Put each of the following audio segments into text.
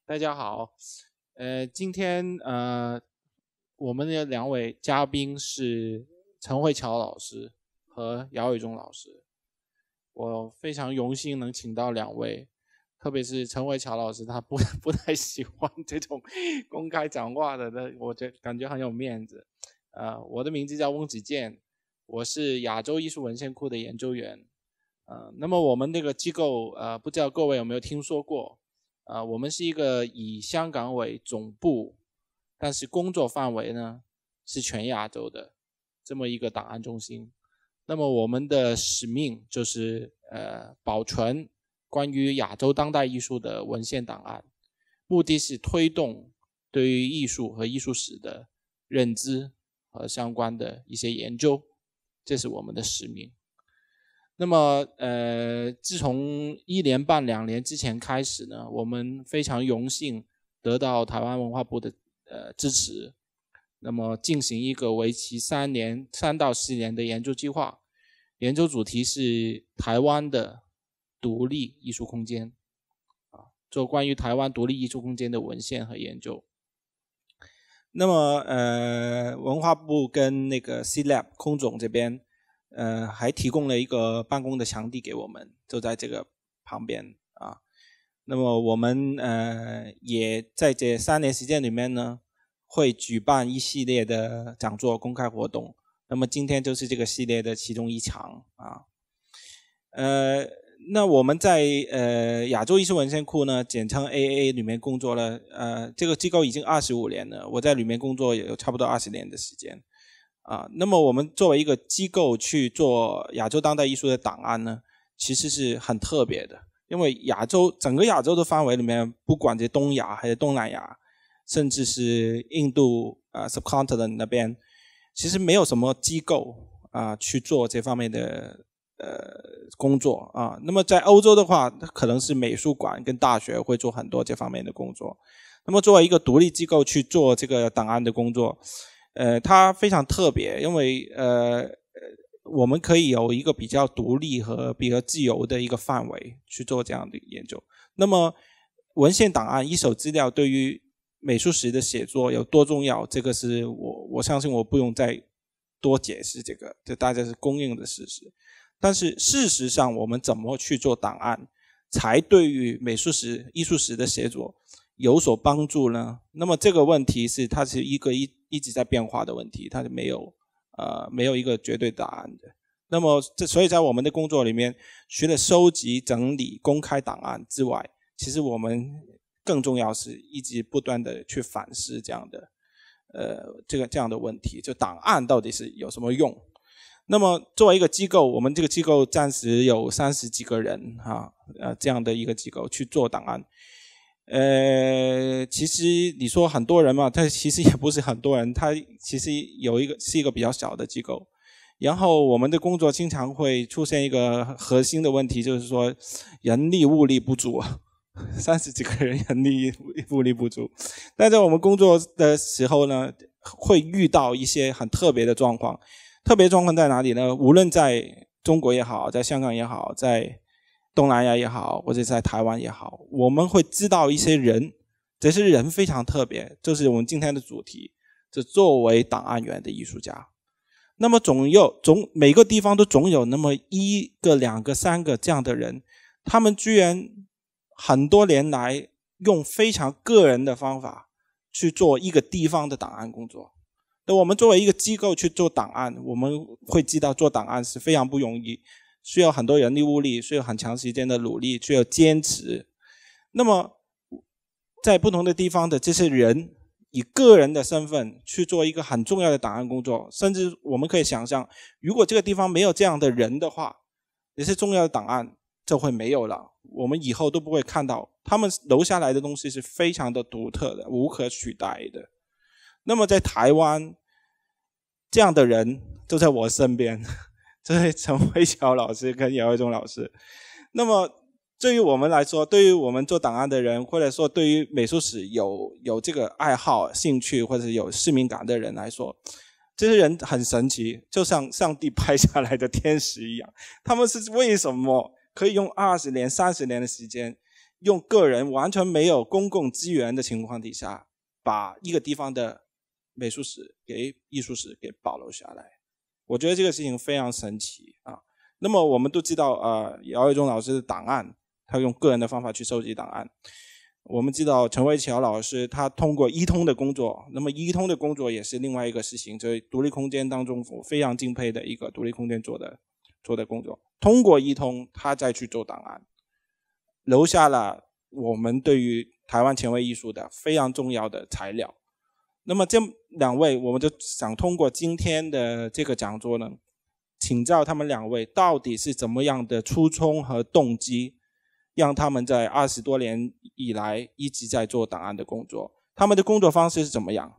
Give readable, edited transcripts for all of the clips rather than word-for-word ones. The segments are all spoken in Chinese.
大家好，今天我们的两位嘉宾是陈慧乔老师和姚伟忠老师，我非常荣幸能请到两位，特别是陈慧乔老师，他不太喜欢这种公开讲话的，我感觉很有面子。我的名字叫翁子健，我是亚洲艺术文献库的研究员。那么我们这个机构，不知道各位有没有听说过？我们是一个以香港为总部，但是工作范围呢是全亚洲的这么一个档案中心。那么我们的使命就是保存关于亚洲当代艺术的文献档案，目的是推动对于艺术和艺术史的认知和相关的一些研究，这是我们的使命。那么自从1年半2年之前开始呢，我们非常荣幸得到台湾文化部的支持，那么进行一个为期3到4年的研究计划，研究主题是台湾的独立艺术空间，做关于台湾独立艺术空间的文献和研究。那么文化部跟那个 C-Lab 空总这边还提供了一个办公的场地给我们，就在这个旁边啊。那么我们也在这3年时间里面呢，会举办一系列的讲座公开活动。那么今天就是这个系列的其中一场啊。那我们在亚洲艺术文献库呢，简称 AAA 里面工作了，这个机构已经25年了，我在里面工作也有差不多20年的时间。那么我们作为一个机构去做亚洲当代艺术的档案呢，其实是很特别的，因为整个亚洲的范围里面，不管是东亚还是东南亚，甚至是印度subcontinent 那边，其实没有什么机构去做这方面的工作啊。那么在欧洲的话，可能是美术馆跟大学会做很多这方面的工作。那么作为一个独立机构去做这个档案的工作，它非常特别，因为我们可以有一个比较独立和比较自由的一个范围去做这样的研究。那么文献档案一手资料对于美术史的写作有多重要，这个是我相信我不用再多解释，这大家是公认的事实。但是事实上我们怎么去做档案才对于美术史艺术史的写作有所帮助呢？那么这个问题它是一个一直在变化的问题，它是没有一个绝对答案的。那么所以在我们的工作里面，除了收集整理公开档案之外，其实我们更重要是一直不断的去反思这样的问题，就档案到底是有什么用。那么作为一个机构，我们这个机构暂时有30几个人这样的一个机构去做档案。其实你说很多人嘛，它其实也不是很多人，它其实是一个比较小的机构。然后我们的工作经常会出现一个核心的问题，就是说人力物力不足，30几个人人力物力不足。但在我们工作的时候呢，会遇到一些很特别的状况。特别状况在哪里呢？无论在中国也好，在香港也好，在东南亚也好，或者在台湾也好，我们会知道一些人，这些人非常特别，就是我们今天的主题，就作为档案员的艺术家。那么每个地方都总有那么1个、2个、3个这样的人，他们居然很多年来用非常个人的方法去做一个地方的档案工作。那我们作为一个机构去做档案，我们会知道做档案是非常不容易，需要很多人力物力，需要很长时间的努力，需要坚持。那么在不同的地方的这些人以个人的身份去做一个很重要的档案工作，甚至我们可以想象，如果这个地方没有这样的人的话，这些重要的档案就会没有了，我们以后都不会看到，他们留下来的东西是非常的独特的，无可取代的。那么在台湾，这样的人就在我身边，就是陈慧乔老师跟姚伟忠老师。那么对于我们来说，对于我们做档案的人，或者说对于美术史有这个爱好兴趣或者有使命感的人来说，这些人很神奇，就像上帝派下来的天使一样。他们是为什么可以用20年30年的时间用个人完全没有公共资源的情况底下，把一个地方的美术史给艺术史给保留下来。我觉得这个事情非常神奇啊。那么我们都知道姚伟忠老师的档案，他用个人的方法去收集档案。我们知道陈慧乔老师他通过一通的工作，那么一通的工作也是另外一个事情，就是独立空间当中我非常敬佩的一个独立空间做的工作。通过一通他再去做档案，留下了我们对于台湾前卫艺术的非常重要的材料。那么这两位我们就想通过今天的这个讲座呢，请教他们两位到底是怎么样的初衷和动机，让他们在20多年以来一直在做档案的工作。他们的工作方式是怎么样？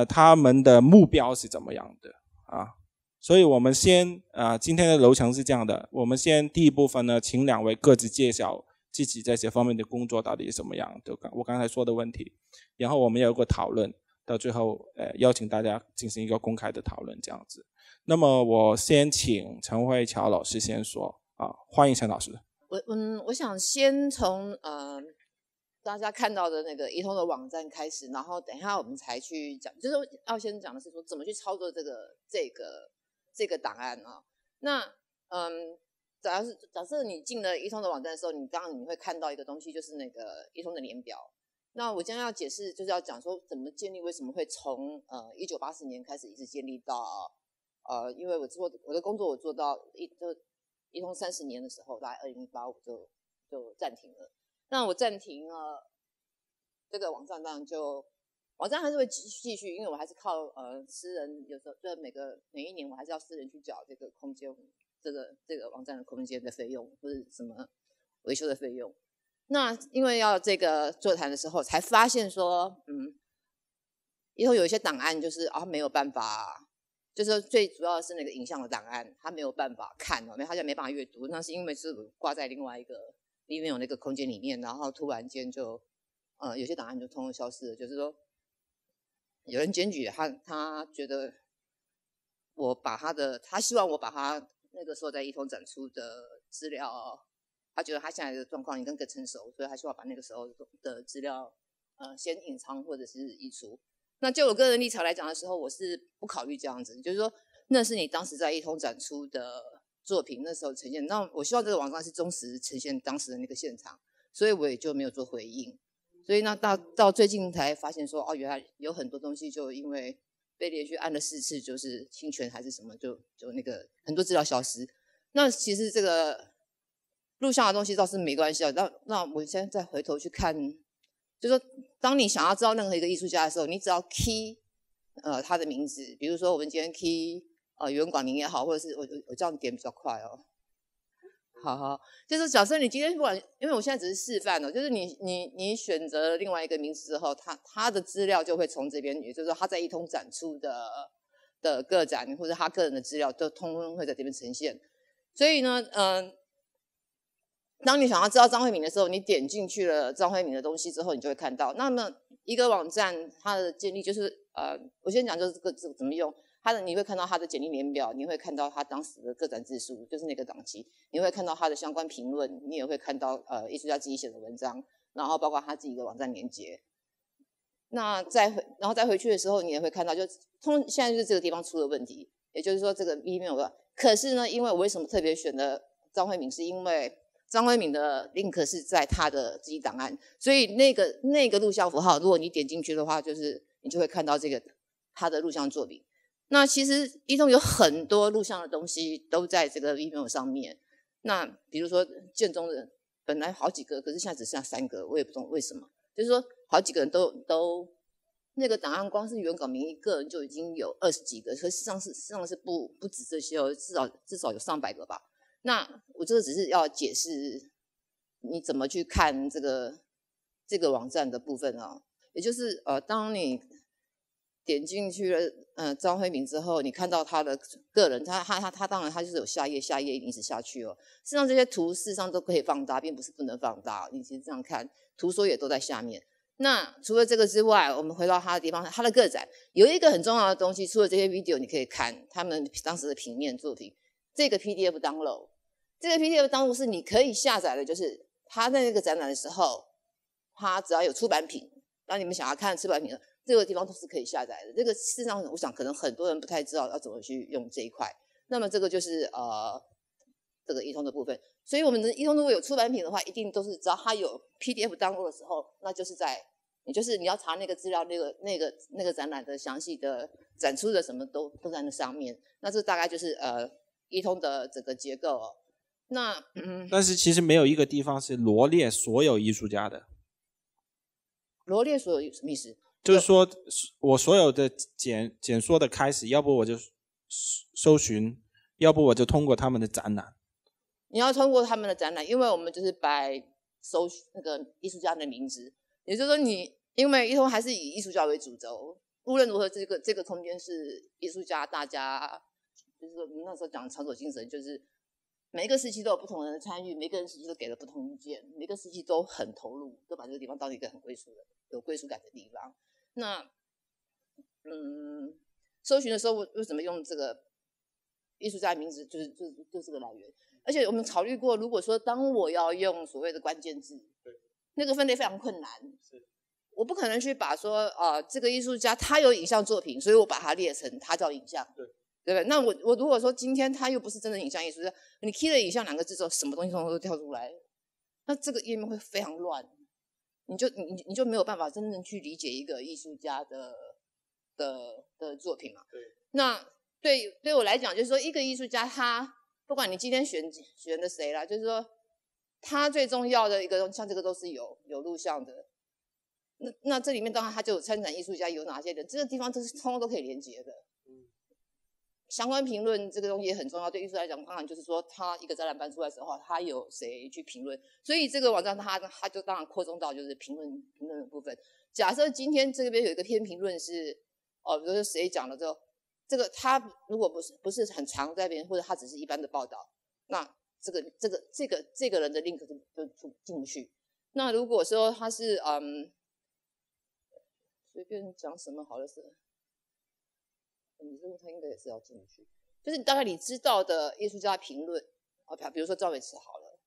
他们的目标是怎么样的啊？所以我们先今天的流程是这样的，我们先第一部分呢，请两位各自介绍自己在这方面的工作到底是什么样的，我刚才说的问题，然后我们有个讨论，到最后邀请大家进行一个公开的讨论这样子。那么我先请陈慧乔老师先说欢迎陈老师。我想先从大家看到的那个一通的网站开始，然后等一下我们才去讲，就是要先讲的是说怎么去操作这个档案啊。那假设你进了一通的网站的时候，你会看到一个东西，就是那个一通的年表。那我将要解释，就是要讲说怎么建立，为什么会从1980年开始一直建立到因为我的工作我做到一通30年的时候，大概2018我就暂停了。那我暂停了这个网站，当然网站还是会继续，因为我还是靠私人，有时候就每一年我还是要私人去缴这个空间这个网站的空间的费用，或者什么维修的费用。那因为要这个座谈的时候，才发现说，以后有一些档案就是没有办法，就是最主要的是那个影像的档案，它没有办法看它就没办法阅读。那是因为是挂在另外一个里面有那个空间里面，然后突然间就有些档案就通通消失了。就是说，有人检举他觉得他希望我把他那个时候在一通展出的资料，他觉得他现在的状况已经更成熟，所以他希望把那个时候的资料先隐藏或者是移除。那就我个人立场来讲的时候，我是不考虑这样子，就是说那是你当时在一通展出的作品，那时候呈现。那我希望这个网站是忠实呈现当时的那个现场，所以我也就没有做回应。所以那到最近才发现说，原来有很多东西就因为被连续按了4次，就是侵权还是什么，就那个很多资料消失。那其实这个录像的东西倒是没关系的。那我现在再回头去看，就是说当你想要知道任何一个艺术家的时候，你只要 key 他的名字，比如说我们今天 key 袁广明也好，或者是我这样点比较快哦。好，就是假设你今天不管，因为我现在只是示范就是你选择另外一个名字之后，他的资料就会从这边，也就是说他在一通展出的个展或者他个人的资料都通通会在这边呈现。所以呢，当你想要知道张惠敏的时候，你点进去了张惠敏的东西之后，你就会看到。那么一个网站它的建立就是我先讲就是这个怎么用。你会看到他的简历年表，你会看到他当时的个展字数，就是那个档期，你会看到他的相关评论，你也会看到艺术家自己写的文章，然后包括他自己的网站连结。那然后再回去的时候，你也会看到，现在就是这个地方出了问题，也就是说这个 email。可是呢，因为我为什么特别选了张惠敏，是因为张惠敏的 link 是在他的自己档案，所以那个录像符号，如果你点进去的话，就是你就会看到这个他的录像作品。那其实一通有很多录像的东西都在这个 email 上面。那比如说建中的本来好几个，可是现在只剩下3个，我也不懂为什么。就是说好几个人都那个档案，光是原稿名一个人就已经有20几个，可事实上是不止这些至少有上百个吧。那我这个只是要解释你怎么去看这个网站的部分也就是当你点进去了张惠敏之后，你看到他的个人，他当然他就是有下页一定是下去事实上这些图事实上都可以放大，并不是不能放大。你其实这样看，图说也都在下面。那除了这个之外，我们回到他的地方，他的个展有一个很重要的东西，除了这些 video 你可以看他们当时的平面作品，这个 PDF download， 这个 PDF download 是你可以下载的，就是他在那个展览的时候，他只要有出版品，当你们想要看出版品的这个地方都是可以下载的。这个事实上，我想可能很多人不太知道要怎么去用这一块。那么这个就是这个一通的部分。所以我们的一通如果有出版品的话，一定都是只要它有 PDF download 的时候，那就是你要查那个资料，那个展览的详细的展出的什么都在那上面。那这大概就是一通的整个结构哦。那但是其实没有一个地方是罗列所有艺术家的。罗列所有什么意思？就是说我所有的简说的开始，要不我就搜寻，要不我就通过他们的展览。你要通过他们的展览，因为我们就是搜那个艺术家的名字，也就是说因为一通还是以艺术家为主轴，无论如何这个空间是艺术家，大家就是说那时候讲长手精神，就是每一个时期都有不同人的参与，每个人时期都给了不同意见，每个时期都很投入，都把这个地方当一个很有归属感的地方。那搜寻的时候为什么用这个艺术家的名字，就是这个来源。而且我们考虑过，如果说当我要用所谓的关键字，那个分类非常困难。我不可能去把说这个艺术家他有影像作品，所以我把它列成他叫影像，对不对？那我如果说今天他又不是真的影像艺术家，你 key 了影像2个字之后，什么东西通通都跳出来，那这个页面会非常乱，你就没有办法真正去理解一个艺术家的作品嘛。那对我来讲，就是说一个艺术家他不管你今天选的谁啦，就是说他最重要的一个像这个都是有录像的。那这里面当然他就有参展艺术家有哪些人，这个地方通通都可以连接的。相关评论这个东西也很重要，对艺术来讲，当然就是说他一个展览搬出来的时候，他有谁去评论，所以这个网站他就当然扩充到就是评论的部分。假设今天这边有一个篇评论是比如说谁讲了之后，这个他如果不是很长在那边，或者他只是一般的报道，那这个人的 link 就进不去。那如果说他是随便讲什么好了是，他应该也是要进去。就是大概你知道的艺术家评论，比如说赵伟慈好了，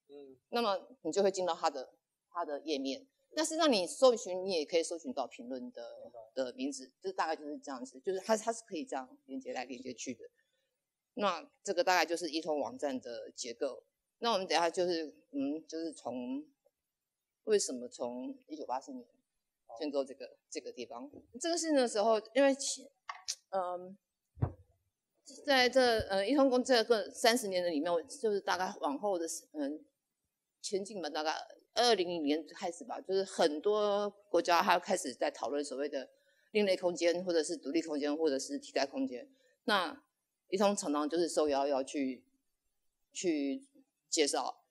那么你就会进到他的页面。那事实上你搜寻，你也可以搜寻到评论的名字，就是大概就是这样子，就是它是可以这样连接来连接去的。那这个大概就是一通网站的结构。那我们等一下就是就是为什么从1984年建构这个地方？这个是那时候，因为在这一通这个30年的里面，就是大概往后的前进吧，大概2000年开始吧，就是很多国家还开始在讨论所谓的另类空间，或者是独立空间，或者是替代空间。那一通常常就是受邀要去介绍。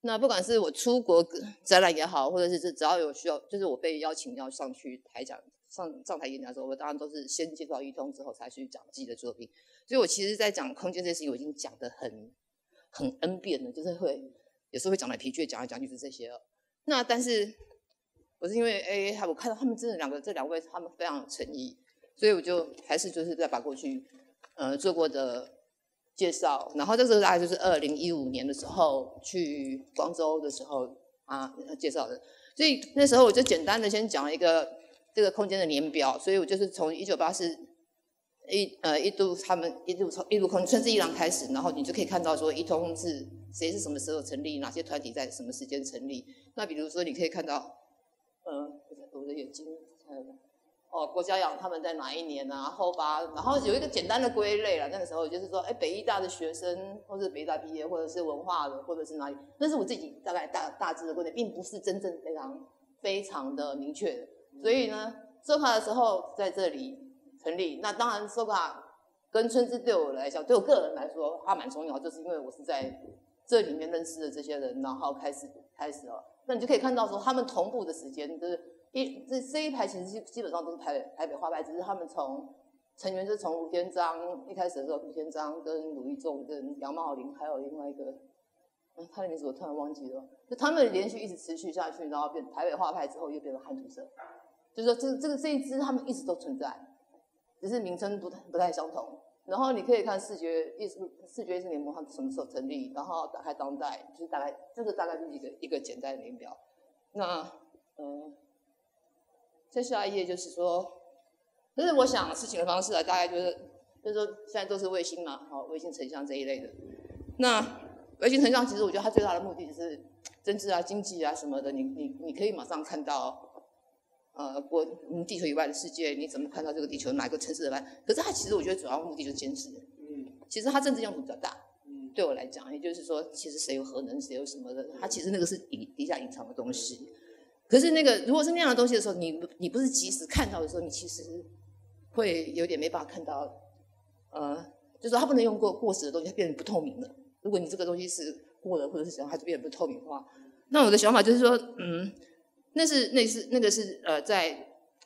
那不管是我出国展览也好，或者是只要有需要，就是我被邀请要上去台讲上台演讲的时候，我当然都是先介绍一通之后才去讲自己的作品。所以我其实在讲空间这件事情，我已经讲得很 N 遍了，就是有时候会讲来疲倦，讲来讲去是这些了。那但是我是因为我看到他们真的这两位他们非常有诚意，所以我就还是就是再把过去做过的介绍，然后这个大概就是2015年的时候去光州的时候介绍的。所以那时候我就简单的先讲了一个这个空间的年表，所以我就是从1984一路空春之一郎开始，然后你就可以看到说一通是谁是什么时候成立，哪些团体在什么时间成立。那比如说你可以看到我的眼睛国家养他们在哪一年啊，然后有一个简单的归类啦。那个时候就是说北艺大的学生，或者北艺大毕业，或者是文化的，或者是哪里，那是我自己大概大致的归类，并不是真正非常的明确的。所以呢，SOCA的时候在这里成立。那当然 SOCA 跟春之对我来讲，对我个人来说它蛮重要，就是因为我是在这里面认识的这些人，然后开始了。那你就可以看到说他们同步的时间就是这一排其实基本上都是台北画派，只是他们成员就是从吴天章一开始的时候，吴天章跟鲁一仲跟杨茂林，还有另外一个他的名字我突然忘记了，就他们连续一直持续下去，然后变台北画派之后又变成汉图社，就是说这一支他们一直都存在，只是名称不太相同。然后你可以看视觉艺术联盟它什么时候成立，然后打开当代，就是大概这个大概就是一个简单的年表。那再下一页就是说，就是我想事情的方式啊，大概就是说现在都是卫星嘛，好，卫星成像这一类的。那卫星成像其实我觉得它最大的目的就是政治啊、经济啊什么的，你可以马上看到。地球以外的世界，你怎么看到这个地球哪一个城市的办？可是它其实我觉得主要目的就是监视。其实它政治用途比较大。对我来讲，也就是说，其实谁有核能，谁有什么的，它其实那个是底下隐藏的东西。可是那个如果是那样的东西的时候，你不是及时看到的时候，你其实会有点没办法看到。就是说它不能用过时的东西，它变成不透明了。如果你这个东西是过了或者是怎样，它就变得不透明化。那我的想法就是说，那个是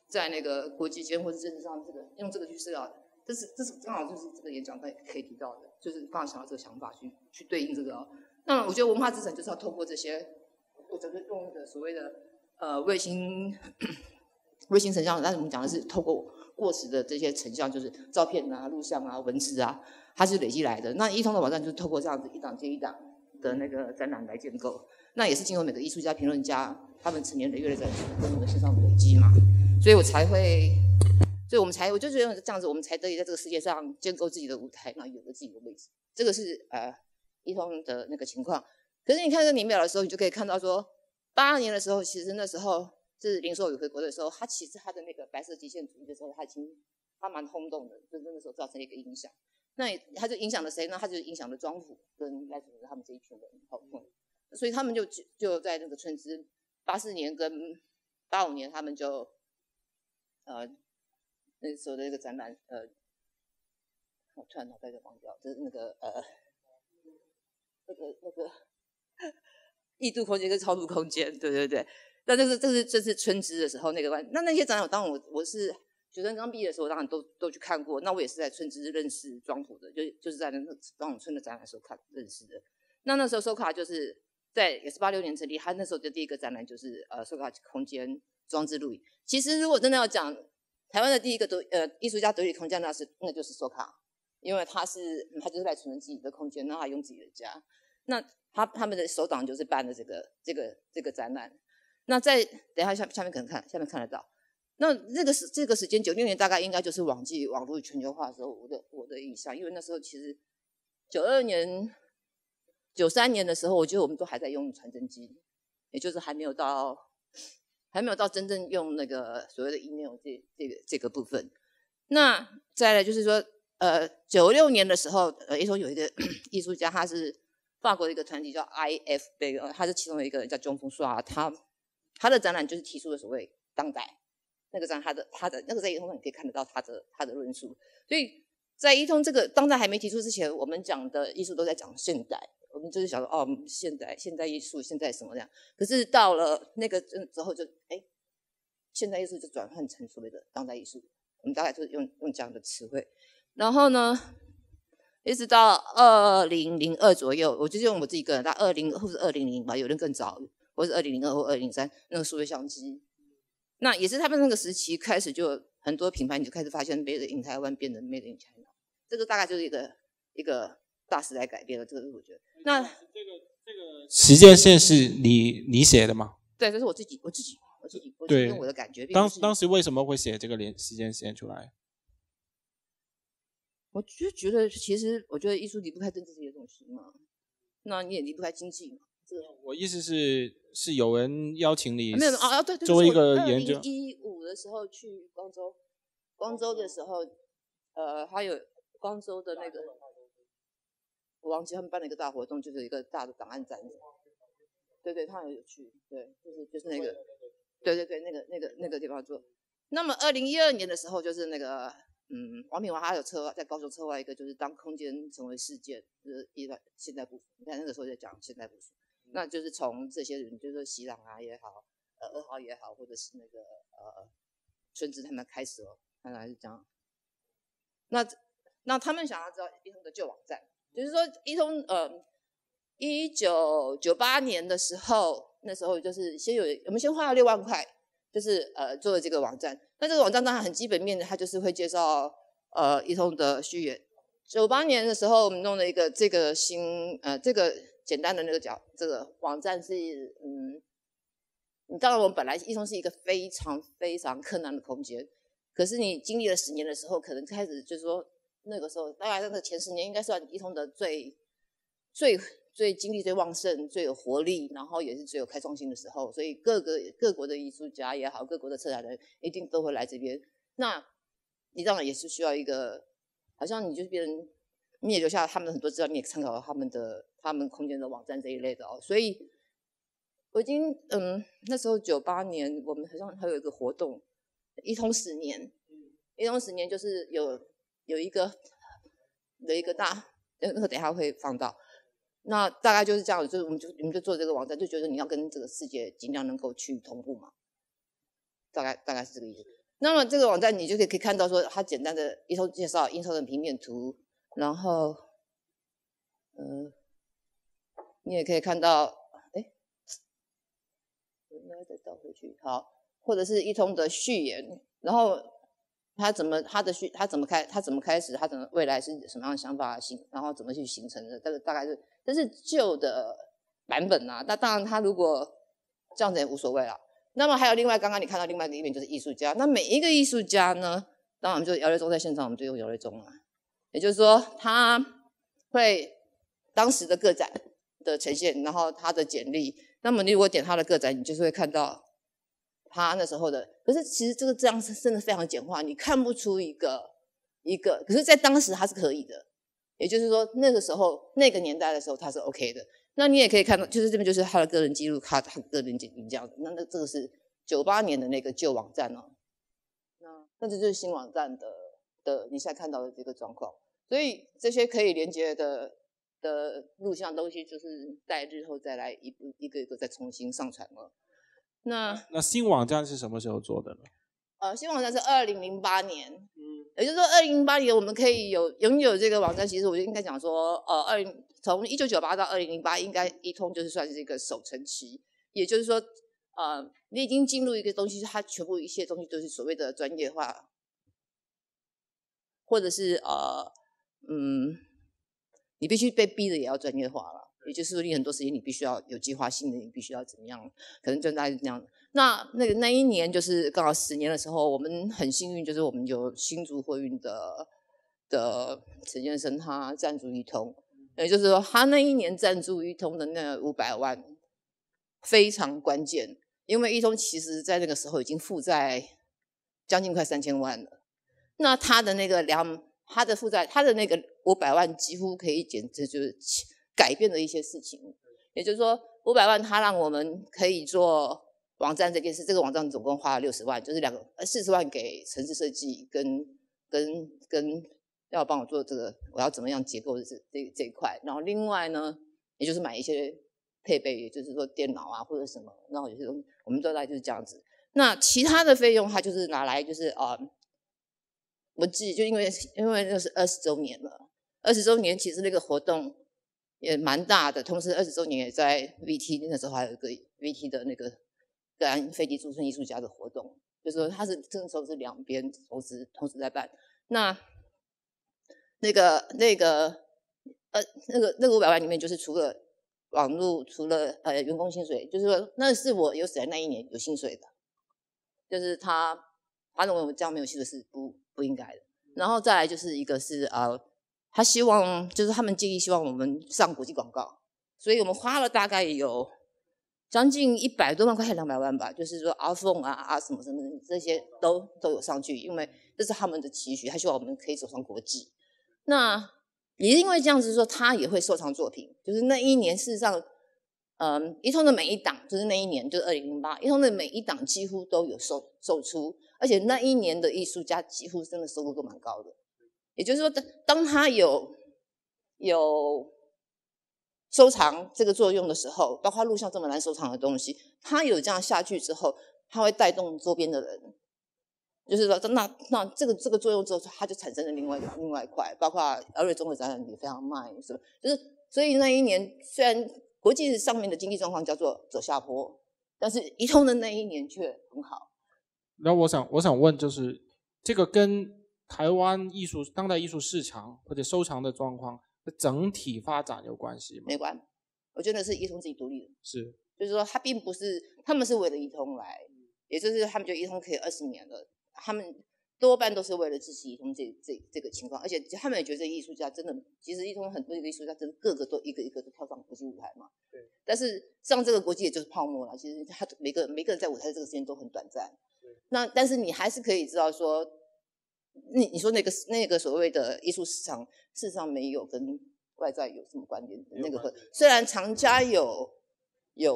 在那个国际间或者政治上，这个用这个去思考，这是刚好就是这个演讲可以提到的，就是刚好想到这个想法去对应这个。那我觉得文化资产就是要透过这些，我觉得用的所谓的卫星成像，但是我们讲的是透过过时的这些成像，就是照片啊、录像啊、文字啊，它是累积来的。那一通的网站就是透过这样子一档接一档的那个展览来建构，那也是经过每个艺术家、评论家他们成年累月的在跟我们身上的累积嘛，所以我就觉得这样子，我们才得以在这个世界上建构自己的舞台，然后有了自己的位置。这个是一通的那个情况。可是你看这年表的时候，你就可以看到说，82年的时候，其实那时候是林寿宇回国的时候，他其实他的那个白色极限主义的时候，他蛮轰动的，就那时候造成一个影响。那他就影响了谁呢？他就影响了庄府跟赖楚德他们这一群人，所以他们就在那个春之84年跟85年，他们就那时候的那个展览我突然脑袋就忘掉，就是那个异度空间跟超度空间，对。那这是春之的时候那个那些展览，当然我是学生刚毕业的时候，当然都去看过。那我也是在春之认识庄府的，就是在那个庄永春的展览的时候认识的。那时候收卡就是也是86年成立，他那时候的第一个展览就是收卡空间装置录影。其实如果真的要讲台湾的第一个艺术家独立空间，那就是收卡，因为他就是赖楚人自己的空间，然后他用自己的家。那他们的首档就是办的这个展览。那等一下下面可能下面看得到。那这个时间96年大概应该就是网络全球化的时候，我的印象，因为那时候其实92年、93年的时候，我觉得我们都还在用传真机，也就是还没有到真正用那个所谓的 email 这个部分。那再来就是说，96年的时候，有一个艺术家，他是法国的一个团体叫 IF， 他是其中的一个人叫钟峰刷，他的展览就是提出了所谓当代。那个展他的那个在一通上你可以看得到他的论述，所以在一通这个当代还没提出之前，我们讲的艺术都在讲现代，我们就是想说现代艺术现在什么这样，可是到了那个之后就现代艺术就转换成所谓的当代艺术，我们大概就是用这样的词汇，然后呢，一直到2002左右，我就用我自己个人，到20或是2000吧，有人更早，或是2002或2003那个数位相机。那也是他们那个时期开始，就很多品牌你就开始发现 Made in 台湾变成 Made in China， 这个大概就是一个大时代改变了。这个是我觉得。那这个时间线是你写的吗？对，这是我自己用我的感觉。当时为什么会写这个时间线出来？我就觉得，其实我觉得艺术离不开政治这些东西嘛，那你也离不开经济嘛。我意思是有人邀请你，没有对，作为一个研究。2015的时候去光州的时候，还有光州的那个，我忘记他们办了一个大活动，就是一个大的档案展。对，他有去，对，就是那个，对，那个地方做。那么2012年的时候，就是那个王品华他有在高雄策划一个，就是当空间成为事件，就是现代部署。你看那个时候在讲现代部署。那就是从这些人，就是说席朗啊也好，2号也好，或者是那个春之他们开始看来是这样。那他们想要知道一通的旧网站，就是说一通1998年的时候，那时候就是我们先花了6万块，就是做了这个网站。那这个网站当然很基本面的，它就是会介绍一通的序言， 98年的时候，我们弄了一个这个这个简单的那个这个网站是当然我们本来一通是一个非常非常困难的空间，可是你经历了10年的时候，可能开始就是说那个时候大概那个前10年应该算一通的最精力最旺盛、最有活力，然后也是最有开创性的时候，所以各国的艺术家也好，各国的策展人一定都会来这边。那你当然也是需要一个，好像你就是别人，你也留下他们很多资料，你也参考了他们空间的网站这一类的哦。所以我已经那时候98年，我们好像还有一个活动，一通10年，一通10年就是有一个大那个等一下会放到。那大概就是这样，就是我们就做这个网站，就觉得你要跟这个世界尽量能够去同步嘛，大概是这个意思。那么这个网站你就可以看到说，它简单的一通介绍，印刷成平面图，然后你也可以看到，我应该再倒回去，好，或者是一通的序言，然后他怎么开始，他未来是什么样的想法然后怎么去形成的，这个大概是这是旧的版本啊。那当然他如果这样子也无所谓啦。那么还有另外刚刚你看到另外一个一面就是艺术家，那每一个艺术家呢，当然我们就姚瑞忠在现场，我们就用姚瑞忠了，也就是说他会当时的个展的呈现，然后他的简历。那么你如果点他的个展，你就是会看到他那时候的，可是其实这样是真的非常简化，你看不出一个，可是在当时他是可以的，也就是说那个时候那个年代的时候他是 OK 的。那你也可以看到，就是这边就是他的个人记录，他个人简历这样子。那这个是98年的那个旧网站哦，那这就是新网站的你现在看到的这个状况。所以这些可以连接的录像东西，就是在日后再来一个再重新上传了。那新网站是什么时候做的呢？新网站是2008年，也就是说2008年我们可以拥有这个网站。其实我就应该讲说，从1998到2008，应该一通就是算是一个守成期，也就是说，你已经进入一个东西，它全部一切东西都是所谓的专业化，或者是你必须被逼的也要专业化了。也就是说，你很多时间你必须要有计划性的，你必须要怎么样，可能就大概是这样。那一年就是刚好10年的时候，我们很幸运，就是我们有新竹货运的陈先生他赞助一通，也就是说他那一年赞助一通的那500万非常关键，因为一通其实在那个时候已经负债将近快3000万了。那他的那个他的负债，他的那个500万几乎可以简直就是改变了一些事情。也就是说500万他让我们可以做网站这件事，这个网站总共花了60万，就是40万给城市设计跟要帮我做这个我要怎么样结构的这一块，然后另外呢也就是买一些配备，也就是说电脑啊或者什么，然后有些东西我们都来就是这样子。那其他的费用它就是拿来就是我自己就因为那是20周年了，20周年其实那个活动也蛮大的，同时20周年也在 VT， 那时候还有一个 VT 的那个个案飞机驻村艺术家的活动，就是说它是这时候是两边同时在办。那个500万里面，就是除了网络，除了员工薪水，就是说那是我有史以来那一年有薪水的，就是他认为我这样没有薪水是不应该的。然后再来就是一个是他希望就是他们建议希望我们上国际广告，所以我们花了大概有将近100多万块，200万吧，就是说 iPhone 什么什么这些都有上去，因为这是他们的期许，他希望我们可以走上国际。那也因为这样子说，他也会收藏作品，就是那一年事实上一通的每一档，就是那一年就是2008，一通的每一档几乎都有售出，而且那一年的艺术家几乎真的收入都蛮高的。也就是说当他有收藏这个作用的时候，包括录像这么难收藏的东西，他有这样下去之后，他会带动周边的人，就是说那这个作用之后，它就产生了另外一块，包括姚瑞忠的展览也非常卖，是吧？就是所以那一年虽然国际上面的经济状况叫做走下坡，但是一通的那一年却很好。那我想问，就是这个跟台湾当代艺术市场或者收藏的状况和整体发展有关系吗？没关，我觉得是一通自己独立的，是，就是说他并不是，他们是为了一通来，也就是他们觉得一通可以20年了，他们多半都是为了支持一通这个情况，而且他们也觉得艺术家真的，其实一通很多艺术家真的个个都一个一个都跳上国际舞台嘛。对。但是上这个国际也就是泡沫了，其实他每个人在舞台这个时间都很短暂。那但是你还是可以知道说，你说那个所谓的艺术市场，事实上没有跟外在有什么关联的那个，虽然藏家有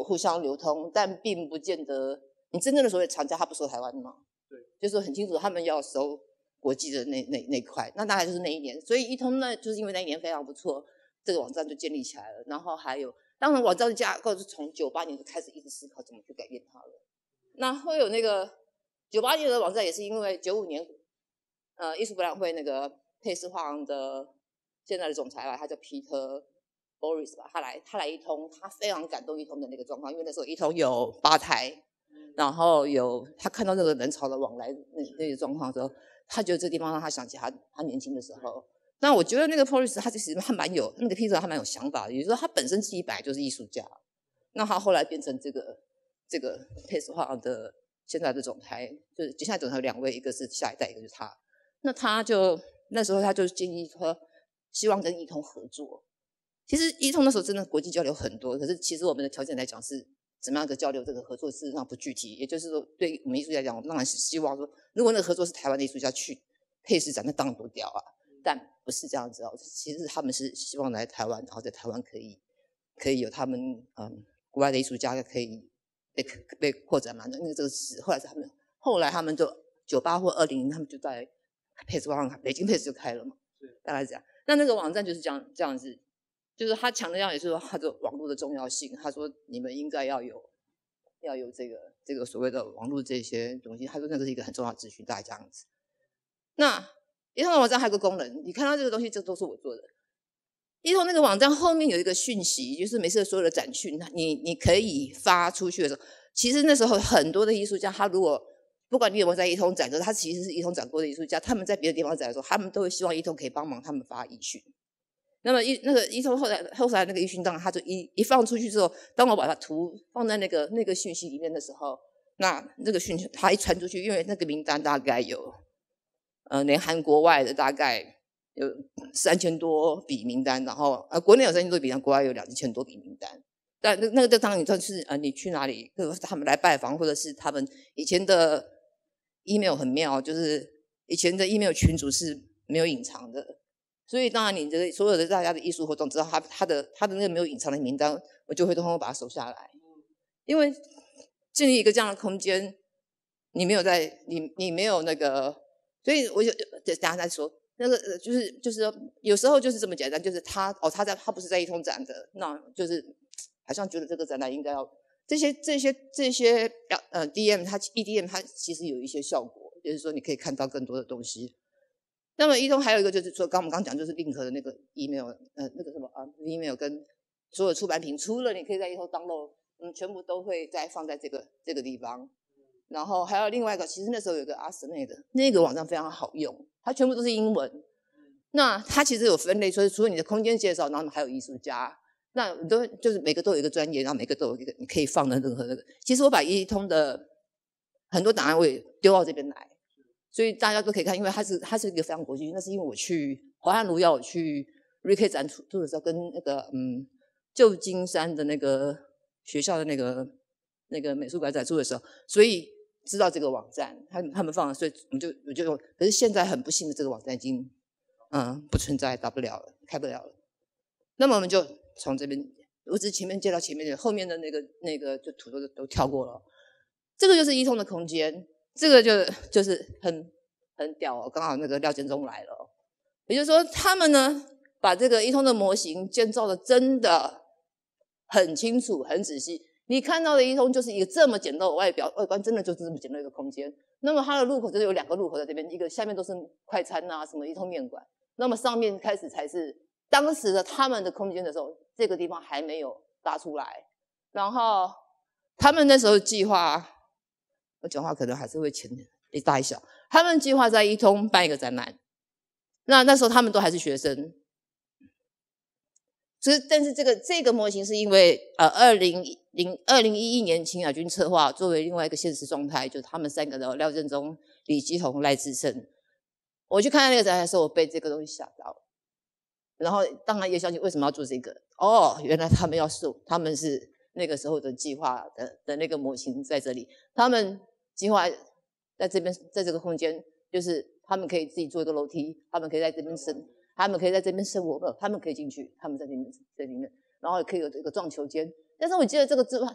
互相流通，但并不见得你真正的所谓藏家他不收台湾嘛。对，就是很清楚他们要收国际的那块，那大概就是那一年，所以一通呢，就是因为那一年非常不错，这个网站就建立起来了。然后还有，当然网站的架构是从98年就开始一直思考怎么去改变它了。那会有那个98年的网站，也是因为95年，艺术博览会那个佩斯画廊的现在的总裁吧，他叫 Peter Boris 吧，他来一通，他非常感动一通的那个状况，因为那时候一通有吧台。然后他看到那个人潮的往来那个状况的时候，他觉得这地方让他想起他年轻的时候。那我觉得那个 Boris 他其实他蛮有那个 Peter 他蛮有想法的，也就是说他本身自己本来就是艺术家，那他后来变成这个佩斯画廊的现在的总裁，就是接下来总裁有2位，一个是下一代，一个就是他。那那时候他就建议说，希望跟一通合作。其实一通那时候真的国际交流很多，可是其实我们的条件来讲是。怎么样的交流？这个合作事实上不具体，也就是说，对我们艺术家来讲，我们当然是希望说，如果那个合作是台湾的艺术家去佩斯展，那当然多屌啊！但不是这样子哦，其实他们是希望来台湾，然后在台湾可以有他们国外的艺术家可以被扩展嘛。那个这个是后来他们就98或20，他们就在佩斯网北京佩斯就开了嘛，大概是这样。那个网站就是这样子。就是他强调，也是说他的网络的重要性。他说你们应该要有这个所谓的网络这些东西。他说那个是一个很重要的资讯，大概这样子。那一通的网站还有个功能，你看到这个东西，这都是我做的。一通那个网站后面有一个讯息，就是每次所有的展讯，你可以发出去的时候，其实那时候很多的艺术家，他如果不管你有没有在一通展，他其实是一通展过的艺术家，他们在别的地方展的时候，他们都会希望一通可以帮忙他们发译讯。那么那个一通后来那个译讯档，他就一放出去之后，当我把它图放在那个讯息里面的时候，那个讯息它一传出去，因为那个名单大概有连韩国外的大概有3000多笔名单，然后国内有3000多笔，国外有2000多笔名单。但那个当然你就是你去哪里，他们来拜访，或者是他们以前的 email 很妙，就是以前的 email 群组是没有隐藏的。所以当然，你这所有的大家的艺术活动，知道他的那个没有隐藏的名单，我就会通通把它收下来。因为建立一个这样的空间，你没有在你没有那个，所以我就等下再说。那个就是有时候就是这么简单，就是他不是在一通展的，那就是好像觉得这个展览应该要这些DM 它 EDM 它其实有一些效果，就是说你可以看到更多的东西。那么一通还有一个就是说，我们刚讲就是 link 的那个 email， 那个什么email 跟所有出版品，除了你可以在一通 download，全部都会再放在这个地方。然后还有另外一个，其实那时候有一个 Arsenal 的那个网站非常好用，它全部都是英文。那它其实有分类，所以除了你的空间介绍，然后还有艺术家，那你都就是每个都有一个专业，然后每个都有一个你可以放的任何那个。其实我把一通的很多档案我也丢到这边来。所以大家都可以看，因为它是一个非常国际。那是因为我去华汉如要我去瑞 K 展出的时候，跟那个旧金山的那个学校的那个美术馆展出的时候，所以知道这个网站，他们放了，所以我就用。可是现在很不幸的，这个网站已经不存在，打不了了，开不了了。那么我们就从这边，我只前面接到前面的，后面的那个就图都跳过了。这个就是一通的空间。这个就是很屌哦，刚好那个廖建中来了，也就是说他们呢把这个一通的模型建造的真的很清楚、很仔细。你看到的一通就是一个这么简陋的外观，真的就是这么简陋一个空间。那么它的入口就是有2个入口在这边，一个下面都是快餐啊，什么一通面馆。那么上面开始才是当时的他们的空间的时候，这个地方还没有搭出来。然后他们那时候计划。我讲话可能还是会一大一小。他们计划在一通办一个展览，那时候他们都还是学生。但是这个模型是因为2011年秦亚军策划作为另外一个现实状态，就是他们3个的廖振中、李基宏、赖志胜。我去看那个展览的时候，我被这个东西吓到了，然后当然也相信为什么要做这个。原来他们是那个时候的计划的那个模型在这里，他们计划在这边，在这个空间，就是他们可以自己做一个楼梯，他们可以在这边生。他们可以在这边生活，他们可以进去，他们在里面，然后可以有这个撞球间。但是我记得这个计划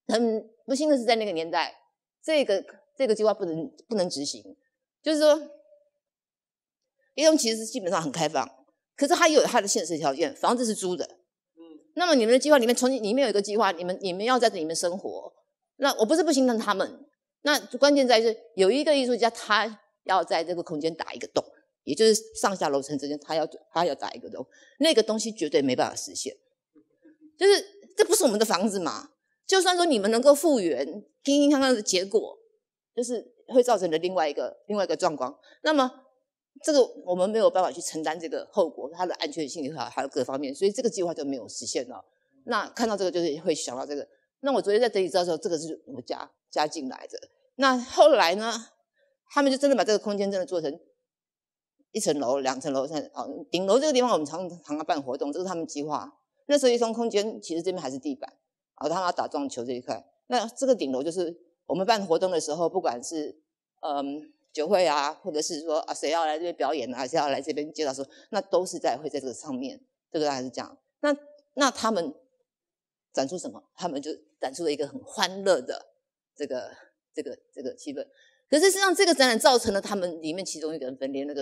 很不幸的是，在那个年代，这个计划不能执行。就是说，一中其实基本上很开放，可是它又有它的现实条件，房子是租的。那么你们的计划里面，里面有一个计划，你们要在这里面生活。那我不是不心疼他们，那关键在于是有一个艺术家，他要在这个空间打一个洞。也就是上下楼层之间，他要打一个洞，那个东西绝对没办法实现。就是这不是我们的房子嘛？就算说你们能够复原，拼拼看看的结果，就是会造成的另外一个状况。那么这个我们没有办法去承担这个后果，它的安全性还有各方面，所以这个计划就没有实现了。那看到这个就是会想到这个。那我昨天在整理资料的时候，这个是我加进来的。那后来呢，他们就真的把这个空间真的做成1层楼、2层楼、顶楼这个地方我们常常办活动，这是他们计划。那时候一中空间其实这边还是地板，他们要打撞球这一块。那这个顶楼就是我们办活动的时候，不管是酒会啊，或者是说谁要来这边表演啊，谁要来这边介绍说，那都是会在这个上面。这个大概是这样。那他们展出什么？他们就展出了一个很欢乐的这个气氛。可是事实上，这个展览造成了他们里面其中一个人分裂，那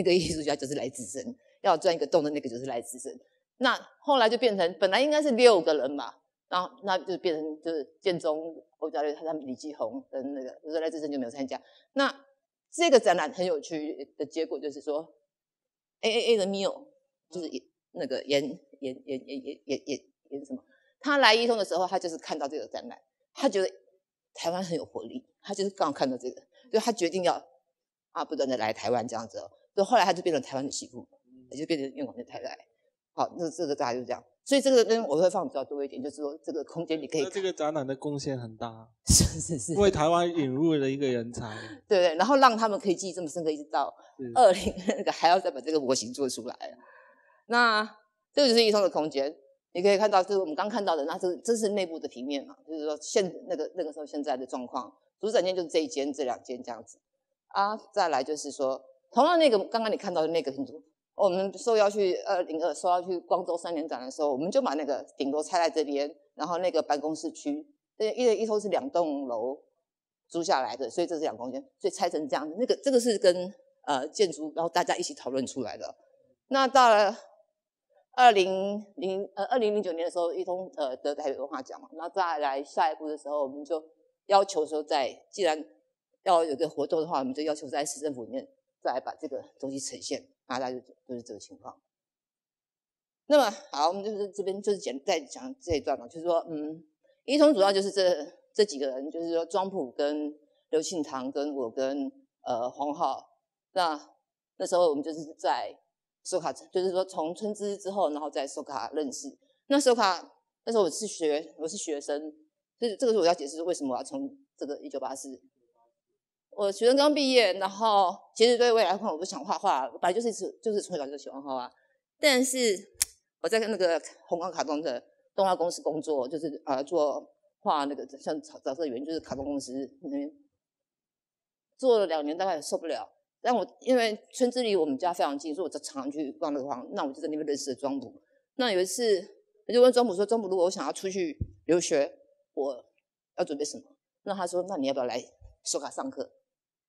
个艺术家就是赖志胜，要钻一个洞的那个就是赖志胜。那后来就变成本来应该是6个人嘛，然后那就变成就是建中、欧家乐他们李继宏跟那个就是赖志胜就没有参加。那这个展览很有趣的结果就是说 ，AAA 的 Mio 就是那个演什么，他来一中的时候，他就是看到这个展览，他觉得台湾很有活力，他就是刚好看到这个，所以他决定要不断的来台湾这样子。所以后来他就变成台湾的媳妇，也就变成愿广的太太。好，那这个大概就是这样。所以这个跟我会放比较多一点，就是说这个空间你可以看。这个展览的贡献很大，是为台湾引入了一个人才，对，然后让他们可以记忆这么深刻，一直到20还要再把这个模型做出来。那这个就是一中的空间。你可以看到，就是我们刚看到的，那这是内部的平面嘛，就是说那个时候现在的状况，主展间就是这一间、这2间这样子再来就是说，同样那个刚刚你看到的那个拼图，我们受邀去2002受邀去光州3年展的时候，我们就把那个顶楼拆在这边，然后那个办公室区，一头是2栋楼租下来的，所以这是2空间，所以拆成这样。这个是跟建筑，然后大家一起讨论出来的。那到了2009年的时候，一中得台北文化奖嘛，然后再来下一步的时候，我们就要求说既然要有个活动的话，我们就要求在市政府里面再来把这个东西呈现，大概就是这个情况。那么好，我们就是这边就是再讲这一段嘛，就是说一中主要就是这几个人，就是说庄普跟刘庆堂跟我跟黄浩。那时候我们就是在收卡，就是说从春之之后，然后在收卡认识。那时候我是学生，这个是我要解释为什么我要从这个1984。我学生刚毕业，然后其实对未来我不想画画，本来就是从小就喜欢画画，但是我在那个红光卡通的动画公司工作，就是做画那个像角色员，就是卡通公司那边做了2年，大概也受不了。但我因为春之离我们家非常近，所以我就常常去逛那个房。那我就在那边认识了庄普。那有一次，我就问庄普说：“庄普，如果我想要出去留学，我要准备什么？”那他说：“那你要不要来收卡上课？”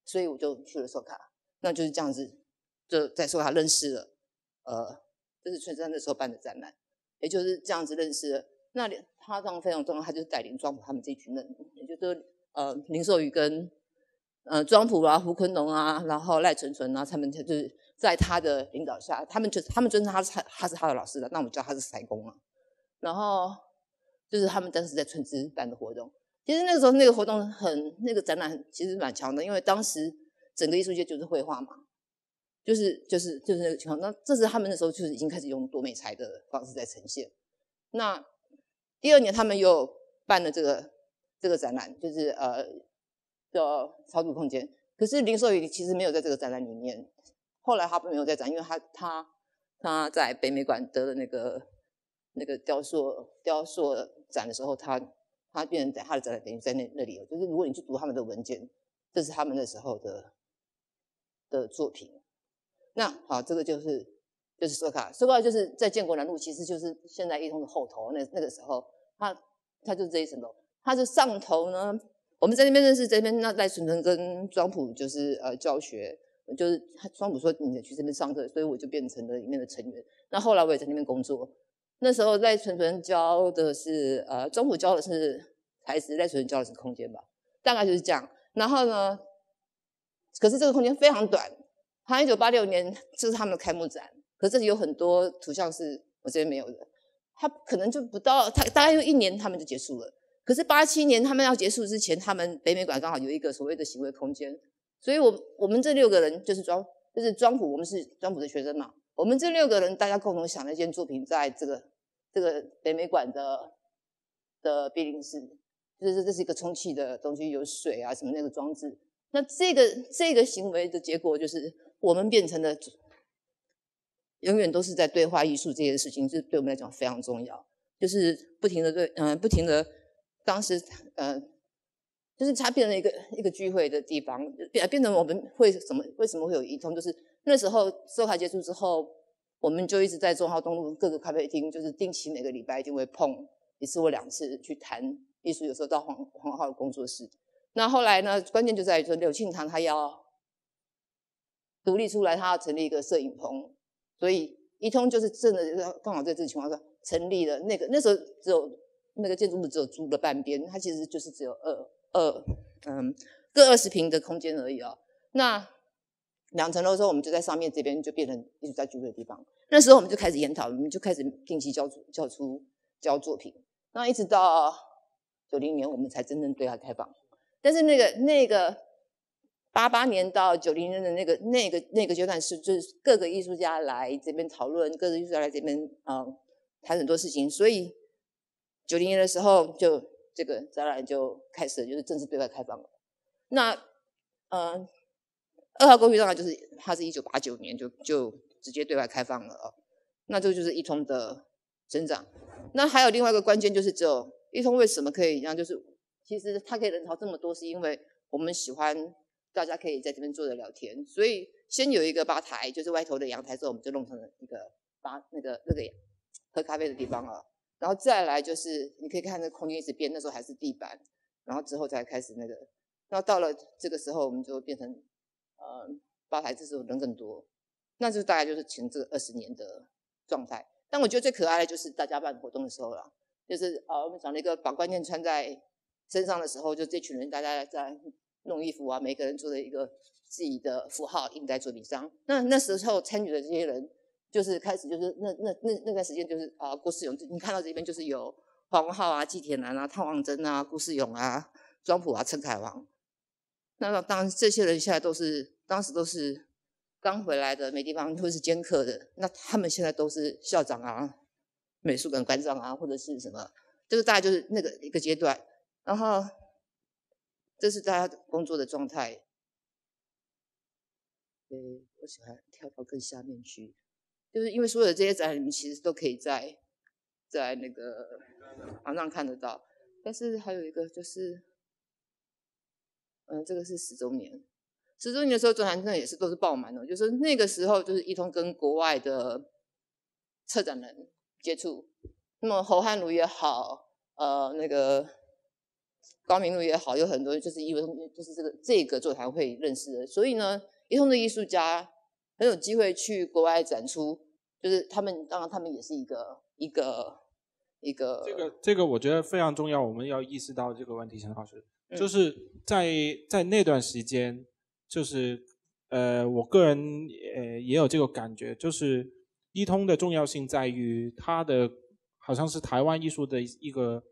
所以我就去了收卡。那就是这样子，就在收卡认识了。这是春山那时候办的展览，也就是这样子认识了。那他这样非常重要，他就是带领庄普他们这一群人，也就是林寿宇跟。庄普啊、胡昆龙啊，然后赖纯纯啊，他们就是在他的领导下，他们尊称他是他的老师的，那我们叫他是塞公啊。然后就是他们当时在春之办的活动，其实那个时候那个活动那个展览其实蛮强的，因为当时整个艺术界就是绘画嘛，就是那个情况。那这是他们那时候就是已经开始用多媒材的方式在呈现。那第2年他们又办了这个展览，就是叫超度空间。可是林寿宇其实没有在这个展览里面，后来他没有在展，因为他在北美馆得了那个雕塑展的时候，他变成他的展览等于在那里了。就是如果你去读他们的文件，这是他们那时候的作品。那好，这个就是索卡就是在建国南路，其实就是现在一通的后头。那个时候，他就是这一层楼，他是上头呢。我们在那边认识这边，那赖纯纯跟庄普就是教学，就是庄普说你去这边上课，所以我就变成了里面的成员。那后来我也在那边工作。那时候赖纯纯教的是庄普教的是材质，赖纯纯教的是空间吧，大概就是这样。然后呢，可是这个空间非常短，他1986年这是他们的开幕展，可是这里有很多图像是我这边没有的，他可能就不到，他大概用1年他们就结束了。可是87年他们要结束之前，他们北美馆刚好有一个所谓的行为空间，所以我们这6个人就是庄普，我们是庄普的学生嘛，我们这6个人大家共同想了一件作品，在这个北美馆的必定室，就是这是一个充气的东西，有水啊什么那个装置。那这个行为的结果就是我们变成了永远都是在对话艺术这件事情，这对我们来讲非常重要，就是不停的。当时就是它变成一个聚会的地方，变成我们为什么会有一通，就是那时候收卡结束之后，我们就一直在中浩东路各个咖啡厅，就是定期每个礼拜一定会碰1次或2次去谈艺术，有时候到黄浩的工作室。那后来呢，关键就在于说柳庆堂他要独立出来，他要成立一个摄影棚，所以一通就是真的刚好在这个情况下成立了那时候只有那个建筑物只有租了半边，它其实就是只有各20平的空间而已哦。那2层楼的时候，我们就在上面这边就变成艺术家聚会的地方。那时候我们就开始研讨，我们就开始定期交作品。那一直到90年，我们才真正对它开放。但是那个88年到90年的那个阶段是，就是各个艺术家来这边讨论，各个艺术家来这边谈很多事情，所以90年的时候，就这个展览就开始了，就是正式对外开放了。那2号公寓当然就是它是1989年就直接对外开放了哦。那这就是一通的增长。那还有另外一个关键就是只有一通为什么可以让，就是其实它可以人潮这么多，是因为我们喜欢大家可以在这边坐着聊天，所以先有一个吧台，就是外头的阳台之后，我们就弄成了一个那个喝咖啡的地方啊。然后再来就是你可以看那个空间一直变，那时候还是地板，然后之后才开始那个，然后到了这个时候我们就变成吧台，这时候人更多，那就大概就是前这个20年的状态。但我觉得最可爱的就是大家办活动的时候啦，就是我们讲了一个把观念穿在身上的时候，就这群人大家在弄衣服啊，每个人做了一个自己的符号印在作品上。那时候参与的这些人，就是开始就是那段时间就是郭世勇，你看到这边就是有黄浩啊、季铁男啊、汤王珍啊、郭世勇啊、庄普啊、陈凯王。那当然这些人现在当时都是刚回来的，没地方或是兼课的，那他们现在都是校长啊、美术馆馆长啊，或者是什么，就是大概就是那个一个阶段。然后这是大家工作的状态。我喜欢跳到更下面去，就是因为所有的这些展览你们其实都可以在那个网上看得到。但是还有一个就是这个是10周年，10周年的时候展览真的也是都是爆满的，就是那个时候就是一通跟国外的策展人接触，那么侯汉儒也好，那个高明路也好，有很多就是因为就是这个座谈会认识的，所以呢，一通的艺术家很有机会去国外展出，就是当然他们也是一个这个我觉得非常重要，我们要意识到这个问题，陈老师，就是在那段时间，就是我个人也有这个感觉，就是一通的重要性在于它的好像是台湾艺术的一个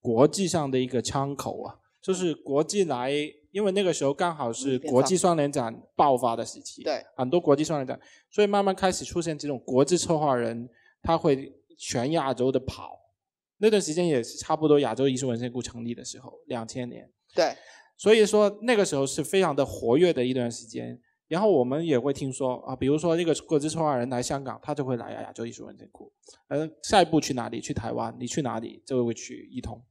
国际上的一个窗口啊，就是国际来，因为那个时候刚好是变国际双年展爆发的时期，对，很多国际双年展，所以慢慢开始出现这种国际策划人，他会全亚洲的跑。那段时间也是差不多亚洲艺术文献库成立的时候，2000年。对，所以说那个时候是非常的活跃的一段时间。然后我们也会听说啊，比如说那个国际策划人来香港，他就会来亚洲艺术文献库。下一步去哪里？去台湾。你去哪里？就会去一通。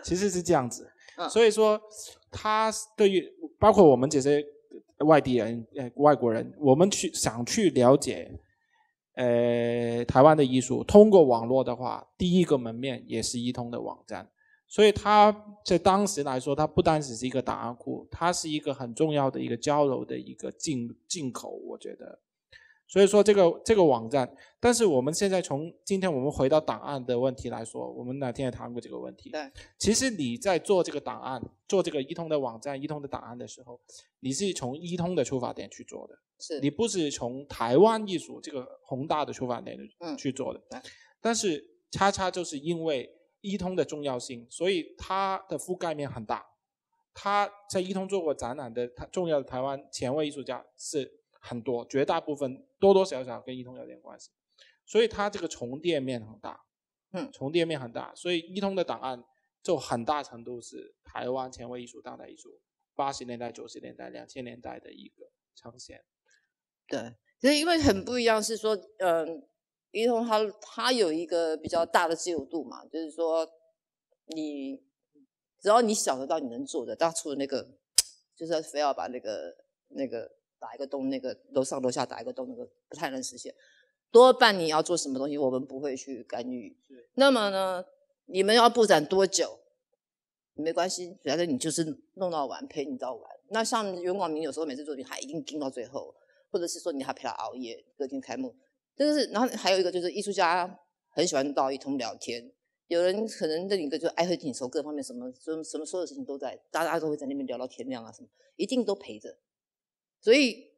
其实是这样子。所以说他对于包括我们这些外地人、外国人，我们想去了解台湾的艺术，通过网络的话，第一个门面也是一通的网站。所以它在当时来说，它不单只是一个档案库，它是一个很重要的一个交流的一个进口，我觉得。所以说这个网站，但是我们现在从今天我们回到档案的问题来说，我们哪天也谈过这个问题。对，其实你在做这个档案，做这个一通的网站、一通的档案的时候，你是从一通的出发点去做的，是你不是从台湾艺术这个宏大的出发点去做的。但是恰恰就是因为一通的重要性，所以它的覆盖面很大。他在一通做过展览的重要的台湾前卫艺术家是很多，绝大部分多多少少跟一通有点关系，所以它这个重叠面很大，重叠面很大，所以一通的档案就很大程度是台湾前卫艺术、当代艺术80年代、90年代、2000年代的一个呈现。对，所以因为很不一样，是说，一通它有一个比较大的自由度嘛，就是说你只要你想得到你能做的，当初的那个就是非要把那个打一个洞，那个楼上楼下打一个洞，那个不太能实现。多半你要做什么东西，我们不会去干预。那么呢，你们要布展多久？没关系，反正你就是弄到完，陪你到完。那像袁广明有时候每次作品还一定盯到最后，或者是说你还陪他熬夜，隔天开幕。就是然后还有一个就是艺术家很喜欢到一通聊天。有人可能那个就爱喝挺熟，各方面什么所有事情都在，大家都会在那边聊到天亮啊，什么一定都陪着。所以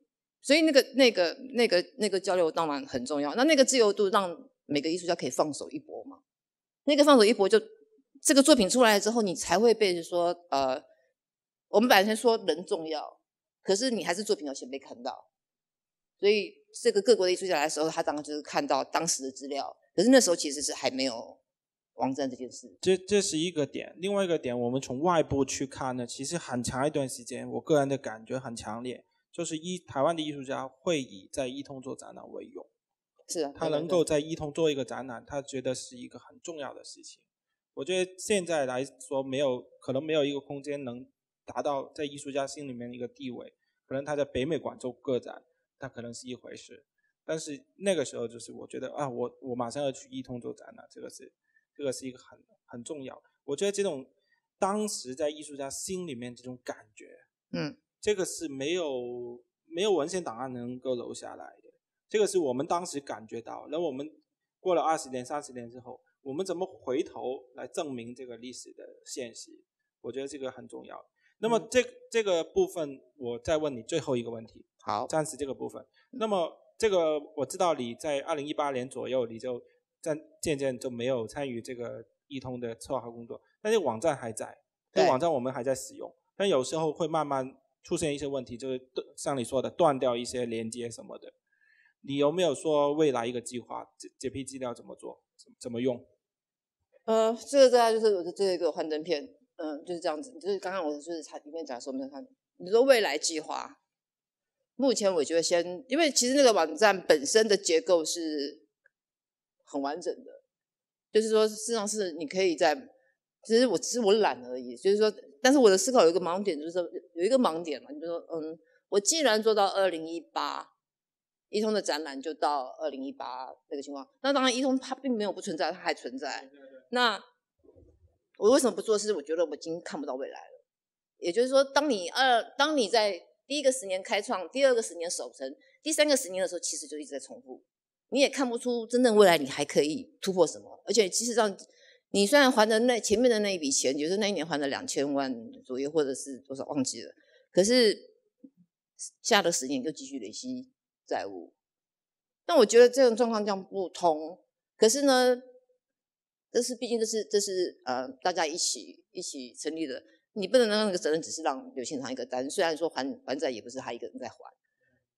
那个交流当然很重要。那个自由度让每个艺术家可以放手一搏嘛。那个放手一搏，就这个作品出来之后，你才会被说我们本来说人重要，可是你还是作品要先被看到。所以这个各国的艺术家来的时候，他当然就是看到当时的资料，可是那时候其实是还没有网站这件事。这是一个点。另外一个点，我们从外部去看呢，其实很长一段时间，我个人的感觉很强烈，就是台湾的艺术家会以在一通做展览为荣。是啊，他能够在一通做一个展览，他觉得是一个很重要的事情。我觉得现在来说可能没有一个空间能达到在艺术家心里面一个地位，可能他在北美馆做个展，他可能是一回事，但是那个时候就是我觉得啊，我马上要去一通做展览，这个是一个很重要。我觉得这种当时在艺术家心里面这种感觉，这个是没有文献档案能够留下来的，这个是我们当时感觉到。然后我们过了20年、30年之后，我们怎么回头来证明这个历史的现实？我觉得这个很重要。那么这个部分，我再问你最后一个问题。好，暂时这个部分。那么这个我知道你在2018年左右，你就渐渐就没有参与这个一通的策划工作，但是网站还在，这个网站我们还在使用，但有时候会慢慢出现一些问题，就是像你说的断掉一些连接什么的。你有没有说未来一个计划，这批资料怎么做，怎么用？这个大概就是我的这个幻灯片，就是这样子。就是刚刚我就是里面讲说没有看，你说未来计划，目前我觉得因为其实那个网站本身的结构是很完整的，就是说事实上是你可以只是我懒而已，就是说，但是我的思考有一个盲点，就是说有一个盲点嘛，你就说我既然做到2018。一通的展览就到2018那个情况，那当然一通它并没有不存在，它还存在。那我为什么不做？是我觉得我已经看不到未来了。也就是说，当你在第一个10年开创，第二个10年守成，第3个10年的时候，其实就一直在重复，你也看不出真正未来你还可以突破什么。而且其实上，你虽然还了前面的那一笔钱，就是那一年还了2000万左右，或者是多少忘记了，可是下的10年就继续累积债务。但我觉得这种状况这样不通。可是呢，毕竟这是大家一起成立的。你不能让那个责任只是让刘宪堂一个担，虽然说还债也不是他一个人在还，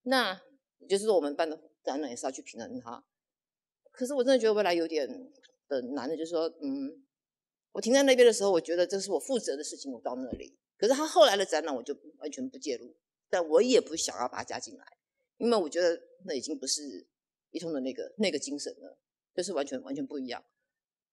那就是说我们办的展览也是要去平衡他。可是我真的觉得未来有点的难的，就是说，我停在那边的时候，我觉得这是我负责的事情，我到那里。可是他后来的展览我就完全不介入，但我也不想要把他加进来，因为我觉得那已经不是一通的那个精神了，就是完全不一样。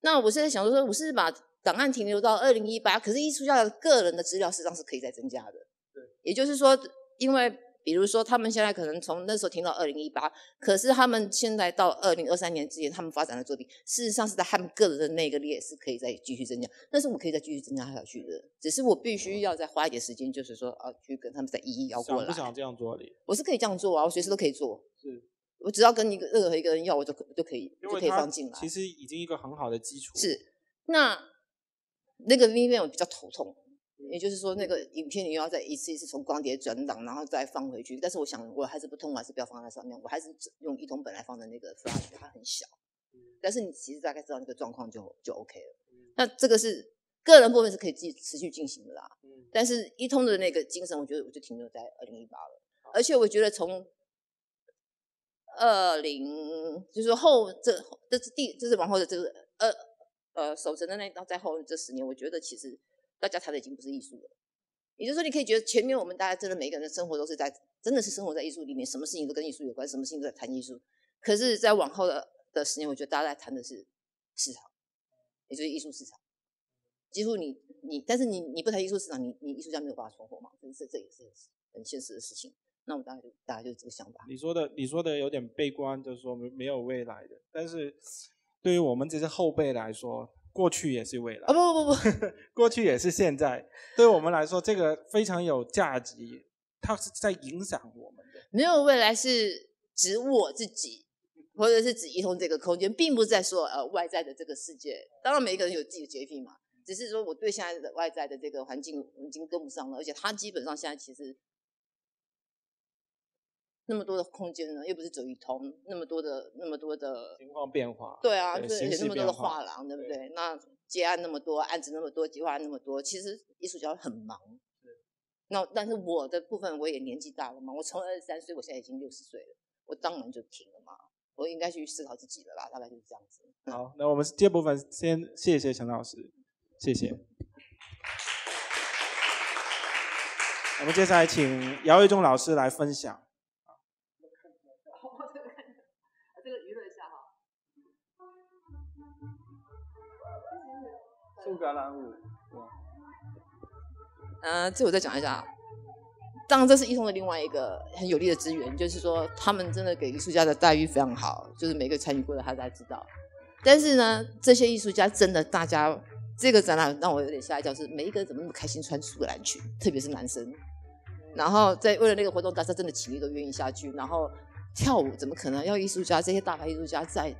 那我现在想说，我是把档案停留到2018，可是艺术家的个人的资料事实上是可以再增加的。对，也就是说，因为比如说他们现在可能从那时候停到2018，可是他们现在到2023年之前，他们发展的作品，事实上是在他们个人的那个列是可以再继续增加，但是我们可以再继续增加下去的，只是我必须要再花一点时间，就是说去跟他们再一一邀过来。不想这样做的？我是可以这样做啊，我随时都可以做。是。我只要跟任何一个人要，我就可以放进来。其实已经一个很好的基础。是，那个 Vimeo 比较头痛，也就是说那个影片你又要再一次一次从光碟转档，然后再放回去。但是我想我还是不通，我还是不要放在上面，我还是用一通本来放的那个 Flash， 它很小。但是你其实大概知道那个状况就 OK 了。那这个是个人部分是可以持续进行的啦。但是一通的那个精神，我觉得我就停留在2018了。而且我觉得从就是就是往后的这个守成的那到再后这10年，我觉得其实大家谈的已经不是艺术了。也就是说，你可以觉得前面我们大家真的每个人的生活都是真的是生活在艺术里面，什么事情都跟艺术有关，什么事情都在谈艺术。可是在往后的10年，我觉得大家在谈的是市场，也就是艺术市场。几乎但是你不谈艺术市场，你艺术家没有办法存活嘛，这也是很现实的事情。那我们大概就是这个想法。你说的有点悲观，就是说没有未来的。但是对于我们这些后辈来说，过去也是未来。不，过去也是现在。对我们来说，这个非常有价值，它是在影响我们的。没有未来是指我自己，或者是指一通这个空间，并不是在说外在的这个世界。当然每一个人有自己的洁癖嘛，只是说我对现在的外在的这个环境已经跟不上了，而且它基本上现在其实。那么多的空间呢，又不是走一通，那么多的情况变化。对啊，对，那么多的画廊，对不对？那接案那么多，案子那么多，计划那么多，其实艺术家很忙。那但是我的部分我也年纪大了嘛，我从23岁，我现在已经60岁了，我当然就停了嘛。我应该去思考自己了啦，大概就是这样子。好，那我们这部分先谢谢陈老师，谢谢。我们接下来请姚维忠老师来分享。苏格兰舞，这我再讲一下。当然，这是一通的另外一个很有利的资源，就是说他们真的给艺术家的待遇非常好，就是每个参与过的他才知道。但是呢，这些艺术家真的，大家这个展览让我有点吓一跳，是每一个人怎么那么开心穿苏格兰裙，特别是男生。然后为了那个活动，大家真的情侣都愿意下去，然后跳舞怎么可能要艺术家这些大牌艺术家在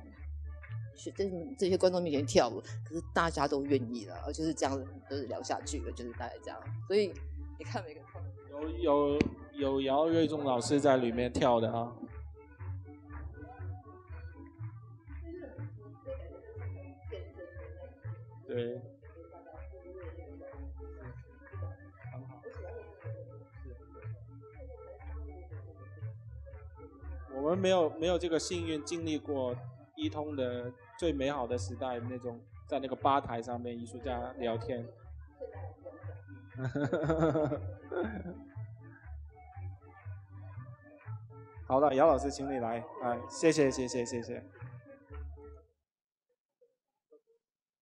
这些观众面前跳舞？可是大家都愿意了，就是这样子，就是聊下去了，就是大概这样。所以你看每个有姚瑞忠老师在里面跳的啊。对。我们没有这个幸运经历过一通的最美好的时代，那种在那个吧台上面艺术家聊天。好的，姚老师，请你来，谢谢。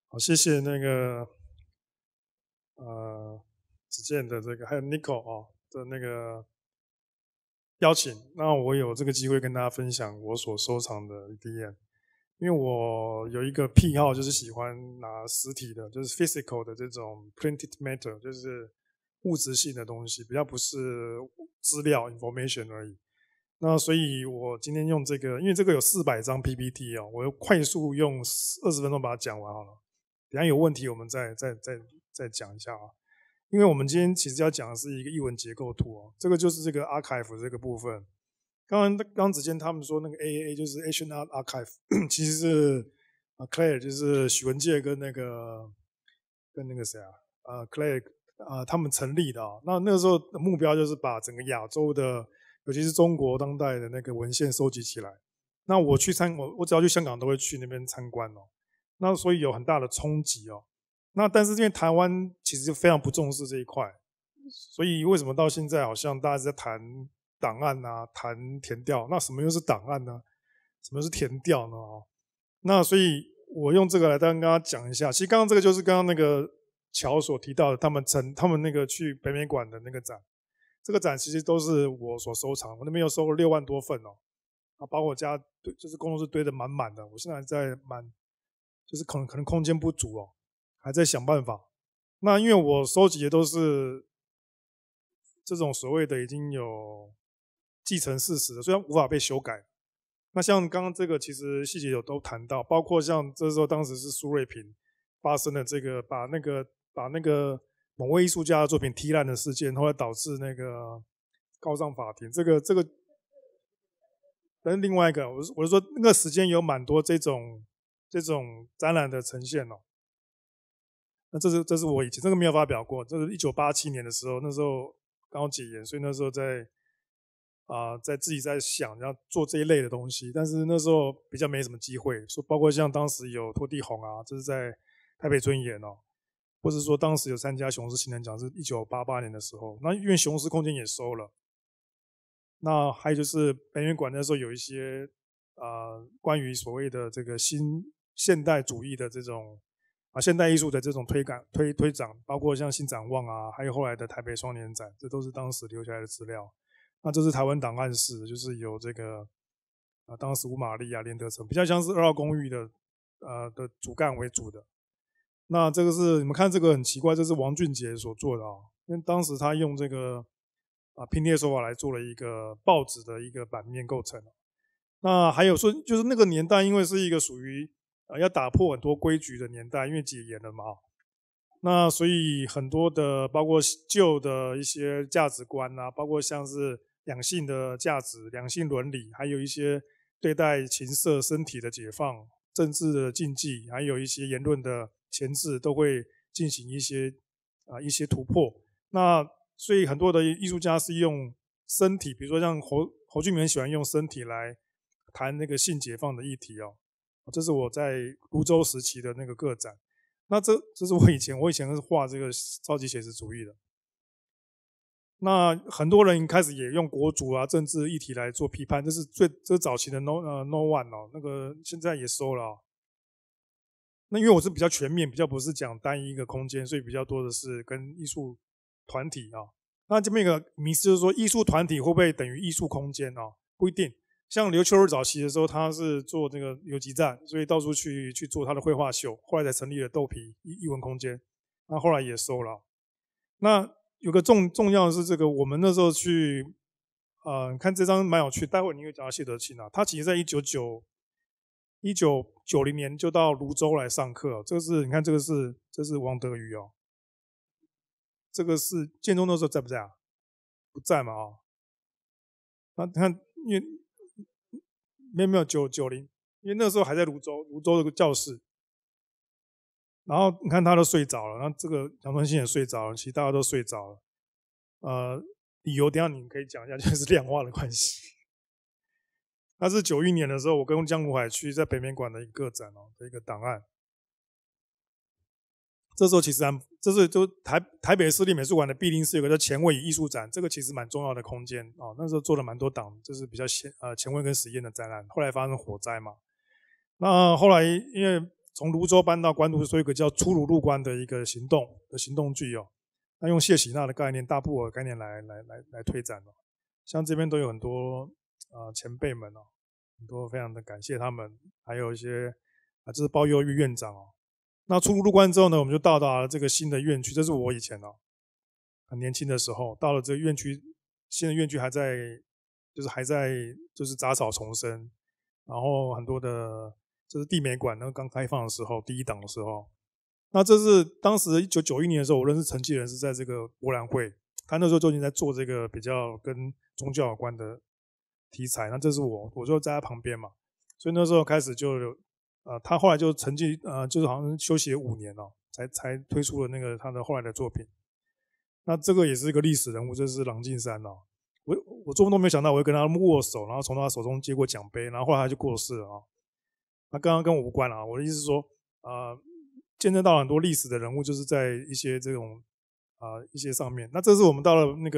好，谢谢那个子健的这个，还有 Nico 的那个邀请，那我有这个机会跟大家分享我所收藏的 EDM， 因为我有一个癖好，就是喜欢拿实体的，就是 physical 的这种 printed matter， 就是物质性的东西，比较不是资料 information 而已。那所以我今天用这个，因为这个有400张 PPT 我快速用20分钟把它讲完好了。等一下有问题我们再讲一下啊。因为我们今天其实要讲的是一个艺文结构图这个就是这个 archive 这个部分。刚子健他们说那个 AAA 就是 Asian Art Archive， 其实是Claire 就是许文介跟那个谁Claire 他们成立的那个时候的目标就是把整个亚洲的，尤其是中国当代的那个文献收集起来。那我只要去香港都会去那边参观那所以有很大的冲击那但是因为台湾其实非常不重视这一块，所以为什么到现在好像大家在谈档案谈田调？那什么又是档案呢？什么是田调呢？那所以我用这个来跟大家讲一下。其实刚刚这个就是刚刚那个乔所提到的，他们那个去北美馆的那个展，这个展其实都是我所收藏，我那边又收了6万多份把我家就是工作室堆得满满的。我现在还在就是可能空间不足还在想办法。那因为我收集的都是这种所谓的已经有继承事实的，虽然无法被修改。那像刚刚这个其实细节有都谈到，包括像这时候当时是苏瑞平发生的这个把那个某位艺术家的作品踢烂的事件，后来导致那个告上法庭。这个，但是另外一个，我是说那个时间有蛮多这种展览的呈现那这是我以前这个没有发表过，这是1987年的时候，那时候刚好解严，所以那时候在自己在想要做这一类的东西，但是那时候比较没什么机会，说包括像当时有拖地红这是在台北尊严或者说当时有参加雄狮青年奖是1988年的时候，那因为雄狮空间也收了，那还有就是北美馆那时候有一些关于所谓的这个新现代主义的这种现代艺术的这种推展，包括像新展望还有后来的台北双年展，这都是当时留下来的资料。那这是台湾档案室，就是有这个当时吴玛丽连德成，比较像是2号公寓的主干为主的。那这个是你们看这个很奇怪，这是王俊杰所做的因为当时他用这个拼贴手法来做了一个报纸的一个版面构成。那还有说就是那个年代因为是一个属于要打破很多规矩的年代，因为解严了嘛那所以很多的包括旧的一些价值观包括像是两性的价值、两性伦理，还有一些对待情色身体的解放、政治的禁忌，还有一些言论的钳制，都会进行一些突破。那所以很多的艺术家是用身体，比如说像侯俊明喜欢用身体来谈那个性解放的议题这是我在泸州时期的那个个展。那这是我以前是画这个超级写实主义的。那很多人开始也用国族政治议题来做批判，这是早期的 No One 那个现在也收了那因为我是比较全面，比较不是讲单一一个空间，所以比较多的是跟艺术团体那这边一个迷思就是说，艺术团体会不会等于艺术空间不一定。像刘秋日早期的时候，他是做那个游击战，所以到处去做他的绘画秀，后来才成立了豆皮艺文空间，那后来也收了。那有个重要的是这个，我们那时候去看这张蛮有趣，待会你会讲到谢德庆他其实在1990年就到泸州来上课这个是你看这是王德瑜这个是建中那时候在不在不在嘛那你看因为没有90，因为那时候还在泸州这个教室，然后你看他都睡着了，然后这个杨春兴也睡着了，其实大家都睡着了。理由等一下你可以讲一下，就是量化的关系。那是91年的时候，我跟江如海去在北美馆的一个个展的一个档案。这时候其实这是就台北市立美术馆的必定是有个叫前卫与艺术展，这个其实蛮重要的空间那时候做了蛮多档，就是比较前卫跟实验的展览。后来发生火灾嘛，那后来因为从泸州搬到关渡，所以有一个叫出鲁入关的一个行动剧那用谢喜纳的概念、大布尔概念来推展像这边都有很多前辈们很多非常的感谢他们，还有一些这是包佑玉院长那出入关之后呢，我们就到达了这个新的院区，这是我以前很年轻的时候到了这个院区，新的院区还在就是杂草丛生，然后很多的这是地美馆那个刚开放的时候第一档的时候，那这是当时1991年的时候，我认识陈继仁是在这个博览会，他那时候就已经在做这个比较跟宗教有关的题材，那这是我就在他旁边嘛，所以那时候开始就有他后来就成绩就是好像休息了5年才推出了那个他的后来的作品。那这个也是一个历史人物，就是郎静山哦。我做梦都没有想到我会跟他握手，然后从他手中接过奖杯，然后后来他就过世了啊。那刚刚跟我无关啊，我的意思是说，见证到很多历史的人物，就是在一些这种一些上面。那这是我们到了那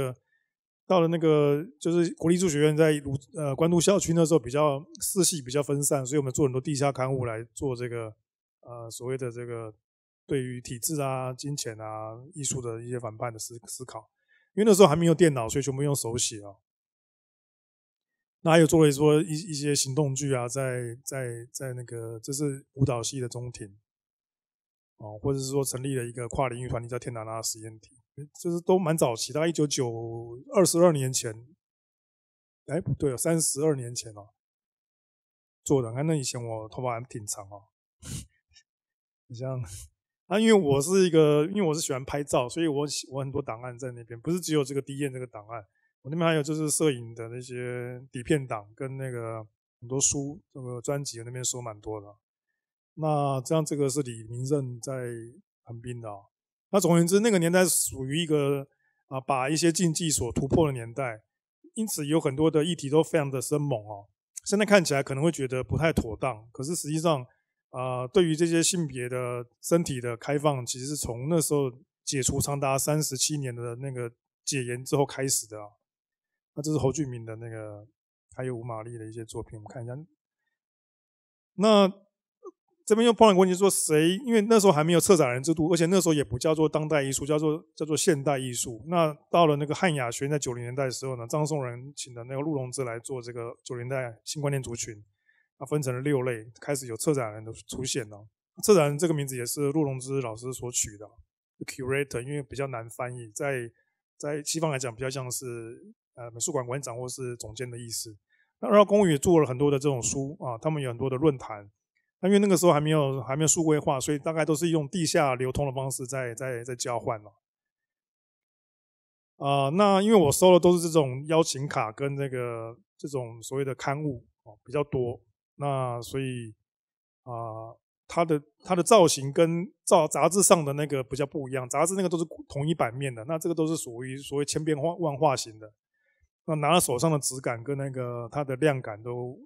个就是国立艺术学院在关渡校区那时候比较四系比较分散，所以我们做很多地下刊物来做这个所谓的这个对于体制啊、金钱啊、艺术的一些反叛的思考。因为那时候还没有电脑，所以全部用手写啊。那还有做了说一些行动剧啊，在那个这是舞蹈系的中庭哦，或者是说成立了一个跨领域团体叫天达拉实验体，就是都蛮早期，大概22年前，哎不对，32年前哦做的。看那以前我头发还挺长哦，你像。因为我是喜欢拍照，所以我很多档案在那边，不是只有这个DN这个档案，我那边还有就是摄影的那些底片档跟那个很多书，这个专辑那边收蛮多的。那这样这个是李明任在横滨的哦。那总而言之，那个年代属于一个把一些禁忌所突破的年代，因此有很多的议题都非常的生猛哦。现在看起来可能会觉得不太妥当，可是实际上。对于这些性别的身体的开放，其实是从那时候解除长达37年的那个戒严之后开始的啊。那这是侯俊明的那个，还有吴玛丽的一些作品，我们看一下。那这边又碰到一个问题，说谁？因为那时候还没有策展人制度，而且那时候也不叫做当代艺术，叫做现代艺术。那到了那个汉雅学院在90年代的时候呢，张颂仁请的那个陆荣之来做这个90年代新观念族群。分成了6类，开始有策展人的出现了。策展人这个名字也是陆荣之老师所取的 ，curator， 因为比较难翻译，在西方来讲比较像是美术馆馆长或是总监的意思。那二号公寓也做了很多的这种书啊，他们有很多的论坛。那因为那个时候还没有数位化，所以大概都是用地下流通的方式在交换了。那因为我收的都是这种邀请卡跟这种所谓的刊物比较多。那所以它的造型跟杂志上的那个比较不一样，杂志那个都是统一版面的，那这个都是属于所谓千变万化型的。那拿到手上的质感跟那个它的亮感都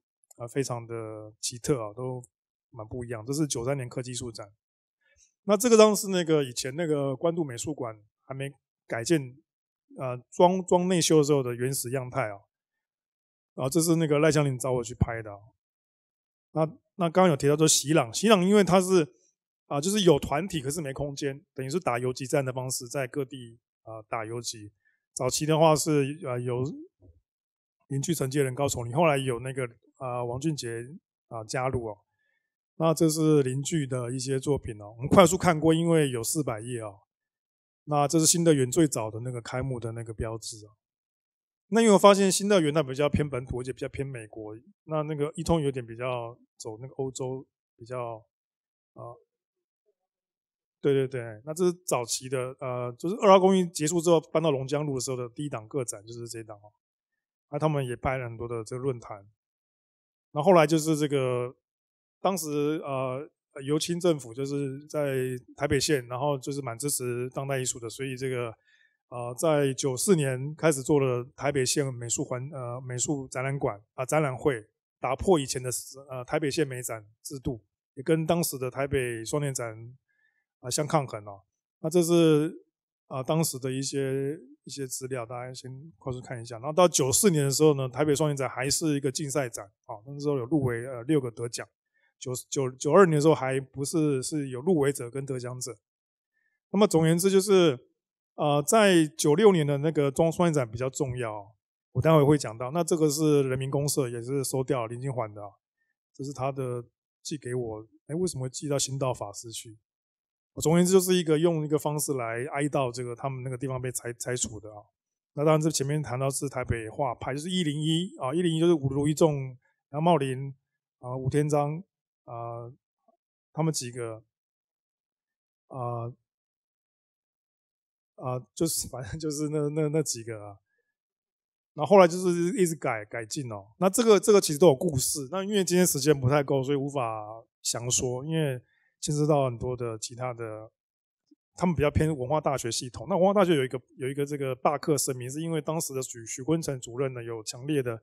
非常的奇特啊，都蛮不一样。这是93年科技艺术展。那这个张是那个以前那个关渡美术馆还没改建装内修的时候的原始样态啊。这是那个赖香林找我去拍的。那刚刚有提到说喜朗因为它是就是有团体可是没空间，等于是打游击战的方式在各地打游击。早期的话是有邻居承接人高崇林，后来有那个王俊杰加入哦。那这是邻居的一些作品哦，我们快速看过，因为有400页哦。那这是新乐园最早的那个开幕的那个标志哦。那因为我发现新乐园它比较偏本土，而且比较偏美国。那个一通有点比较走那个欧洲比较对，那这是早期的就是2号公寓结束之后搬到龙江路的时候的第一档个展，就是这一档哦。那他们也办了很多的这个论坛。那后来就是这个当时由清政府就是在台北县，然后就是蛮支持当代艺术的，所以这个在94年开始做了台北县美术展览馆展览会，打破以前的台北县美展制度，也跟当时的台北双年展相抗衡哦。那这是当时的一些资料，大家先快速看一下。然后到94年的时候呢，台北双年展还是一个竞赛展那时候有入围6个得奖。92年的时候还不是有入围者跟得奖者。那么总而言之就是在96年的那个双年展比较重要，我待会会讲到。那这个是人民公社也是收掉林金环的这是他的寄给我。为什么会寄到新道法师去？总而言之就是用一个方式来哀悼这个他们那个地方被拆除的那当然这前面谈到是台北画派，就是101 101就是吴如一仲、杨茂林吴天章他们几个就是反正就是那几个然后后来就是一直改进那这个其实都有故事。那因为今天时间不太够，所以无法详说，因为牵涉到很多的其他的他们比较偏文化大学系统。那文化大学有一个这个罢课声明，是因为当时的许坤城主任呢有强烈的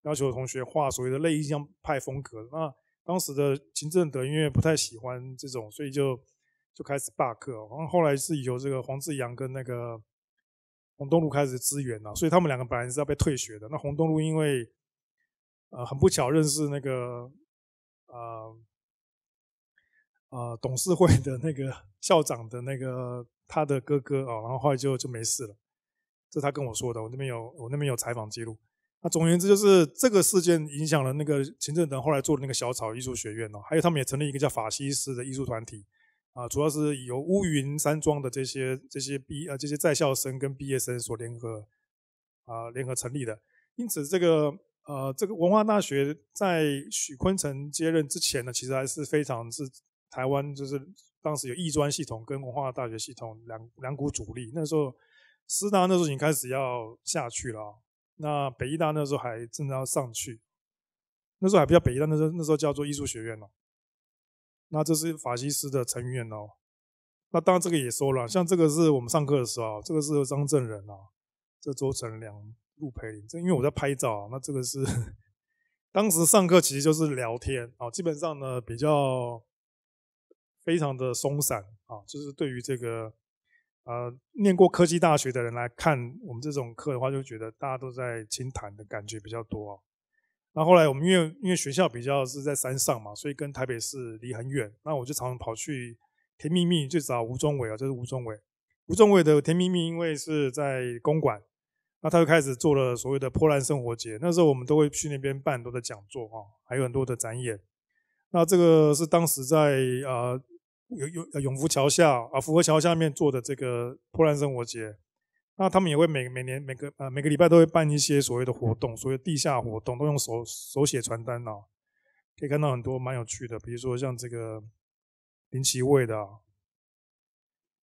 要求同学画所谓的类印象派风格。那当时的秦正德因为不太喜欢这种，所以就开始罢课。然后后来是由这个黄志扬跟那个洪东路开始支援了，所以他们两个本来是要被退学的。那洪东路因为很不巧认识那个董事会的那个校长的那个他的哥哥然后后来就没事了。这他跟我说的，我那边有采访记录。那总而言之，就是这个事件影响了那个秦正德后来做的那个小草艺术学院还有他们也成立一个叫法西斯的艺术团体主要是由乌云山庄的这些在校生跟毕业生所联合成立的。因此这个文化大学在许坤城接任之前呢，其实还是非常是台湾就是当时有艺专系统跟文化大学系统两股主力。那时候师大那时候已经开始要下去了那北艺大那时候还正要上去，那时候还不叫北艺大，那时候叫做艺术学院那这是法西斯的成员那当然这个也收了，像这个是我们上课的时候，这个是张正仁这周成良、陆培林，这因为我在拍照那这个是当时上课其实就是聊天基本上呢比较非常的松散就是对于这个念过科技大学的人来看我们这种课的话，就觉得大家都在轻谈的感觉比较多那后来我们因为学校比较是在山上嘛，所以跟台北市离很远，那我就常常跑去甜蜜蜜去找吴宗伟这是吴宗伟的甜蜜蜜，因为是在公馆，那他就开始做了所谓的波兰生活节。那时候我们都会去那边办很多的讲座还有很多的展演。那这个是当时在永福桥下福和桥下面做的这个波兰生活节。那他们也会每个礼拜都会办一些所谓的活动，所谓的地下活动，都用手写传单可以看到很多蛮有趣的，比如说像这个林奇卫的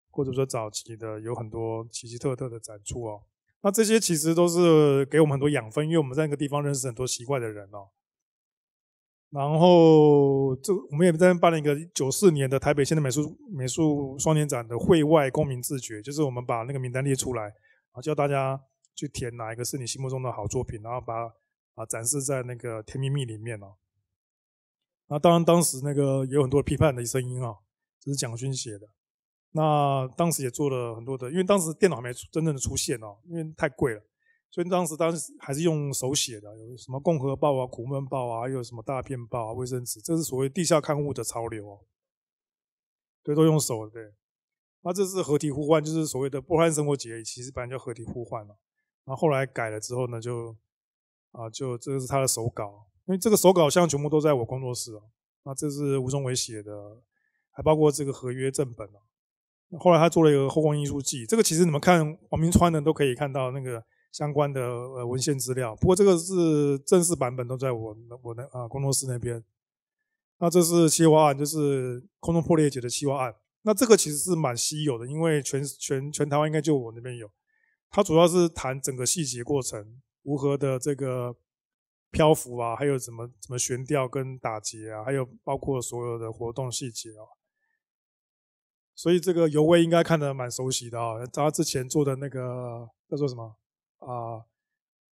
或者说早期的有很多奇奇特特的展出那这些其实都是给我们很多养分，因为我们在那个地方认识很多奇怪的人然后我们也在那边办了一个94年的台北现代美术双年展的会外公民自觉，就是我们把那个名单列出来叫大家去填哪一个是你心目中的好作品，然后把它展示在那个甜蜜蜜里面那当然当时那个也有很多批判的声音这是蒋勋写的。那当时也做了很多的，因为当时电脑还没真正的出现因为太贵了，所以当时还是用手写的，有什么共和报苦闷报还有什么大片报卫生纸，这是所谓地下刊物的潮流对，都用手的。对，那这是合体互换，就是所谓的波兰生活节，其实本来叫合体互换然后后来改了之后呢，就这个是他的手稿，因为这个手稿像全部都在我工作室那这是吴宗伟写的，还包括这个合约正本后来他做了一个后宫艺术记，这个其实你们看黄明川的都可以看到那个相关的文献资料，不过这个是正式版本都在我的工作室那边。那这是企划案，就是空中破裂节的企划案。那这个其实是蛮稀有的，因为全台湾应该就我那边有。它主要是谈整个细节过程，如何的这个漂浮还有怎么悬吊跟打结还有包括所有的活动细节所以这个尤威应该看得蛮熟悉的他之前做的那个叫做什么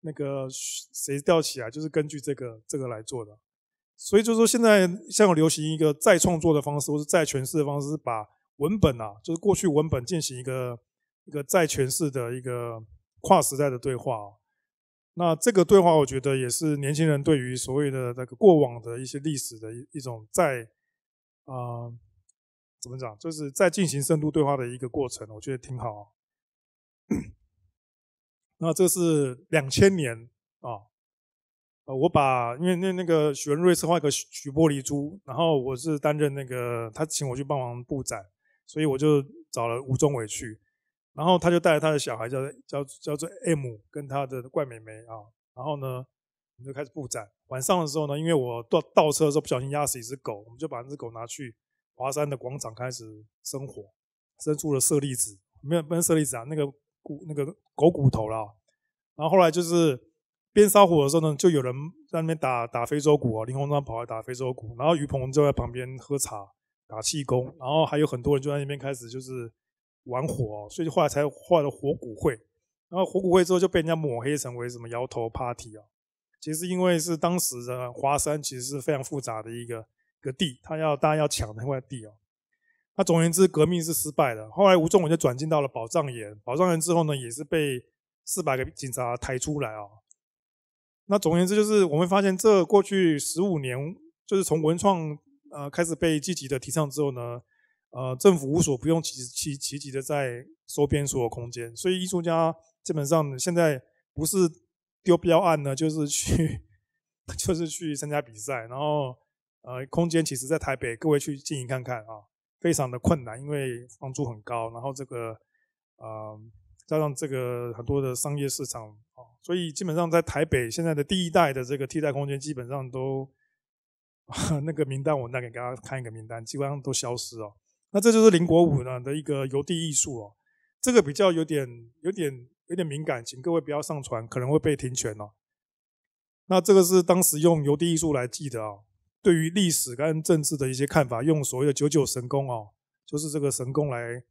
那个谁吊起来，就是根据这个来做的。所以就是说现在像有流行一个再创作的方式，或是再诠释的方式，把文本就是过去文本进行一个再诠释的一个跨时代的对话那这个对话我觉得也是年轻人对于所谓的那个过往的一些历史的一种怎么讲，就是在进行深度对话的一个过程，我觉得挺好那这是2000年我把因为那个许文瑞策划一个许玻璃珠，然后我是担任那个他请我去帮忙布展，所以我就找了吴宗伟去，然后他就带着他的小孩叫做 M 跟他的怪妹妹然后呢我们就开始布展。晚上的时候呢，因为我倒车的时候不小心压死一只狗，我们就把那只狗拿去华山的广场开始生火，生出了舍利子，没有不是舍利子那个狗骨头啦。然后后来就是边烧火的时候呢，就有人在那边打非洲鼓林鸿章跑来打非洲鼓，然后于鹏就在旁边喝茶打气功，然后还有很多人就在那边开始就是玩火所以后来才画了火骨会。然后火骨会之后就被人家抹黑成为什么摇头 party 其实因为是当时的华山其实是非常复杂的一个地，大家要抢那块地那总而言之，革命是失败的。后来吴仲伟就转进到了保障岩，保障岩之后呢，也是被400个警察抬出来那总而言之，就是我们发现这过去15年，就是从文创开始被积极的提倡之后呢，政府无所不用其极的在收编所有空间，所以艺术家基本上现在不是丢标案呢，就是去参加比赛，然后空间其实在台北，各位去经营看看非常的困难，因为房租很高，然后这个加上这个很多的商业市场所以基本上在台北现在的第一代的这个替代空间基本上都那个名单我再给大家看一个名单，基本上都消失那这就是林国武呢的一个邮递艺术这个比较有点敏感，请各位不要上传，可能会被停权那这个是当时用邮递艺术来记的对于历史跟政治的一些看法，用所谓的99神功就是这个神功来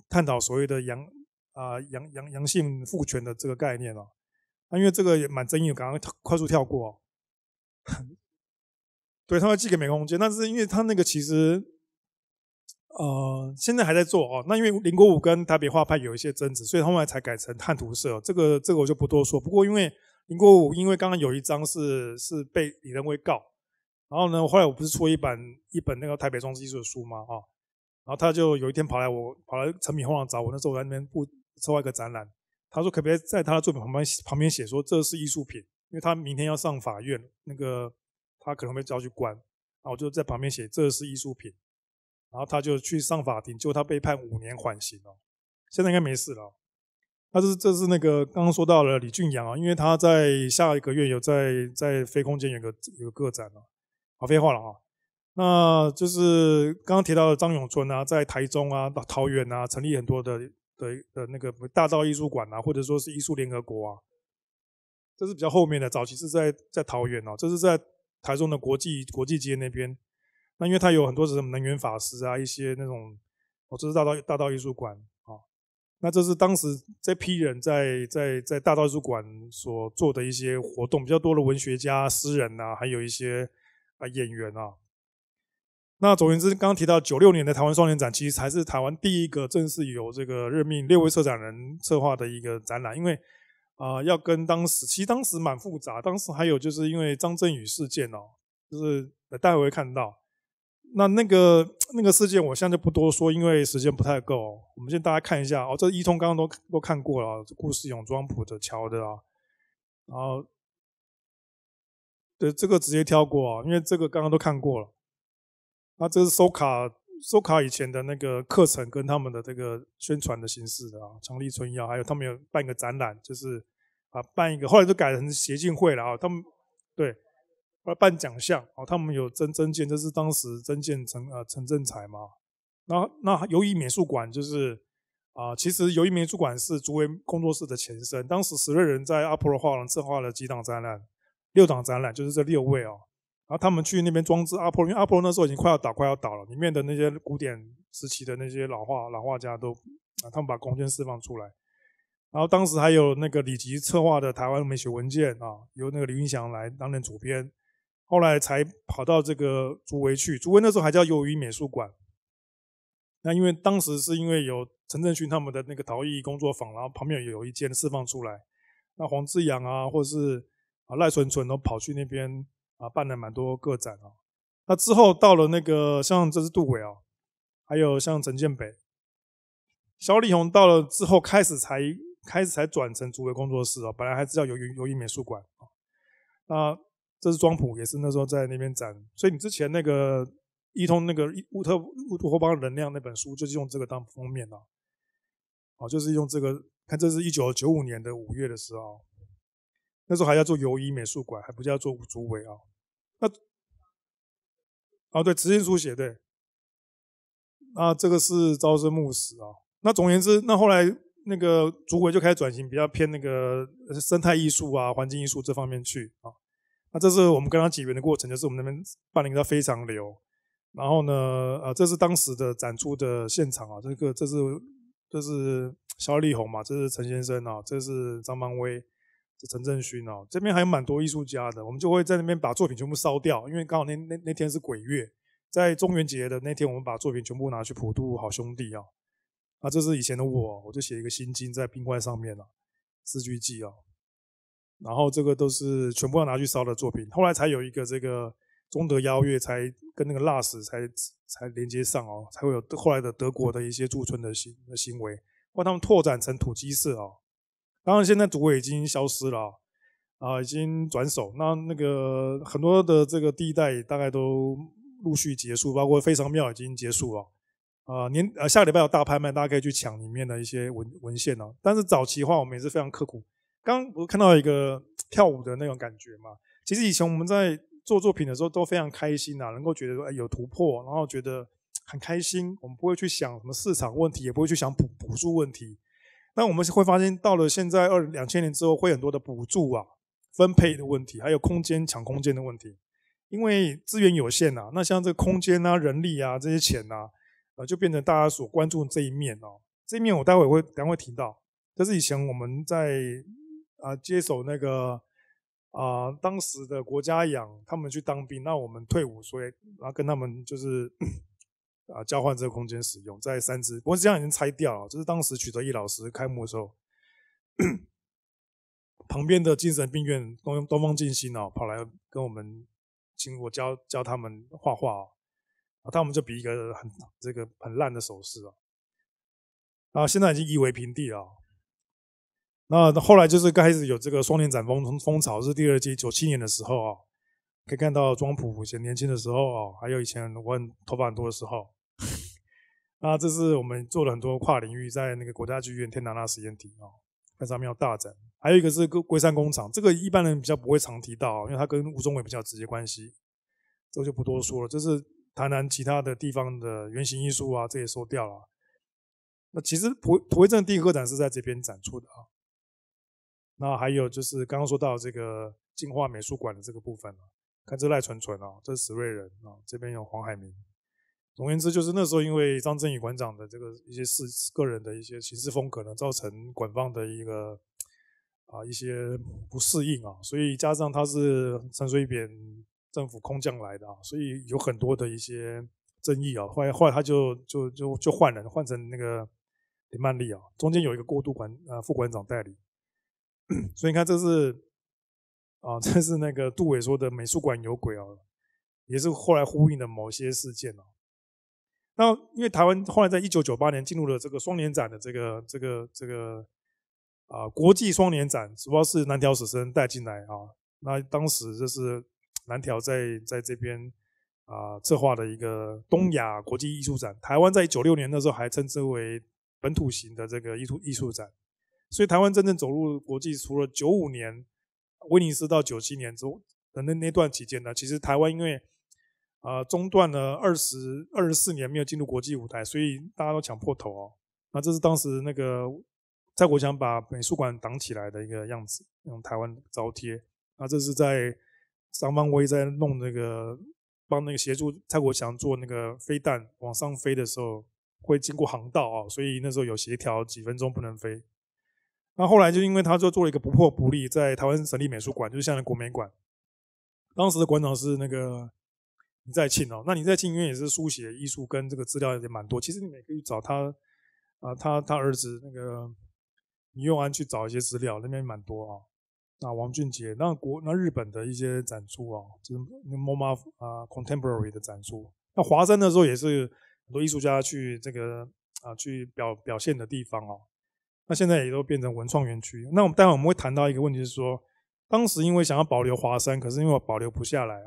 探讨所谓的阳性父权的这个概念那因为这个也蛮争议的，刚刚快速跳过对，他会寄给美空间，但是因为他那个其实现在还在做那因为林国武跟台北画派有一些争执，所以后来才改成汉图社这个我就不多说。不过因为林国武因为刚刚有一章是被李仁威告，然后呢后来我不是出一本那个台北装置艺术的书吗然后他就有一天跑来成品后廊找我，那时候我在那边策划一个展览，他说可不可以在他的作品旁边写说这是艺术品，因为他明天要上法院，那个他可能会交去关，然后我就在旁边写这是艺术品，然后他就去上法庭，结果他被判5年缓刑现在应该没事了那这是那个刚刚说到了李俊阳因为他在下一个月有在非空间有个个展废话了那就是刚刚提到的张永春在台中桃园成立很多的那个大道艺术馆或者说是艺术联合国这是比较后面的，早期是在桃园这是在台中的国际街那边。那因为它有很多什么能源法师一些那种这是大道艺术馆那这是当时这批人在大道艺术馆所做的一些活动，比较多的文学家、诗人还有一些演员那总而言之，刚刚提到96年的台湾双年展，其实才是台湾第一个正式有这个任命6位策展人策划的一个展览。因为要跟其实当时蛮复杂，当时还有就是因为张振宇事件就是待会会看到。那个事件我现在就不多说，因为时间不太够我们先大家看一下这一通刚刚都看过了故事永庄埔的桥的然后对这个直接跳过因为这个刚刚都看过了。那这是收卡以前的那个课程跟他们的这个宣传的形式的强力春药，还有他们有办一个展览，就是办一个，后来就改成协进会了他们对办奖项他们有增建，这是当时增建陈正才嘛。那游艺美术馆就是其实游艺美术馆是竹围工作室的前身，当时史瑞人在阿波罗画廊策划了几档展览，6档展览，就是这6位然后他们去那边装置阿波罗，因为阿波罗那时候已经快要倒了，里面的那些古典时期的那些老画家都他们把空间释放出来。然后当时还有那个李吉策划的台湾美学文件由那个李云祥来担任主编，后来才跑到这个竹围去，竹围那时候还叫游艺美术馆。那因为当时是因为有陈正勋他们的那个陶艺工作坊，然后旁边有一间释放出来，那黄志阳或者是赖纯纯都跑去那边办了蛮多个展那之后到了那个像这是杜伟还有像陈建北、萧立宏，到了之后开始才转成竹围工作室本来还是叫游艺美术馆那这是庄普，也是那时候在那边展，所以你之前那个一通那个乌托邦能量那本书就是用这个当封面就是用这个，看这是1995年的5月的时候，那时候还要做游艺美术馆，还不叫做竹围那对，直线书写对。那这个是朝生暮死那总而言之，那后来那个竹围就开始转型，比较偏那个生态艺术环境艺术这方面去那这是我们跟他结缘的过程，就是我们那边办了一个非常流，然后呢这是当时的展出的现场这是这是萧力宏嘛，这是陈先生这是张邦威，这陈正勋这边还有蛮多艺术家的，我们就会在那边把作品全部烧掉，因为刚好那天是鬼月，在中元节的那天，我们把作品全部拿去普渡好兄弟这是以前的我就写一个心经在冰块上面四句记然后这个都是全部要拿去烧的作品，后来才有一个这个中德邀约，才跟那个辣史才连接上才会有后来的德国的一些驻村的行为，或他们拓展成土鸡社当然现在竹围已经消失了已经转手，那个很多的这个地带大概都陆续结束，包括非常庙已经结束了下个礼拜有大拍卖，大家可以去抢里面的一些文献但是早期的话我们也是非常刻苦，刚刚我看到一个跳舞的那种感觉嘛，其实以前我们在做作品的时候都非常开心能够觉得有突破，然后觉得很开心，我们不会去想什么市场问题，也不会去想补助问题。那我们会发现到了现在2000年之后，会很多的补助分配的问题，还有抢空间的问题，因为资源有限那像这个空间人力这些钱就变成大家所关注的这一面这一面我待会会提到，这是以前我们在接手那个当时的国家养他们去当兵，那我们退伍，所以跟他们就是交换这个空间使用，在三芝，不过这样已经拆掉了，这是当时曲德义老师开幕的时候旁边的精神病院东方静心跑来跟我们请我教他们画画他们就比一个很烂的手势现在已经夷为平地了那后来就是开始有这个双年展风潮，是第二季97年的时候可以看到庄普以前年轻的时候还有以前我头发很多的时候那这是我们做了很多跨领域，在那个国家剧院天达那实验体在上面要大展，还有一个是龟山工厂，这个一般人比较不会常提到因为它跟吴宗伟比较直接关系，这个就不多说了。这是台南其他的地方的原型艺术这也收掉了。那其实土卫镇第一个个展是在这边展出的那还有就是刚刚说到这个进化美术馆的这个部分看这赖纯纯这是史瑞人这边有黄海明。总而言之，就是那时候因为张振宇馆长的这个一些个人的一些行事风格造成馆方的一个一些不适应所以加上他是陈水扁政府空降来的所以有很多的一些争议后来他就换人，换成那个林曼丽中间有一个过渡副馆长代理所以你看这是那个杜伟说的美术馆有鬼也是后来呼应的某些事件那因为台湾后来在1998年进入了这个双年展的这个国际双年展，主要是南条史生带进来那当时就是南条在这边策划的一个东亚国际艺术展，台湾在96年那时候还称之为本土型的这个艺术展，所以台湾真正走入国际，除了95年威尼斯到97年之后的那段期间呢，其实台湾因为中断了24年没有进入国际舞台，所以大家都抢破头那这是当时那个蔡国强把美术馆挡起来的一个样子，用台湾招贴。那这是在张邦威在弄那个帮那个协助蔡国强做那个飞弹往上飞的时候，会经过航道所以那时候有协调几分钟不能飞。那后来就因为他就做了一个不破不立，在台湾省立美术馆，就是现在的国美馆，当时的馆长是那个李在庆那李在庆因为也是书写艺术跟这个资料也蛮多，其实你们也可以找他他儿子那个倪永安去找一些资料，那边蛮多那王俊杰，那日本的一些展出就是 MoMA Contemporary 的展出。那华山的时候也是很多艺术家去这个去表现的地方那现在也都变成文创园区。那待会我们会谈到一个问题是说，当时因为想要保留华山，可是因为保留不下来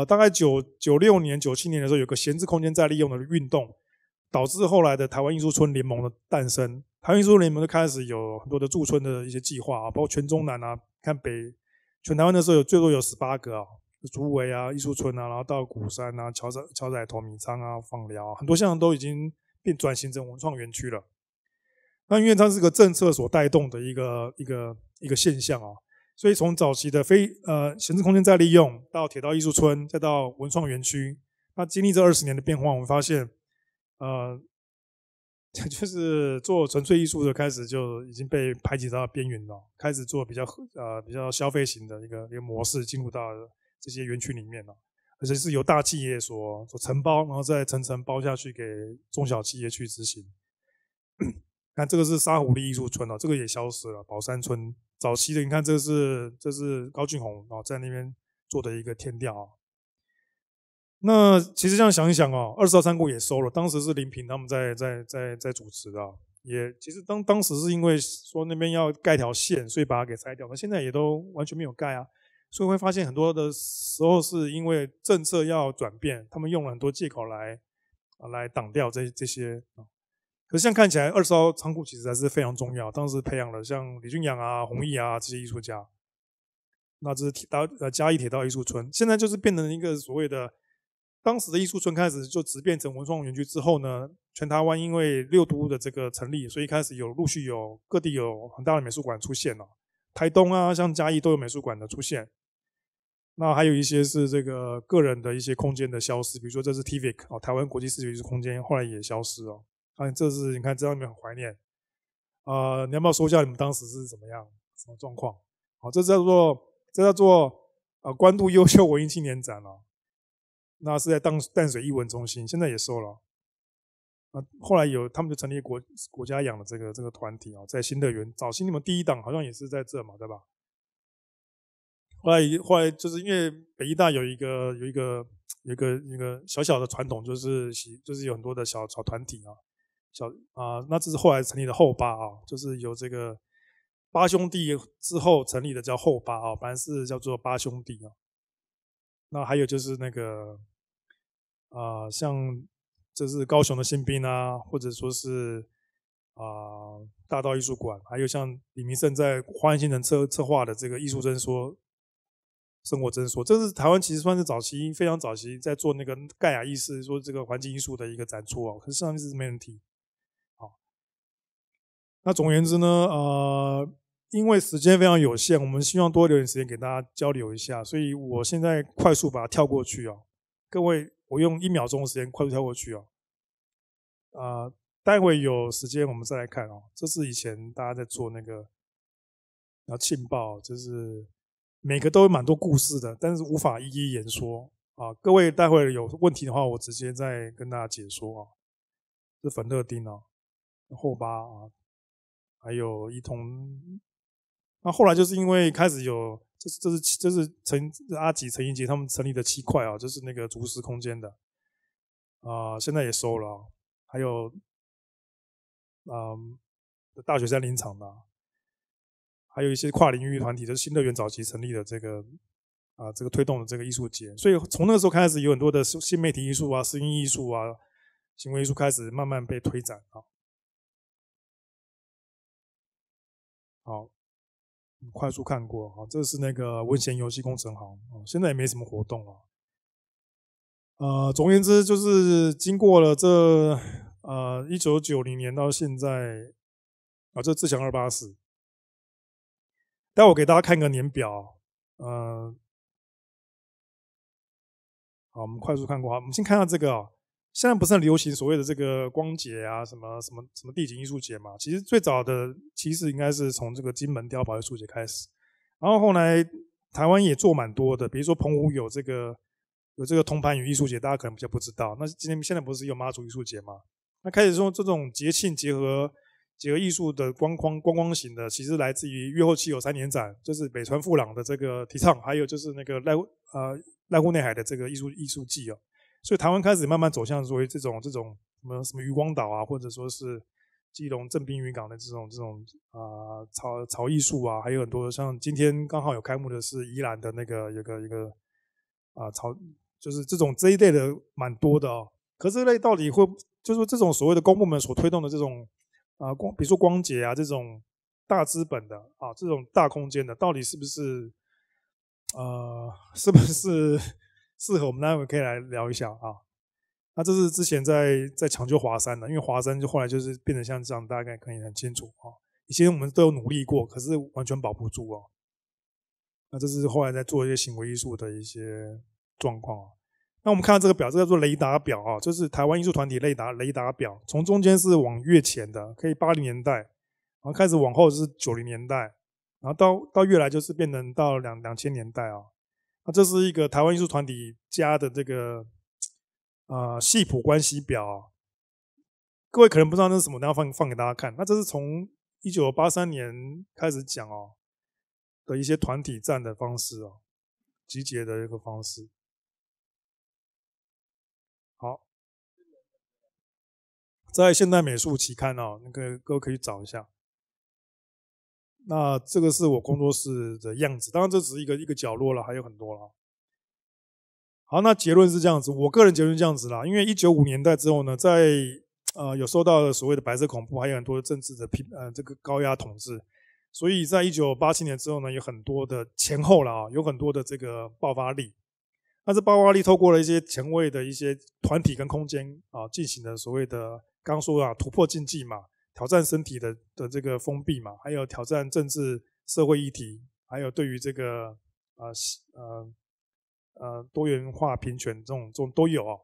大概96年97年的时候，有个闲置空间再利用的运动，导致后来的台湾艺术村联盟的诞生。台湾艺术联盟就开始有很多的驻村的一些计划包括全中南看全台湾的时候最多有18个竹围艺术村然后到鼓山桥仔头米仓枋寮很多项都已经转型成文创园区了。那因为它是个政策所带动的一个现象所以从早期的闲置空间再利用到铁道艺术村，再到文创园区，那经历这20年的变化，我们发现就是做纯粹艺术的开始就已经被排挤到边缘了，开始做比较消费型的一个模式进入到这些园区里面了，而且是由大企业所承包，然后再层层包下去给中小企业去执行。看这个是沙湖里艺术村这个也消失了。宝山村早期的，你看这是高俊宏在那边做的一个天调。那其实这样想一想20号仓库也收了，当时是林平他们在主持的也其实当时是因为说那边要盖条线，所以把它给拆掉，那现在也都完全没有盖啊。所以会发现很多的时候是因为政策要转变，他们用了很多借口来挡掉这些。可是像看起来20号仓库其实还是非常重要，当时培养了像李俊阳啊、弘毅啊这些艺术家。那这是嘉义铁道艺术村，现在就是变成一个所谓的当时的艺术村开始就直变成文创园区之后呢，全台湾因为6都的这个成立，所以开始陆续有各地有很大的美术馆出现了，台东啊像嘉义都有美术馆的出现。那还有一些是这个个人的一些空间的消失，比如说这是 TVIC 台湾国际视觉艺术空间，后来也消失了。这是你看这上面很怀念你要不要说一下你们当时是怎么样什么状况？这叫做关渡优秀文艺青年展那是在淡水艺文中心，现在也收了。后来他们就成立国家养的这个团体在新乐园，早期你们第一档好像也是在这嘛，对吧？后来就是因为北艺大有一个小小的传统，就是有很多的小团体那这是后来成立的后八就是由这个八兄弟之后成立的叫后八本来是叫做八兄弟那还有就是那个像就是高雄的新兵或者说是大道艺术馆，还有像李明胜在花园新城策划的这个艺术诊所。生活诊所，这是台湾其实算是非常早期在做那个盖亚意识，说这个环境艺术的一个展出可是上一次没人提。那总而言之呢，因为时间非常有限，我们希望多留点时间给大家交流一下，所以我现在快速把它跳过去各位，我用1秒钟的时间快速跳过去待会有时间我们再来看这是以前大家在做那个庆报，就是每个都有蛮多故事的，但是无法一一言说各位待会有问题的话，我直接再跟大家解说这粉乐町后八还有一通。那后来就是因为开始有，这是阿吉、陈英杰他们成立的7块就是那个竹石空间的现在也收了还有大雪山林场的还有一些跨领域团体，就是新乐园早期成立的这个推动的这个艺术节，所以从那个时候开始，有很多的新媒体艺术声音艺术行为艺术开始慢慢被推展好，快速看过这是那个文贤游戏工程行现在也没什么活动总而言之，就是经过了这1990年到现在这自强284。待会我给大家看个年表好，我们快速看过我们先看到这个现在不是很流行所谓的这个光节什么地景艺术节嘛？其实最早的其实应该是从这个金门碉堡艺术节开始，然后后来台湾也做蛮多的，比如说澎湖有这个铜盘屿艺术节，大家可能比较不知道。那现在不是有妈祖艺术节吗？那开始说这种节庆结合艺术的观光型的，其实来自于越后期有3年展，就是北川富朗的这个提倡，还有就是那个濑户内海的这个艺术季所以台湾开始慢慢走向所谓这种什么渔光岛或者说是基隆正滨渔港的这种草艺术还有很多像今天刚好有开幕的是宜兰的那个有个就是这一类的蛮多的可是这类到底会就是说这种所谓的公部门所推动的这种比如说光节这种大资本的这种大空间的，到底是不是适合我们待会可以来聊一下那这是之前在抢救华山的，因为华山就后来就是变成像这样，大概可以很清楚以前我们都有努力过，可是完全保不住那这是后来在做一些行为艺术的一些状况那我们看到这个表，这叫做雷达表啊，就是台湾艺术团体雷达表，从中间是往越前的，可以80年代，然后开始往后是90年代，然后到越来就是变成到2000年代啊。那这是一个台湾艺术团体家的这个系谱关系表啊。各位可能不知道那是什么，等一下放给大家看。那这是从1983年开始讲哦的一些团体战的方式哦，集结的一个方式。好，在现代美术期刊哦，那个各位可以找一下。那这个是我工作室的样子，当然这只是一个角落了，还有很多了。好，那结论是这样子，我个人结论是这样子啦，因为195年代之后呢，在有受到了所谓的白色恐怖，还有很多政治的这个高压统治，所以在1987年之后呢，有很多的前后了啊，有很多的这个爆发力。那这爆发力透过了一些前卫的一些团体跟空间啊，进行了所谓的刚说啊突破禁忌嘛，挑战身体的这个封闭嘛，还有挑战政治社会议题，还有对于这个多元化平权这种都有哦。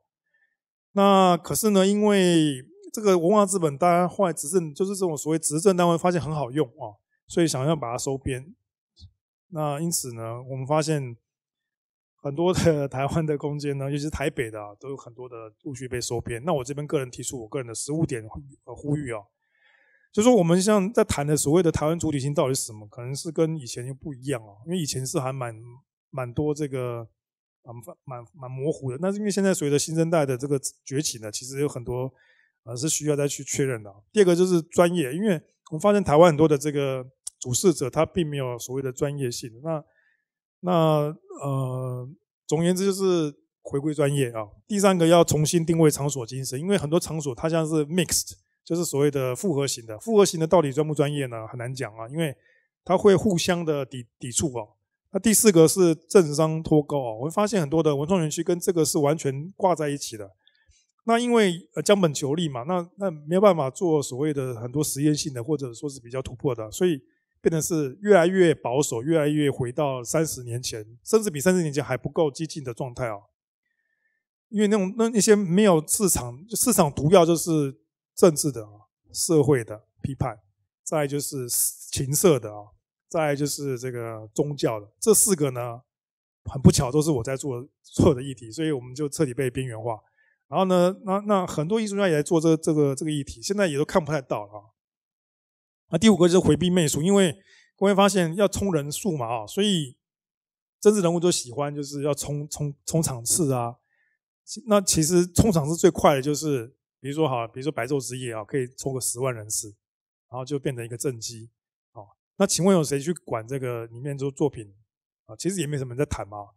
那可是呢，因为这个文化资本，大家后来就是这种所谓执政单位发现很好用哦，所以想要把它收编。那因此呢，我们发现很多的台湾的空间呢，尤其是台北的都有很多的陆续被收编。那我这边个人提出我个人的15点呼吁啊，就是说我们像在谈的所谓的台湾主体性到底是什么，可能是跟以前又不一样哦，因为以前是还蛮多这个蛮模糊的，但是因为现在随着新生代的这个崛起呢，其实有很多是需要再去确认的。第二个就是专业，因为我们发现台湾很多的这个主事者他并没有所谓的专业性。总而言之就是回归专业啊。第三个要重新定位场所精神，因为很多场所它像是 mixed， 就是所谓的复合型的。复合型的到底专不专业呢？很难讲啊，因为它会互相的抵触啊。那第四个是政商脱钩啊，我会发现很多的文创园区跟这个是完全挂在一起的。那因为将本求利嘛，那没有办法做所谓的很多实验性的或者说是比较突破的，所以变成是越来越保守，越来越回到30年前，甚至比30年前还不够激进的状态啊。因为那些没有市场毒药就是政治的、社会的批判，再来就是情色的啊，再来就是这个宗教的，这4个呢，很不巧都是我在做的议题，所以我们就彻底被边缘化。然后呢，那很多艺术家也在做这个议题，现在也都看不太到了啊。那第5个就是回避媚俗，因为各位发现要冲人数嘛啊，所以政治人物都喜欢就是要冲场次啊。那其实冲场次最快的就是，比如说白昼之夜啊，可以冲个10万人次，然后就变成一个政绩啊。那请问有谁去管这个里面做作品啊？其实也没什么人在谈嘛。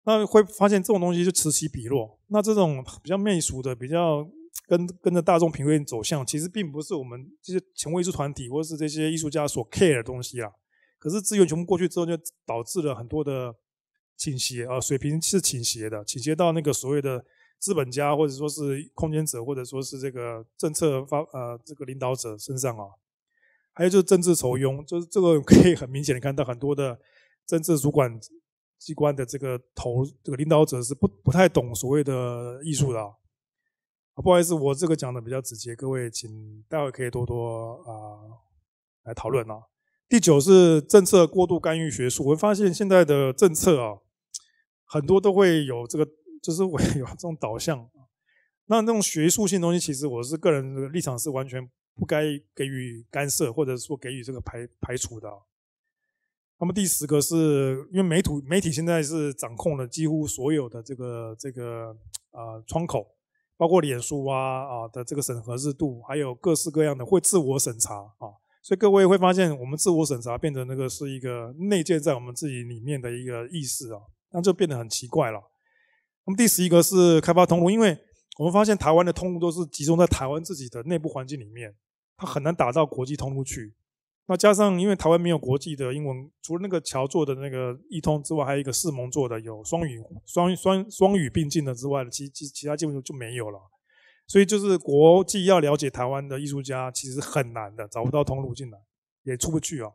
那会发现这种东西就此起彼落。那这种比较媚俗的，比较跟着大众品味走向，其实并不是我们这些前卫艺术团体或是这些艺术家所 care 的东西啦。可是资源全部过去之后，就导致了很多的倾斜啊，水平是倾斜到那个所谓的资本家或者说是空间者，或者说是这个政策这个领导者身上啊。还有就是政治酬庸，就是这个可以很明显的看到很多的政治主管机关的这个领导者是不太懂所谓的艺术的啊。不好意思，我这个讲的比较直接，各位请待会可以多来讨论啊。第9是政策过度干预学术，我会发现现在的政策啊，很多都会有这个，就是会有这种导向。那种学术性的东西，其实我是个人的立场是完全不该给予干涉，或者说给予这个排除的啊。那么第10个是因为媒体现在是掌控了几乎所有的这个窗口，包括脸书的这个审核制度，还有各式各样的会自我审查啊，所以各位会发现我们自我审查变成那个是一个内建在我们自己里面的一个意识啊，那就变得很奇怪了。那么第11个是开发通路，因为我们发现台湾的通路都是集中在台湾自己的内部环境里面，它很难打到国际通路去。那加上因为台湾没有国际的英文，除了那个侨做的那个易通之外，还有一个世盟做的有双语并进的之外的，其他基本上就没有了。所以就是国际要了解台湾的艺术家其实很难的，找不到通路进来，也出不去啊。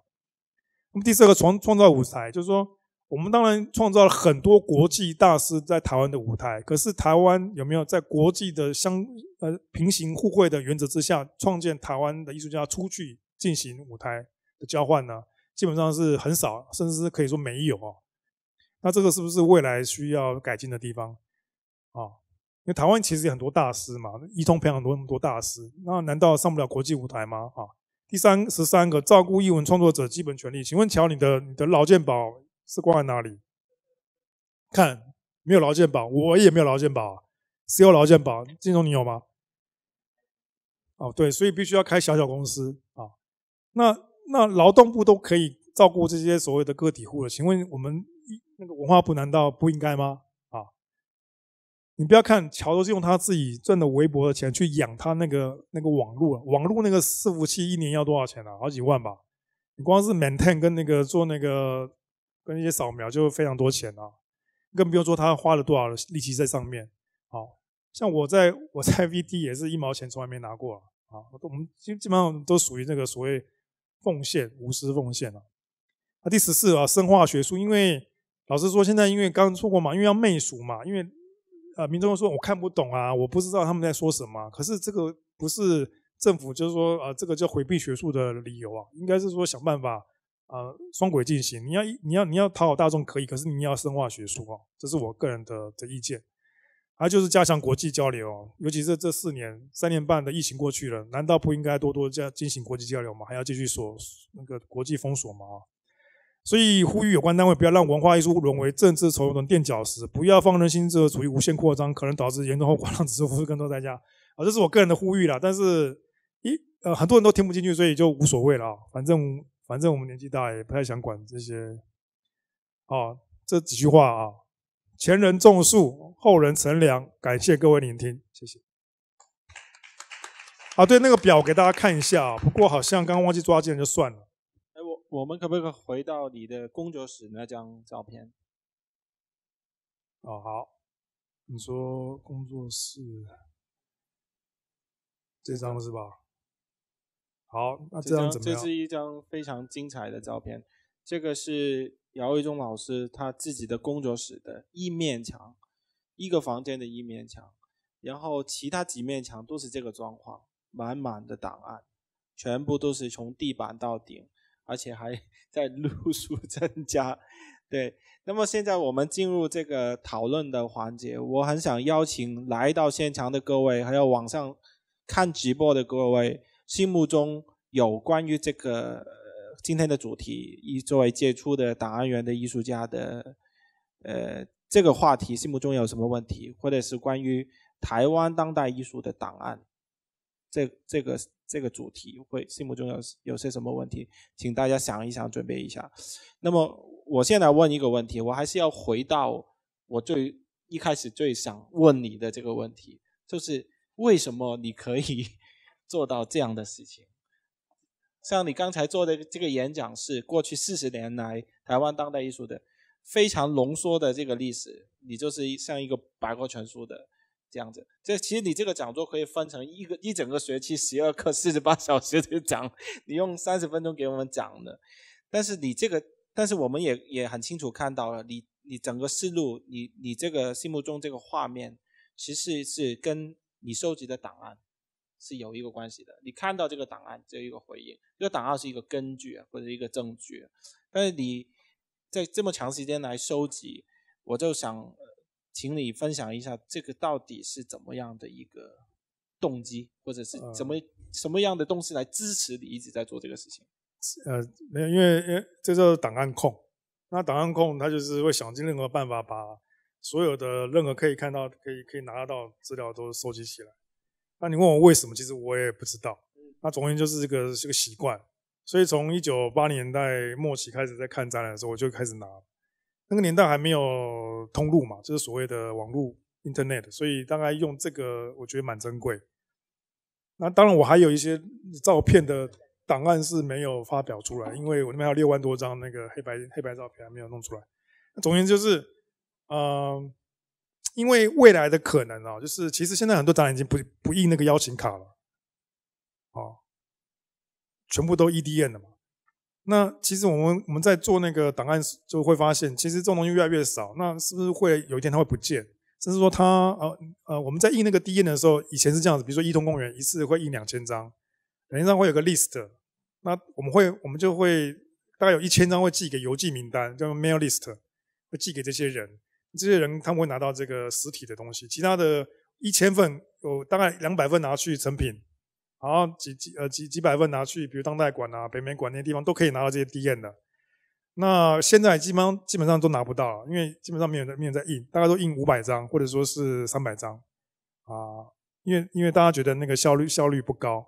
那么第4个创造舞台，就是说我们当然创造了很多国际大师在台湾的舞台，可是台湾有没有在国际的平行互惠的原则之下，创建台湾的艺术家出去进行舞台的交换呢？基本上是很少，甚至是可以说没有哦。那这个是不是未来需要改进的地方啊？因为台湾其实有很多大师嘛，一通培养很多大师，那难道上不了国际舞台吗？啊，第13个照顾艺文创作者基本权利，请问乔，你的劳健保是挂在哪里？看，没有劳健保，我也没有劳健保，谁有劳健保？金总你有吗？哦，对，所以必须要开小公司啊。那劳动部都可以照顾这些所谓的个体户了，请问我们那个文化部难道不应该吗？啊，你不要看乔都是用他自己赚的微薄的钱去养他那个网络那个伺服器一年要多少钱啊？好几万吧。你光是 maintain 跟那个做那个跟一些扫描就非常多钱啊，更不用说他花了多少力气在上面。好，像我在 VT 也是1毛钱从来没拿过啊。我们基本上都属于这个所谓奉献，无私奉献啊。那第14啊，深化学术，因为老实说，现在因为刚刚说过嘛，因为要媚俗嘛，因为民众说我看不懂啊，我不知道他们在说什么。可是这个不是政府就是说这个叫回避学术的理由啊，应该是说想办法双轨进行。你要讨好大众可以，可是你要深化学术啊，这是我个人的意见。还有就是加强国际交流，尤其是这3年半的疫情过去了，难道不应该多进行国际交流吗？还要继续锁那个国际封锁吗？所以呼吁有关单位不要让文化艺术沦为政治筹码的垫脚石，不要放任新自由主义无限扩张，可能导致严重后果，让指数付出更多代价。这是我个人的呼吁啦，但是很多人都听不进去，所以就无所谓了。反正我们年纪大，也不太想管这些。这几句话啊。前人种树，后人乘凉，感谢各位聆听，谢谢。对，那个表给大家看一下，不过好像刚刚忘记抓进就算了。我们可不可以回到你的工作室那张照片？好，你说工作室这张是吧？好，那这张怎么样？这是一张非常精彩的照片，这个是姚维忠老师他自己的工作室的一面墙，一个房间的一面墙，然后其他几面墙都是这个状况，满满的档案，全部都是从地板到顶，而且还在路数增加。对，那么现在我们进入这个讨论的环节，我很想邀请来到现场的各位，还有网上看直播的各位，心目中有关于这个今天的主题，作为杰出的档案员的艺术家的这个话题，心目中有什么问题，或者是关于台湾当代艺术的档案这个主题，会心目中有些什么问题，请大家想一想，准备一下。那么我现在问一个问题，我还是要回到我一开始最想问你的这个问题，就是为什么你可以做到这样的事情？像你刚才做的这个演讲是过去40年来台湾当代艺术的非常浓缩的这个历史，你就是像一个百科全书的这样子。其实你这个讲座可以分成一整个学期12课48小时的讲，你用30分钟给我们讲的。但是我们也很清楚看到了，你整个思路，你这个心目中这个画面，其实是跟你收集的档案是有一个关系的。你看到这个档案，只有一个回应，这个档案是一个根据或者一个证据。但是你在这么长时间来收集，我就想请你分享一下，这个到底是怎么样的一个动机，或者是什么样的东西来支持你一直在做这个事情？没有，因为这叫档案控。那档案控他就是会想尽任何办法，把所有的任何可以看到、可以拿得到资料都收集起来。那你问我为什么，其实我也不知道。那总而言之就是这个习惯。所以从1980年代末期开始在看展览的时候，我就开始拿。那个年代还没有通路嘛，就是所谓的网络 Internet， 所以大概用这个我觉得蛮珍贵。那当然我还有一些照片的档案是没有发表出来，因为我那边还有6万多张那个黑白照片还没有弄出来。那总而言之就是因为未来的可能就是其实现在很多展览已经不印那个邀请卡了，全部都 EDM 了嘛。那其实我们在做那个档案就会发现，其实这种东西越来越少。那是不是会有一天它会不见？甚至说我们在印那个 DN 的时候，以前是这样子，比如说一通公园一次会印2000张，2000张会有个 list， 那我们就会大概有1000张会寄给邮寄名单，叫 mail list， 会寄给这些人。这些人他们会拿到这个实体的东西，其他的1000份有大概200份拿去成品，然后几百份拿去，比如当代馆啊、北美馆那些地方都可以拿到这些 DN 的。那现在基本上都拿不到了，因为基本上没有人在印，大概都印500张或者说是300张啊，因为大家觉得那个效率不高，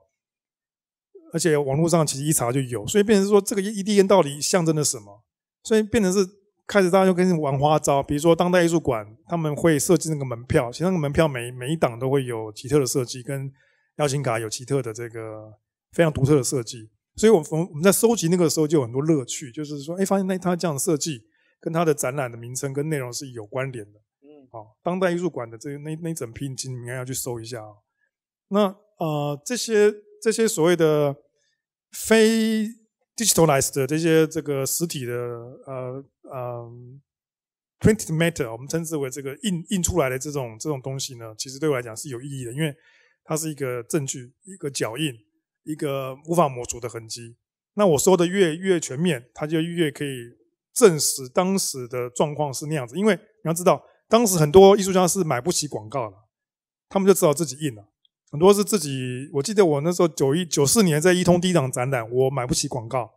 而且网络上其实一查就有，所以变成说这个 EDN 到底象征了什么？所以变成是开始大家就跟玩花招，比如说当代艺术馆他们会设计那个门票，其实那个门票每一档都会有奇特的设计，跟邀请卡有奇特的这个非常独特的设计。所以我们在收集那个时候就有很多乐趣，就是说发现它这样的设计跟它的展览的名称跟内容是有关联的。当代艺术馆的那整批你应该要去搜一下。那这些所谓的非 digitalized 的这个实体的printed matter， 我们称之为这个印出来的这种东西呢，其实对我来讲是有意义的，因为它是一个证据，一个脚印，一个无法抹除的痕迹。那我说的越全面，它就越可以证实当时的状况是那样子。因为你要知道，当时很多艺术家是买不起广告的，他们就只好自己印了。很多是自己，我记得我那时候94年在一通第一档展览，我买不起广告，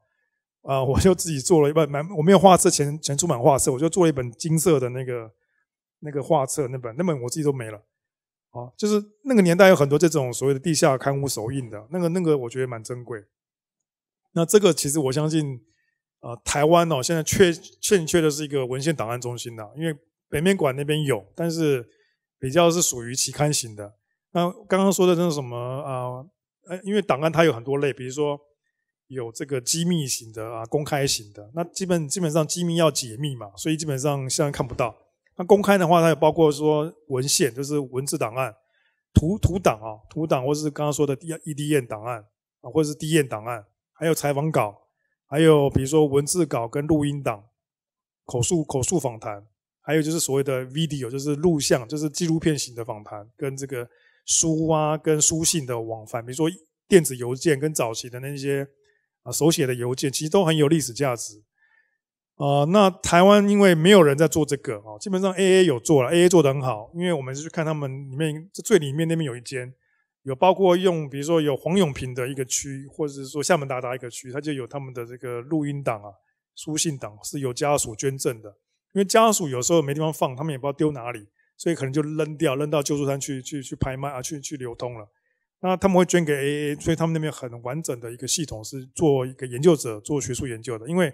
我就自己做了我没有画册前出版画册，我就做了一本金色的那个画册，那本我自己都没了。就是那个年代有很多这种所谓的地下刊物手印的，那个我觉得蛮珍贵。那这个其实我相信，台湾现在欠缺的是一个文献档案中心的，因为北美馆那边有，但是比较是属于期刊型的。那刚刚说的那种什么因为档案它有很多类，比如说有这个机密型的公开型的，那基本上机密要解密嘛，所以基本上现在看不到。那公开的话，它也包括说文献，就是文字档案、图档，或是刚刚说的 EDN 档案或者是 DN 档案，还有采访稿，还有比如说文字稿跟录音档、口述访谈，还有就是所谓的 video， 就是录像，就是纪录片型的访谈，跟这个书跟书信的往返，比如说电子邮件跟早期的那些手写的邮件，其实都很有历史价值。那台湾因为没有人在做这个基本上 AA 有做了 ，AA 做得很好，因为我们是去看他们里面最里面那边有一间，有包括比如说有黄永平的一个区，或者是说厦门达一个区，它就有他们的这个录音档书信档是由家属捐赠的，因为家属有时候没地方放，他们也不知道丢哪里，所以可能就扔到救助山去拍卖去流通了。那他们会捐给 AA， 所以他们那边很完整的一个系统是做一个研究者做学术研究的，因为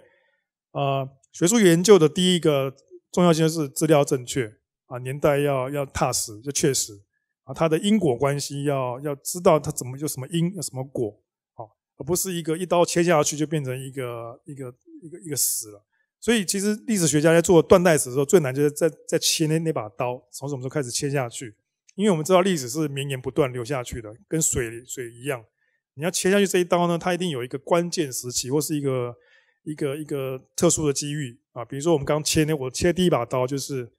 学术研究的第一个重要性就是资料正确年代要踏实就确实它的因果关系要知道它怎么有什么因有什么果而不是一刀切下去就变成一个死了。所以其实历史学家在做断代史的时候最难就是在切那把刀从什么时候开始切下去，因为我们知道历史是绵延不断流下去的，跟水一样，你要切下去这一刀呢，它一定有一个关键时期或是一个特殊的机遇比如说我们刚我切第一把刀就是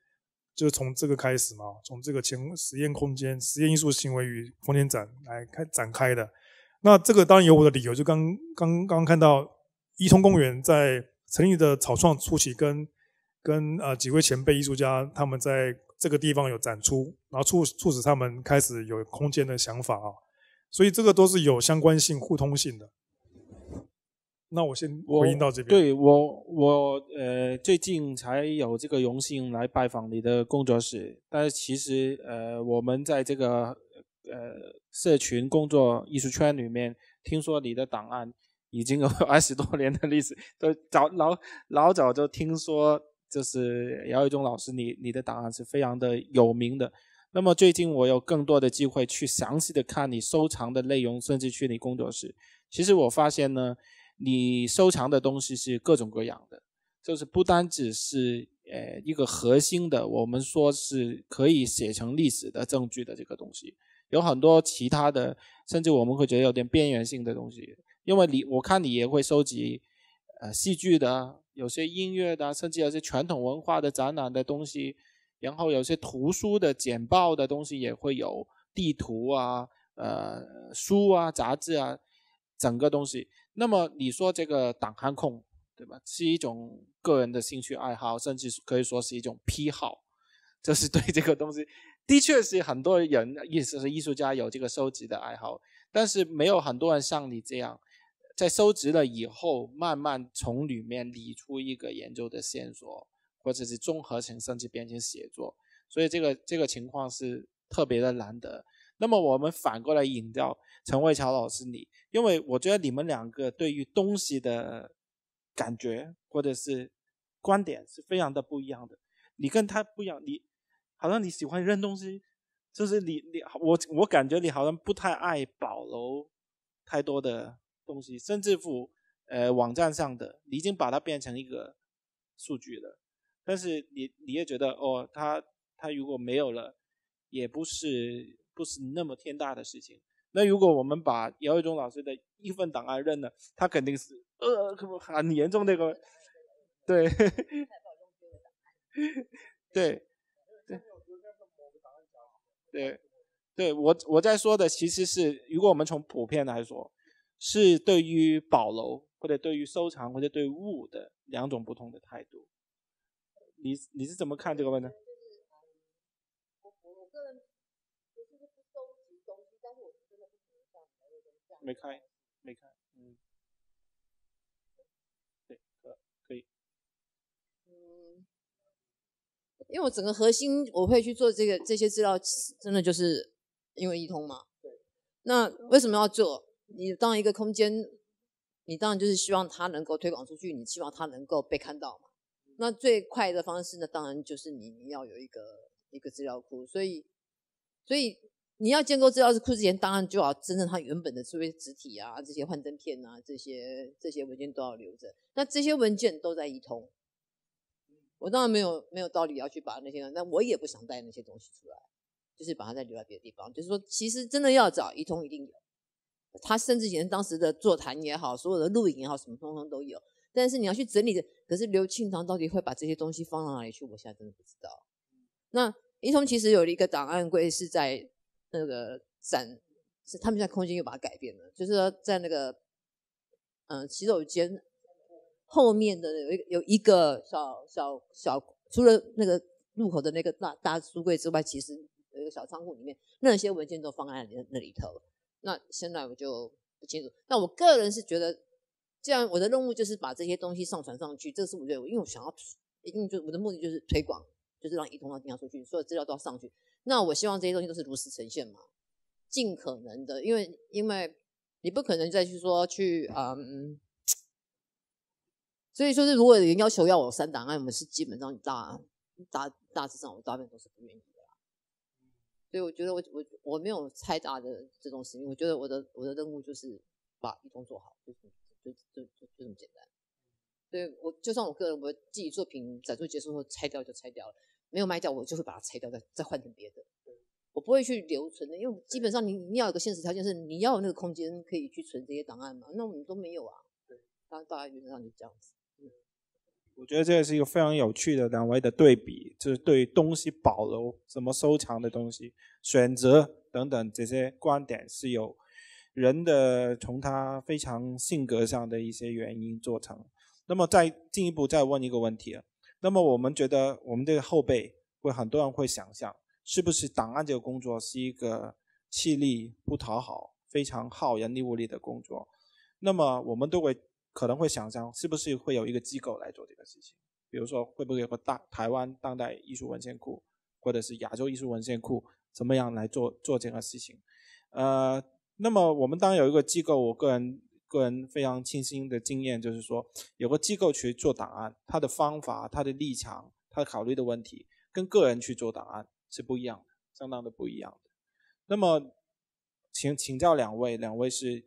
从这个开始嘛，从这个前实验空间、实验艺术行为与空间展来展开的。那这个当然有我的理由，就刚看到一通公园在成立的草创初期跟几位前辈艺术家他们在这个地方有展出，然后促使他们开始有空间的想法所以这个都是有相关性、互通性的。那我先回应到这边。对，我最近才有这个荣幸来拜访你的工作室，但是其实我们在这个社群工作艺术圈里面，听说你的档案已经有20多年的历史，都老早就听说，就是姚宇中老师你的档案是非常的有名的。那么最近我有更多的机会去详细的看你收藏的内容，甚至去你工作室。其实我发现呢，你收藏的东西是各种各样的，就是不单只是一个核心的，我们说是可以写成历史的证据的这个东西，有很多其他的，甚至我们会觉得有点边缘性的东西。因为我看你也会收集戏剧的，有些音乐的，甚至有些传统文化的展览的东西，然后有些图书的简报的东西也会有，地图啊，书啊，杂志啊，整个东西。那么你说这个档案控，对吧？是一种个人的兴趣爱好，甚至可以说是一种癖好，就是对这个东西，的确是很多人，意思是艺术家有这个收集的爱好，但是没有很多人像你这样，在收集了以后，慢慢从里面理出一个研究的线索，或者是综合成甚至变成写作，所以这个情况是特别的难得。那么我们反过来引到陈卫桥老师你，因为我觉得你们两个对于东西的感觉或者是观点是非常的不一样的。你跟他不一样，你好像你喜欢扔东西，就是我感觉你好像不太爱保留太多的东西，甚至乎网站上的你已经把它变成一个数据了，但是你也觉得哦，它如果没有了，也不是那么天大的事情。那如果我们把姚伟忠老师的一份档案扔了，他肯定是很严重那个，对对对对，我在说的其实是，如果我们从普遍来说，是对于保留或者对于收藏或者对物的两种不同的态度。你是怎么看这个问题？我个人不是不收集东西，但是我真的不喜欢像你那种这样。没开，对，可以。因为我整个核心我会去做这些资料，真的就是因为一通嘛。对。那为什么要做？你当一个空间，你当然就是希望它能够推广出去，你希望它能够被看到嘛。那最快的方式呢，当然就是你要有一个资料库，所以你要建构资料库之前，当然就要真正它原本的这些纸体啊、这些幻灯片啊、这些文件都要留着。那这些文件都在一通。我当然没有道理要去把那些，但我也不想带那些东西出来，就是把它再留在别的地方。就是说，其实真的要找一通一定有，他甚至连当时的座谈也好，所有的录影也好，什么通通都有。但是你要去整理的，可是刘庆堂到底会把这些东西放到哪里去？我现在真的不知道。那一通其实有一个档案柜是在那个是他们现在空间又把它改变了，就是说在那个洗手间后面的有一个小，除了那个入口的那个大书柜之外，其实有一个小仓库里面，那些文件都放在那里头。那现在我就不清楚。那我个人是觉得，既然我的任务就是把这些东西上传上去，这是我觉得，因为我想要，一定就我的目的就是推广，就是让一通要经常出去，所有资料都要上去。那我希望这些东西都是如实呈现嘛，尽可能的，因为你不可能再去说所以说是如果有人要求要我删档案，我们是基本上大致上我大部分都是不愿意的啦。所以我觉得我没有太大的这种使命，我觉得我的任务就是把一通做好，就这么简单。所以我就算我个人我自己作品展出结束后拆掉就拆掉了，没有卖掉我就会把它拆掉再换成别的。我不会去留存的，因为基本上你要有个现实条件是你要有那个空间可以去存这些档案嘛，那我们都没有啊。对，大概原则上就这样子。我觉得这是一个非常有趣的两位的对比，就是对于东西保留、怎么收藏的东西、选择等等这些观点是有人的从他非常性格上的一些原因做成。那么再进一步再问一个问题，那么我们觉得我们这个后辈很多人会想象，是不是档案这个工作是一个气力不讨好、非常耗人力物力的工作？那么我们都可能会想象，是不是会有一个机构来做这个事情？比如说，会不会有个台湾当代艺术文献库，或者是亚洲艺术文献库，怎么样来做这个事情？那么我们当然有一个机构，我个人非常庆幸的经验就是说，有个机构去做档案，它的方法、它的立场、它考虑的问题，跟个人去做档案是不一样的，相当的不一样的。那么，请教两位是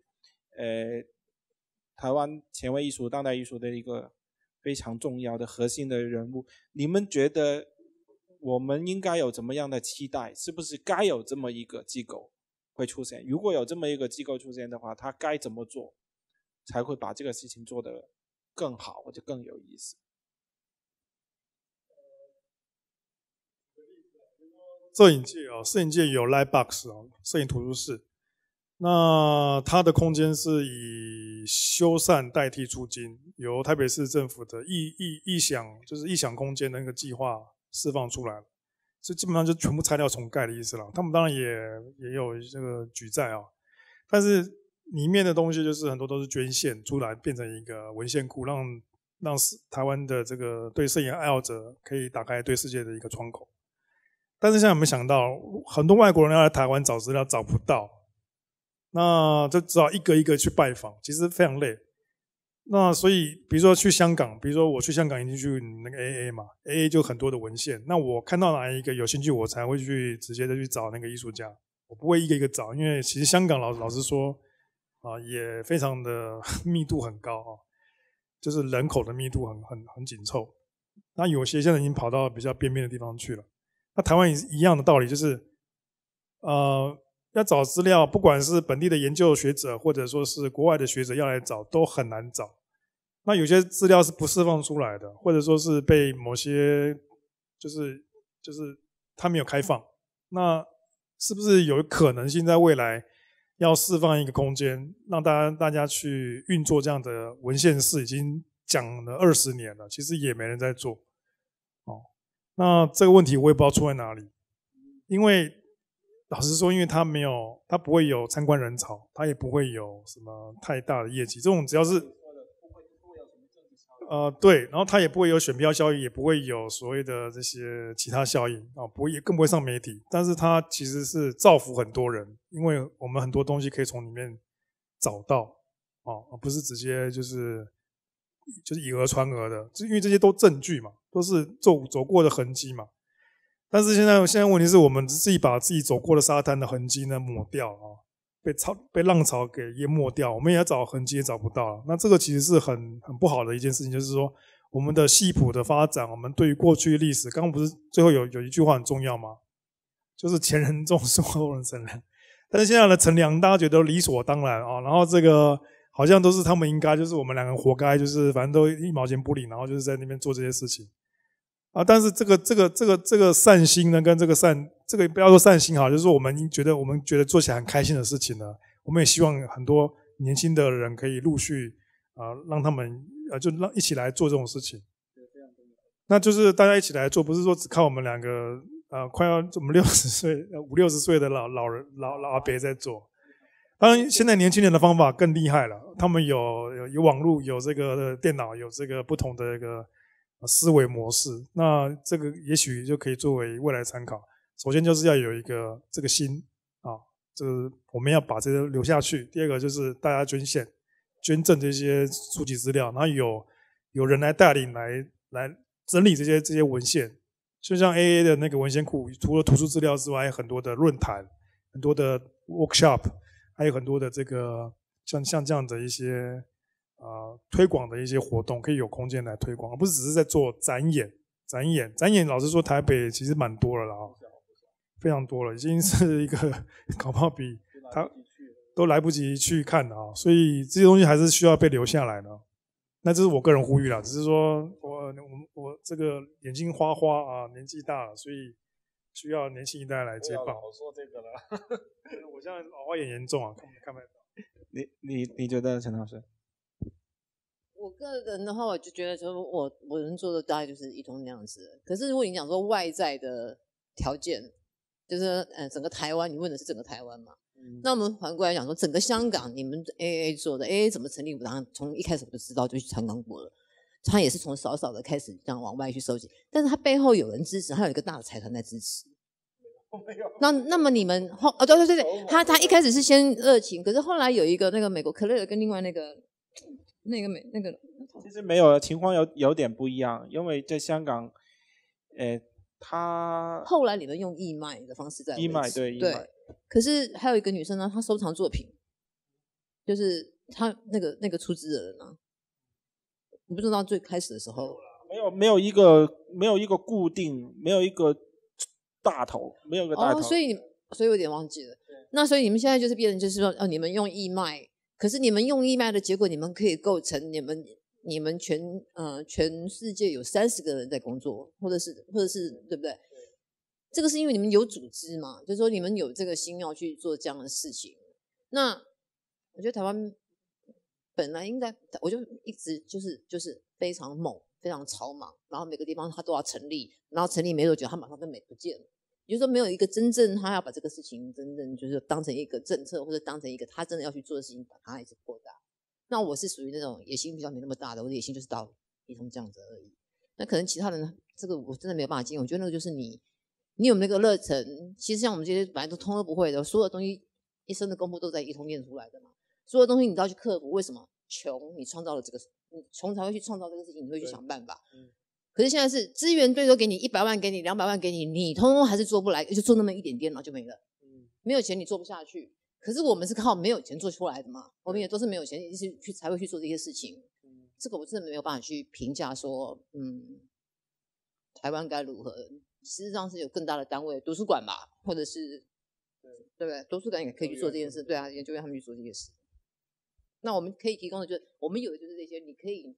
台湾前卫艺术、当代艺术的一个非常重要的核心的人物，你们觉得我们应该有怎么样的期待？是不是该有这么一个机构会出现？如果有这么一个机构出现的话，它该怎么做才会把这个事情做得更好或者更有意思。摄影界摄影界有 Lightbox 摄影图书室，那它的空间是以修缮代替租金，由台北市政府的异想空间的那个计划释放出来了，所以基本上就全部拆掉重盖的意思了。他们当然也有这个举债但是里面的东西就是很多都是捐献出来，变成一个文献库，让台湾的这个对摄影爱好者可以打开对世界的一个窗口。但是现在有没有想到，很多外国人要来台湾找资料找不到，那就只好一个一个去拜访，其实非常累。那所以比如说去香港，比如说我去香港一定去那个 AA 嘛 ，AA 就很多的文献，那我看到哪一个有兴趣，我才会去直接的去找那个艺术家，我不会一个一个找，因为其实香港老实说也非常的密度很高就是人口的密度很紧凑。那有些现在已经跑到比较边边的地方去了。那台湾也是一样的道理，就是要找资料，不管是本地的研究学者，或者说是国外的学者要来找，都很难找。那有些资料是不释放出来的，或者说是被某些就是它没有开放。那是不是有可能性在未来要释放一个空间，让大家去运作这样的文献室？已经讲了20年了，其实也没人在做。那这个问题我也不知道出在哪里，因为老实说，因为它不会有参观人潮，它也不会有什么太大的业绩。这种只要是对，然后它也不会有选票效应，也不会有所谓的这些其他效应更不会上媒体。但是它其实是造福很多人，因为我们很多东西可以从里面找到而不是直接就是以讹传讹的，因为这些都证据嘛，都是走过的痕迹嘛。但是现在问题是我们自己把自己走过的沙滩的痕迹呢抹掉被浪潮给淹没掉，我们也要找痕迹也找不到了。那这个其实是很不好的一件事情，就是说我们的系谱的发展，我们对于过去的历史，刚刚不是最后有一句话很重要吗？就是前人种树，后人乘凉。但是现在的乘凉大家觉得理所当然然后这个好像都是他们应该，就是我们两个活该，就是反正都1毛钱不领，然后就是在那边做这些事情但是这个善心呢，跟这个不要说善心就是说我们觉得做起来很开心的事情呢，我们也希望很多年轻的人可以陆续让他们一起来做这种事情。那就是大家一起来做，不是说只靠我们两个快要我们50-60岁的老阿伯在做。当然现在年轻人的方法更厉害了，他们有网络，有这个电脑，有这个不同的一个思维模式，那这个也许就可以作为未来参考。首先就是要有一个这个心就是我们要把这个留下去。第二个就是大家捐赠这些书籍资料，然后有人来带领来整理这些文献。就像 AA 的那个文献库，除了图书资料之外，还有很多的论坛，很多的 workshop， 还有很多的这个像这样的一些推广的一些活动，可以有空间来推广，而不是只是在做展演。老实说，台北其实蛮多了啦，非常多了，已经是一个搞不好比他都来不及去看了所以这些东西还是需要被留下来的。那这是我个人呼吁啦，只是说我这个眼睛花年纪大了，所以需要年轻一代来接棒。我说这个了，我现在老花眼严重看不到。你觉得陈老师？我个人的话，我就觉得说我能做的大概就是一通那样子。可是如果你讲说外在的条件，就是整个台湾，你问的是整个台湾嘛？那我们反过来讲说，整个香港你们 AA 做的 AA 怎么成立？我当然从一开始我就知道，就去参观过了。他也是从少少的开始这样往外去收集，但是他背后有人支持，他有一个大的财团在支持。那么你们对，他一开始是先热情，可是后来有一个那个美国可乐跟另外那个其实没有，情况有点不一样，因为在香港，他后来你们用义卖的方式在义卖对。可是还有一个女生呢，她收藏作品，就是她那个出资的人呢，你不知道最开始的时候没有一个固定，没有一个大头，没有一个大头。所以我有点忘记了。那所以你们现在就是变成就是说你们用义卖。可是你们用义卖的结果，你们可以构成你们你们全世界有30个人在工作，或者是对不对？这个是因为你们有组织嘛，就是说你们有这个心要去做这样的事情。那我觉得台湾本来应该，我就一直就是非常猛，非常草莽，然后每个地方它都要成立，然后成立没多久，它马上就不见了。也就是说，没有一个真正他要把这个事情真正就是当成一个政策，或者当成一个他真的要去做的事情，把它一直扩大。那我是属于那种野心比较没那么大的，我的野心就是到一通这样子而已。那可能其他人这个我真的没有办法经营，我觉得那个就是你有那个热忱。其实像我们这些本来都通都不会的，所有东西一生的功夫都在一通练出来的嘛。所有东西你都要去克服，为什么？穷，你创造了这个，你穷才会去创造这个事情，你会去想办法。可是现在是资源最多给你100万，给你200万，给你，你通通还是做不来，就做那么一点点，然后就没了。没有钱你做不下去。可是我们是靠没有钱做出来的嘛，我们也都是没有钱才会去做这些事情。这个我真的没有办法去评价说，台湾该如何。事实上是有更大的单位，图书馆吧，或者是对不对？图书馆也可以去做这件事，对啊，研究院他们去做这件事。那我们可以提供的就是，我们有的就是这些，你可以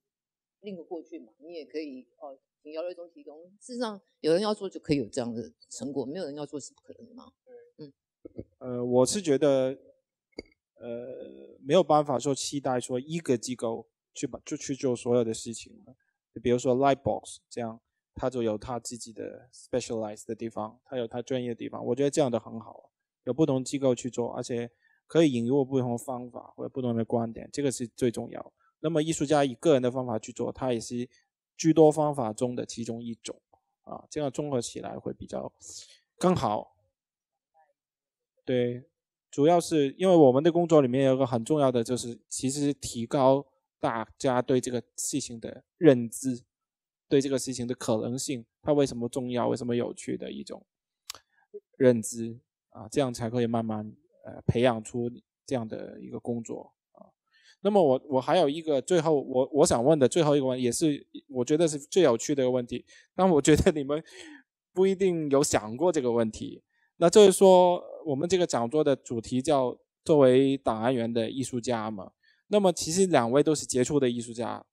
link过去嘛，你也可以请姚瑞忠提供。事实上，有人要做就可以有这样的成果，没有人要做是不可能的嘛。我是觉得，没有办法说期待说一个机构去做所有的事情。比如说 Lightbox 这样，他就有他自己的 specialized 的地方，他有他专业的地方，我觉得这样的很好，有不同机构去做，而且可以引入不同的方法或者不同的观点，这个是最重要。那么艺术家以个人的方法去做，它也是居多方法中的其中一种啊，这样综合起来会比较更好。对，主要是因为我们的工作里面有一个很重要的，就是其实提高大家对这个事情的认知，对这个事情的可能性，它为什么重要，为什么有趣的一种认知啊，这样才可以慢慢培养出这样的一个工作啊。那么我还有一个最后我想问的最后一个问题，也是我觉得是最有趣的一个问题，但我觉得你们不一定有想过这个问题。那就是说，我们这个讲座的主题叫作为档案员的艺术家嘛。那么其实2位都是杰出的艺术家，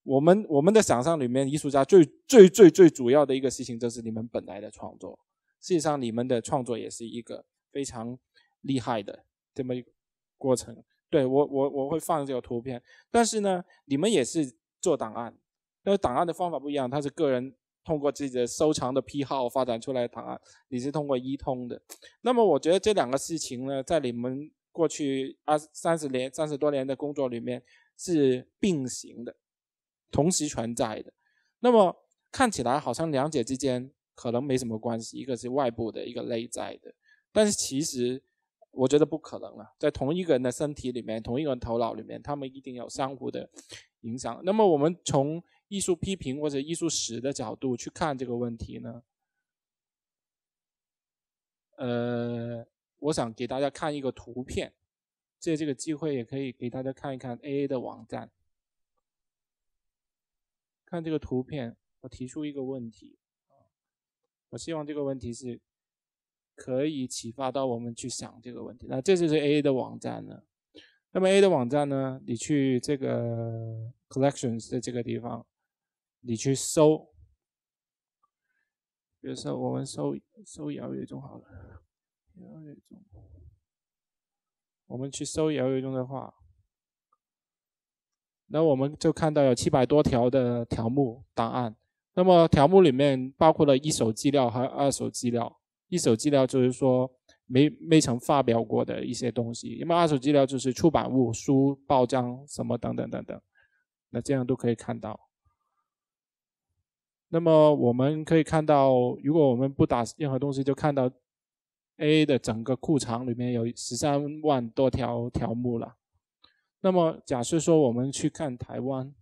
我们的想象里面，艺术家最主要的一个事情就是你们本来的创作。事实上，你们的创作也是一个非常厉害的这么一个过程。对，我会放这个图片，但是呢，你们也是做档案，但是档案的方法不一样，它是个人通过自己的收藏的癖好发展出来的档案，你是通过一通的。那么我觉得这2个事情呢，在你们过去30多年的工作里面是并行的，同时存在的。那么看起来好像2者之间可能没什么关系，一个是外部的，一个内在的，但是其实我觉得不可能了，在同一个人的身体里面，同一个人头脑里面，他们一定有相互的影响。那么我们从艺术批评或者艺术史的角度去看这个问题呢，我想给大家看一个图片，借这个机会也可以给大家看一看 AA 的网站。看这个图片，我提出一个问题，我希望这个问题是可以启发到我们去想这个问题。那这就是 AA 的网站呢。那么 AA 的网站呢，你去这个 collections 的这个地方，你去搜，比如说我们搜姚月忠好了，姚月忠，我们去搜姚月忠的话，那我们就看到有700多条的条目档案。那么条目里面包括了一手资料和二手资料。一手资料就是说没曾发表过的一些东西，因为二手资料就是出版物、书、报章什么等等等等，那这样都可以看到。那么我们可以看到，如果我们不打任何东西，就看到 AA 的整个库藏里面有13万多条条目了。那么假设说我们去看台湾，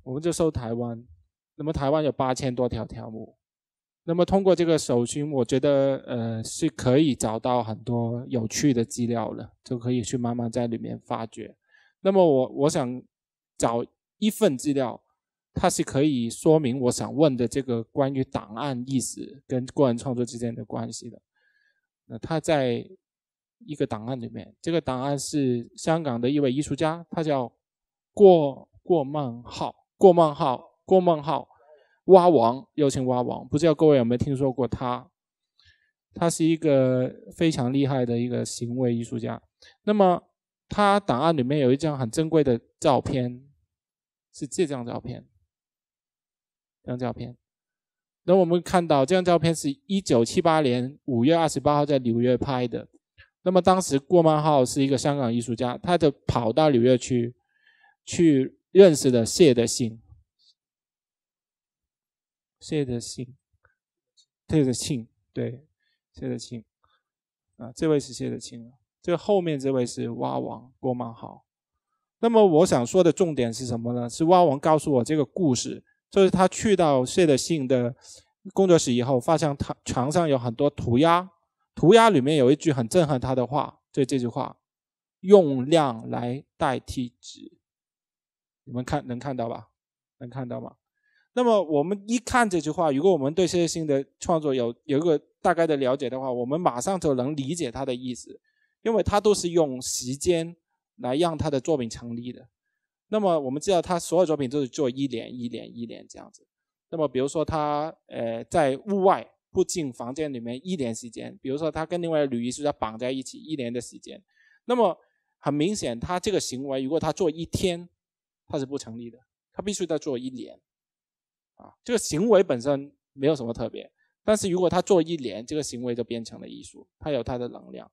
我们就搜台湾，那么台湾有8000多条条目。那么通过这个搜寻，我觉得是可以找到很多有趣的资料了，就可以去慢慢在里面发掘。那么我想找一份资料，它是可以说明我想问的这个关于档案意识跟个人创作之间的关系的。那它在一个档案里面，这个档案是香港的一位艺术家，他叫郭孟浩，蛙王，又称蛙王，不知道各位有没有听说过他？他是一个非常厉害的一个行为艺术家。那么他档案里面有一张很珍贵的照片，是这张照片。那我们看到这张照片是1978年5月28号在纽约拍的。那么当时郭孟浩是一个香港艺术家，他就跑到纽约去认识了谢德庆，对，谢德庆啊，这位是谢德庆，这后面这位是蛙王郭孟浩。那么我想说的重点是什么呢？是蛙王告诉我这个故事，就是他去到谢德庆的工作室以后，发现他墙上有很多涂鸦，涂鸦里面有一句很震撼他的话，就这句话：用量来代替质。你们能看到吧？能看到吗？那么我们一看这句话，如果我们对谢德庆的创作有一个大概的了解的话，我们马上就能理解他的意思，因为他都是用时间来让他的作品成立的。那么我们知道他所有作品都是做一年这样子。那么比如说他在屋外不进房间里面1年时间，比如说他跟另外的女艺术家绑在一起1年的时间，那么很明显他这个行为如果他做1天他是不成立的，他必须得做1年这个行为本身没有什么特别，但是如果他做1年，这个行为就变成了艺术，它有它的能量。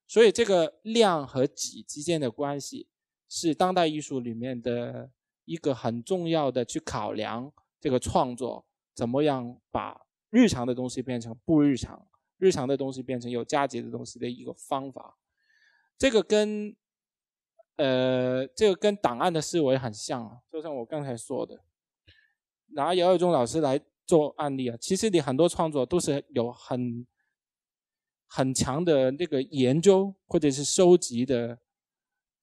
所以这个量和质之间的关系是当代艺术里面的一个很重要的去考量这个创作怎么样把日常的东西变成不日常，日常的东西变成有价值的东西的一个方法。这个跟档案的思维很像就像我刚才说的，拿姚友忠老师来做案例其实你很多创作都是有很强的那个研究或者是收集的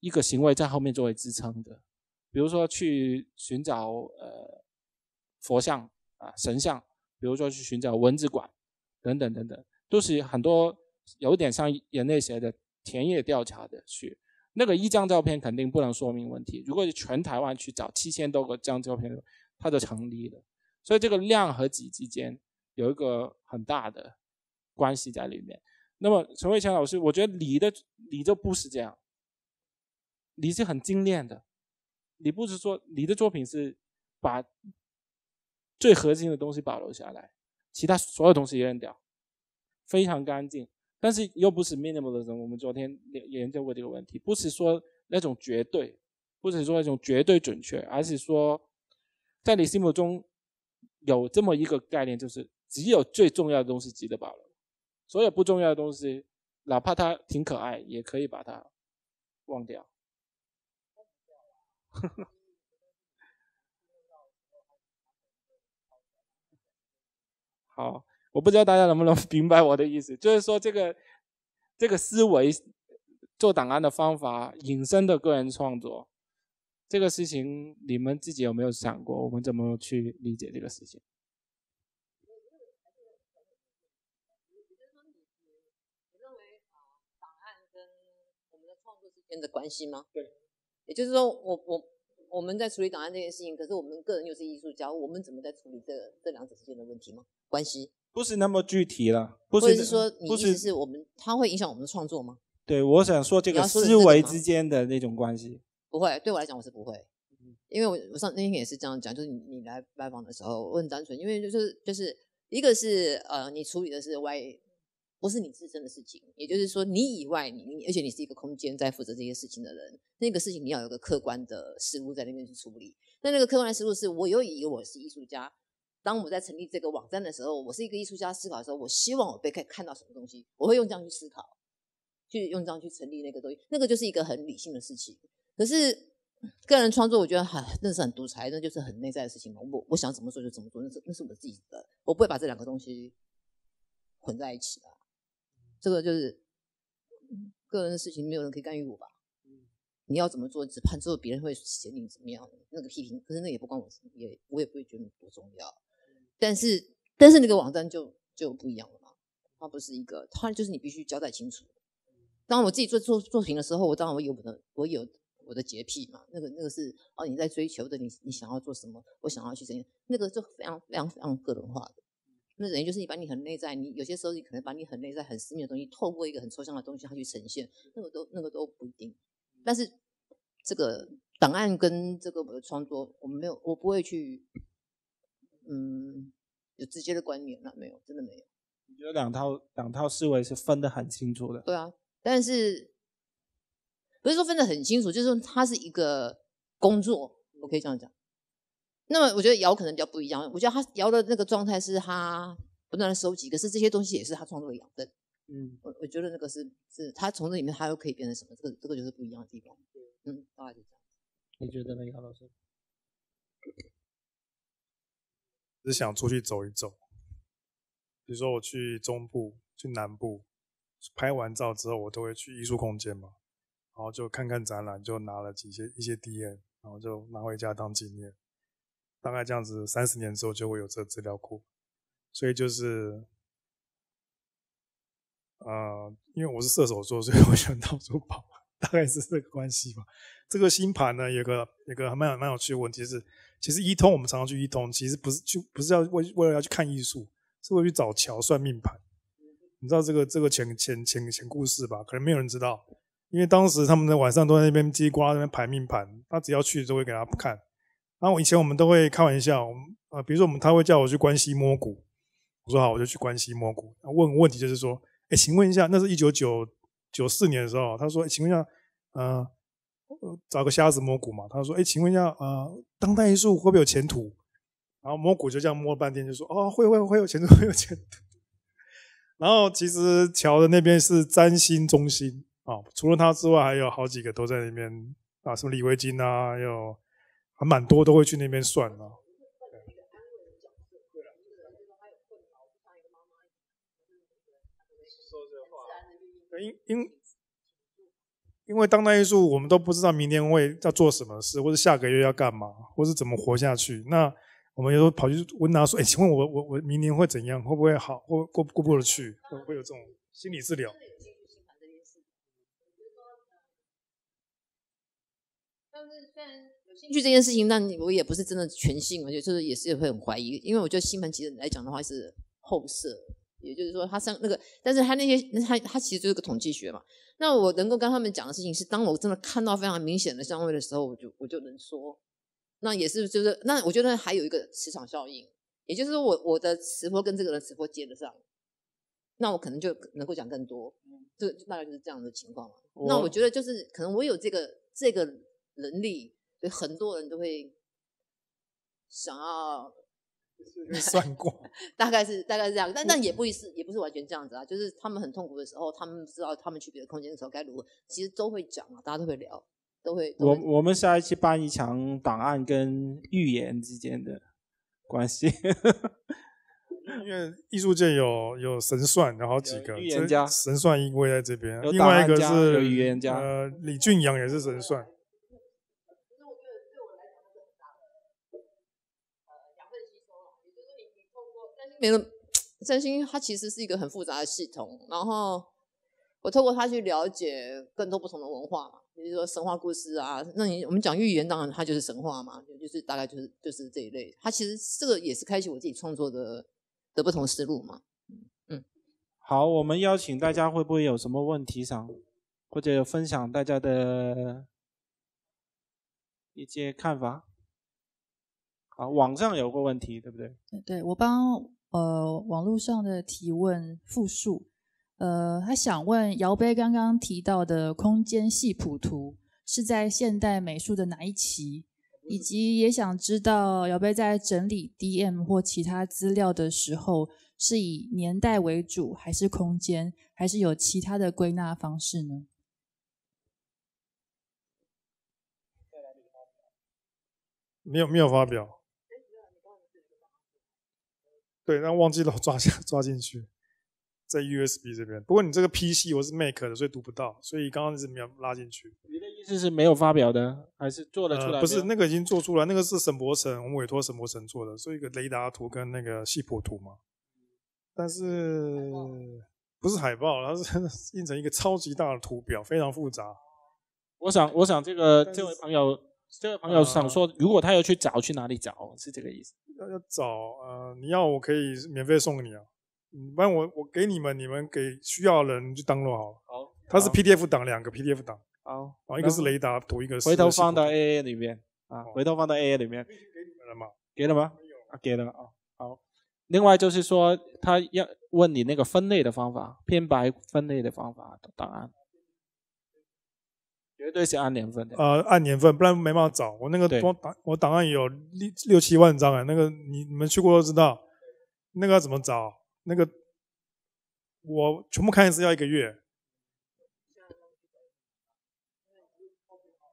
一个行为在后面作为支撑的。比如说去寻找佛像神像，比如说去寻找文字馆等等，都是很多有点像人类学的田野调查的去。那个一张照片肯定不能说明问题，如果是全台湾去找7000多个张照片，它就成立了。所以这个量和质之间有一个很大的关系在里面。那么陈慧强老师，我觉得你就不是这样，你是很精炼的，你不是说你的作品是把最核心的东西保留下来，其他所有东西扔掉，非常干净，但是又不是 minimalism。 我们昨天研究过这个问题，不是说那种绝对，不是说那种绝对准确，而是说在你心目中有这么一个概念，就是只有最重要的东西值得保留，所有不重要的东西哪怕它挺可爱也可以把它忘掉。好，我不知道大家能不能明白我的意思，就是说这个思维做档案的方法引申的个人创作这个事情，你们自己有没有想过我们怎么去理解这个事情？你认为档案跟我们的创作之间的关系吗？对，也就是说我们在处理档案这件事情，可是我们个人又是艺术家，我们怎么在处理这两者之间的问题吗？关系不是那么具体了，或者是说你意思是它会影响我们的创作吗？对，我想说这个思维之间的那种关系。不会，对我来讲我是不会，因为我那天也是这样讲，就是你来拜访的时候，我很单纯，因为就是一个是你处理的是不是你自身的事情，也就是说你以外而且你是一个空间在负责这些事情的人，那个事情你要有个客观的事物在那边去处理。那个客观的事物是我有以我是艺术家，当我在成立这个网站的时候，我是一个艺术家思考的时候，我希望我被看到什么东西，我会用这样去思考，用这样去成立那个东西，那个就是一个很理性的事情。可是个人创作我觉得那是很独裁，那就是很内在的事情嘛，我想怎么做就怎么做，那是我自己的，我不会把这两个东西混在一起啊。这个就是个人的事情，没有人可以干预我吧。你要怎么做，只盼之后别人会嫌你怎么样，那个批评，可是那也不关我事，我也不会觉得多重要。但是那个网站就不一样了嘛，它不是一个，它就是你必须交代清楚，当我自己做作品的时候，我当然我有我的洁癖嘛，那个是你在追求的，你想要做什么，我想要去怎样，那个就非常非常非常个人化的。那等于就是你把你很内在，你有些时候你可能把你很内在、很私密的东西，透过一个很抽象的东西，它去呈现，那个都不一定。但是这个档案跟这个我的创作，我不会去有直接的关联了，没有，真的没有。你觉得两套思维是分得很清楚的？对啊，但是不是说分得很清楚，就是说它是一个工作，我可以这样讲。那么我觉得姚可能比较不一样，我觉得他姚的那个状态是他不断的收集，可是这些东西也是他创作的养分。我觉得那个是他从这里面他又可以变成什么，这个就是不一样的地方。大概就这样。你觉得呢，姚老师？只想出去走一走，比如说我去中部、去南部，拍完照之后，我都会去艺术空间嘛，然后就看看展览，就拿了一些 DM， 然后就拿回家当纪念。大概这样子，30年之后就会有这个资料库。所以就是，因为我是射手座，所以我喜欢到处跑，大概是这个关系吧。这个星盘呢，有个还蛮有趣的问题是，其实一通我们常常去一通，其实不是要为了要去看艺术，是为了去找桥算命盘。你知道这个前故事吧？可能没有人知道，因为当时他们在晚上都在那边叽呱那边排命盘，他只要去都会给他看。然后以前我们都会开玩笑，比如说他会叫我去关西摸骨，我说好，我就去关西摸骨。问题就是说，请问一下，那是1994年的时候，他说，请问一下，找个瞎子摸骨嘛？他说，请问一下，当代艺术会不会有前途？然后摸骨就这样摸了半天，就说，会有前途，会有前途。然后其实桥的那边是占星中心除了他之外，还有好几个都在那边什么李维金啊，还有还蛮多都会去那边算因为当代艺术我们都不知道明年要做什么事，或者下个月要干嘛，或是怎么活下去。那我们有时候跑去问他说，请问我明年会怎样？会不会好？或过不得去？会有这种心理治疗？但是虽然有兴趣这件事情，但我也不是真的全信，我觉得就是也是会很怀疑，因为我觉得星盘其实来讲的话是后设，也就是说他像那个，但是他那些他其实就是个统计学嘛。那我能够跟他们讲的事情是，当我真的看到非常明显的相位的时候，我就能说。那也是就是那我觉得还有一个磁场效应，也就是说我的磁波跟这个人磁波接得上，那我可能就能够讲更多。这大概就是这样的情况嘛。那我觉得就是可能我有这个能力，所以很多人都会想要算过，大概是这样，但也不是完全这样子啊。就是他们很痛苦的时候，他们不知道他们去别的空间的时候该如何，其实都会讲啊，大家都会聊，都会。我们下一期办一场档案跟预言之间的关系。因为艺术界有神算，有好几个预言家，神算一位在这边，有另外一个是有预言家，李俊阳也是神算。占星它其实是一个很复杂的系统，然后我透过它去了解更多不同的文化嘛，比如说神话故事啊。那我们讲预言，当然它就是神话嘛，就是大概就是这一类。它其实这个也是开启我自己创作的不同思路嘛。好，我们邀请大家会不会有什么问题想，或者分享大家的一些看法？好，网上有个问题，对不对？对，我帮网络上的提问复述。他想问姚杯刚刚提到的空间系谱图是在现代美术的哪一期，以及也想知道姚杯在整理 DM 或其他资料的时候是以年代为主，还是空间，还是有其他的归纳方式呢？没有发表。对，但忘记了抓进去，在 USB 这边。不过你这个 PC 我是 Mac 的，所以读不到，所以刚刚一直没有拉进去。你的意思是没有发表的，还是做得出来？不是，那个已经做出来，那个是沈伯成，我们委托沈伯成做的，所以一个雷达图跟那个系谱图嘛。但是不是海报，它是印成一个超级大的图表，非常复杂。我想这位朋友想说，如果他要去找，去哪里找？是这个意思？要找你要我可以免费送给你啊，不然我给你们给需要的人就download好了。好，它是 PDF 档，2个 PDF 档。好，一个是雷达图，一个是回头放到 AA 里面啊，回头放到 AA 里面。给你们了吗？给了吗？给了啊。好，另外就是说，他要问你那个分类的方法，偏白分类的方法的档案。绝对是按年份的。按年份，不然没办法找。我那个我档案有6-7万张那个你们去过都知道。那个要怎么找？那个我全部看一次要1个月。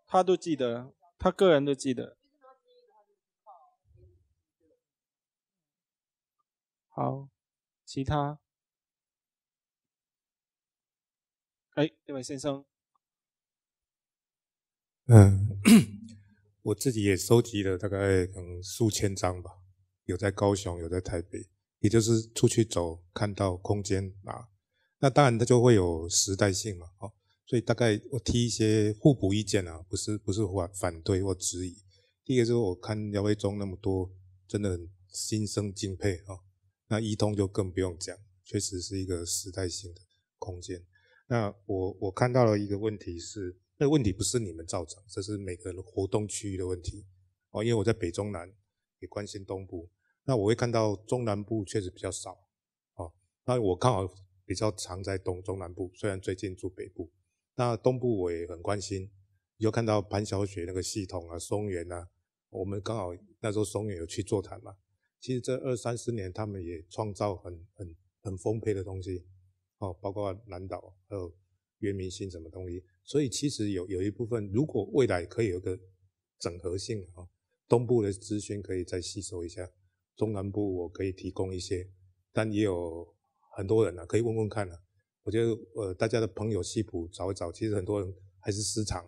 他都记得，他个人都记得。好，其他。这位先生。我自己也收集了大概数千张吧，有在高雄，有在台北，也就是出去走看到空间啊，那当然它就会有时代性嘛，所以大概我提一些互补意见啊，不是反对或质疑。第一个就是我看廖卫忠那么多，真的很心生敬佩啊。那一通就更不用讲，确实是一个时代性的空间。那我看到了一个问题是，那个问题不是你们造成，这是每个活动区域的问题因为我在北中南也关心东部，那我会看到中南部确实比较少那我刚好比较常在中南部，虽然最近住北部。那东部我也很关心，你就看到潘小雪那个系统啊，松原啊，我们刚好那时候松原有去座谈嘛。其实这20-30年他们也创造很丰沛的东西包括南岛还有原民心什么东西。所以其实有一部分，如果未来可以有个整合性东部的资讯可以再吸收一下，中南部我可以提供一些，但也有很多人可以问问看我觉得大家的朋友系谱找一找，其实很多人还是私藏，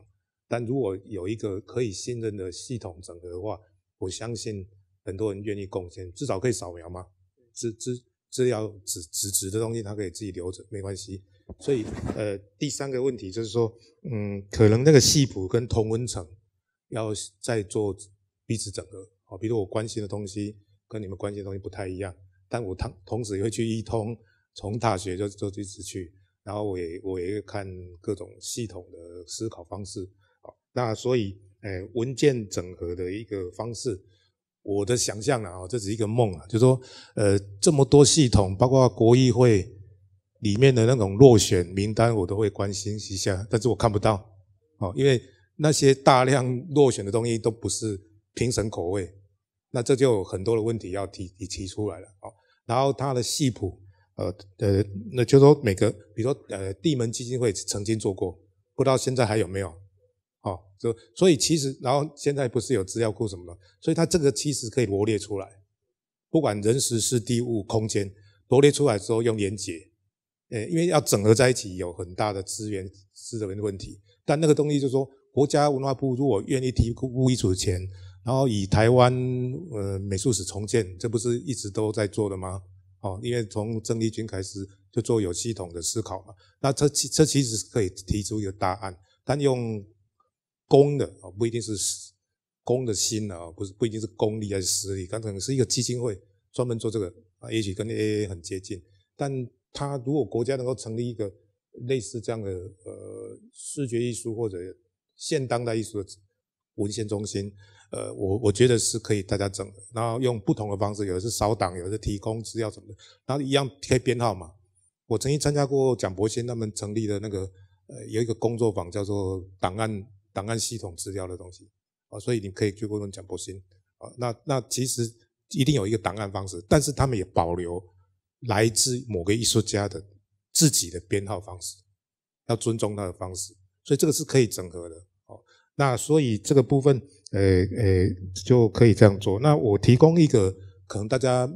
但如果有一个可以信任的系统整合的话，我相信很多人愿意贡献，至少可以扫描嘛，资料纸的东西他可以自己留着没关系。所以第三个问题就是说可能那个系谱跟同温层要再做彼此整合比如我关心的东西跟你们关心的东西不太一样，但我同时也会去一通，从大学就一直去，然后我也会看各种系统的思考方式那所以文件整合的一个方式，我的想象这只是一个梦就是说这么多系统，包括国议会里面的那种落选名单我都会关心一下，但是我看不到因为那些大量落选的东西都不是评审口味，那这就有很多的问题要提出来了然后它的系谱那就是说每个比如说地门基金会曾经做过，不知道现在还有没有所以其实然后现在不是有资料库什么的，所以它这个其实可以罗列出来，不管人时事地物空间罗列出来之后用连结因为要整合在一起有很大的资源的问题，但那个东西就是说国家文化部如果愿意提供一组钱，然后以台湾美术史重建，这不是一直都在做的吗因为从郑丽君开始就做有系统的思考嘛，那这其实可以提出一个答案，但用公的不一定是公的心不一定是公力还是私力，可能是一个基金会专门做这个也许跟 AA 很接近，但他如果国家能够成立一个类似这样的视觉艺术或者现当代艺术的文献中心我觉得是可以大家整合，然后用不同的方式，有的是扫档，有的是提供资料什么的，然后一样可以编号嘛。我曾经参加过蒋伯先他们成立的那个有一个工作坊叫做档案系统资料的东西所以你可以去问问蒋伯先那其实一定有一个档案方式，但是他们也保留来自某个艺术家的自己的编号方式，要尊重他的方式，所以这个是可以整合的那所以这个部分就可以这样做。那我提供一个可能大家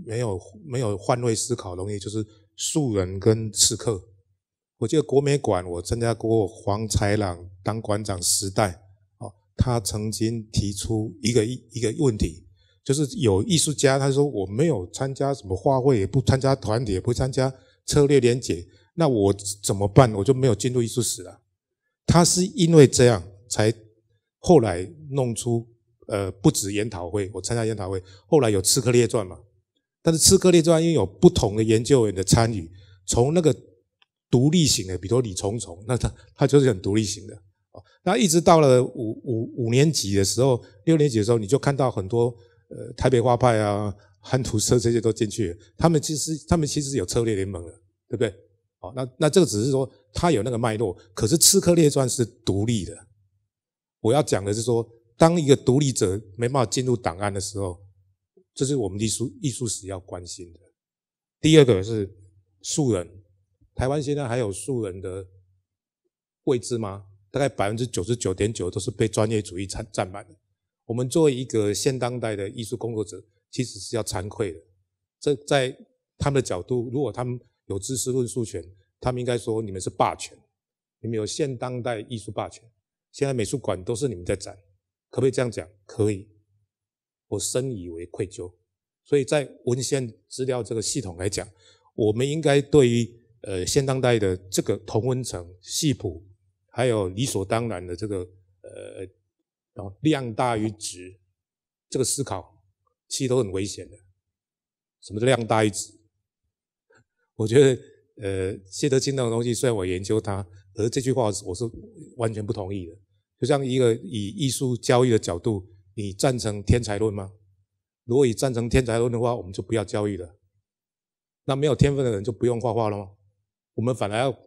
没有换位思考的东西，就是素人跟刺客。我记得国美馆我参加过黄才朗当馆长时代他曾经提出一个问题，就是有艺术家他说我没有参加什么画会，也不参加团体，也不参加策略连结，那我怎么办？我就没有进入艺术史了。他是因为这样才后来弄出不止研讨会，我参加研讨会，后来有《刺客列传》嘛。但是《刺客列传》因为有不同的研究员的参与，从那个独立型的，比如说李重重，那他就是很独立型的。那一直到了五年级的时候，6年级的时候，你就看到很多台北画派啊、汉图社这些都进去了，他们其实有策略联盟了，对不对？那这个只是说他有那个脉络，可是《刺客列传》是独立的。我要讲的是说，当一个独立者没办法进入档案的时候，这是我们艺术史要关心的。第二个是素人，台湾现在还有素人的位置吗？大概 99.9% 都是被专业主义占满的。我们作为一个现当代的艺术工作者，其实是要惭愧的。这在他们的角度，如果他们有知识论述权，他们应该说你们是霸权，你们有现当代艺术霸权。现在美术馆都是你们在展，可不可以这样讲？可以，我深以为愧疚。所以在文献资料这个系统来讲，我们应该对于现当代的这个同温层、系谱，还有理所当然的这个量大于质这个思考，其实都很危险的。什么叫量大于质？我觉得谢德清那种东西，虽然我研究它，可是这句话我是完全不同意的。就像一个以艺术教育的角度，你赞成天才论吗？如果以赞成天才论的话，我们就不要教育了。那没有天分的人就不用画画了吗？我们反而要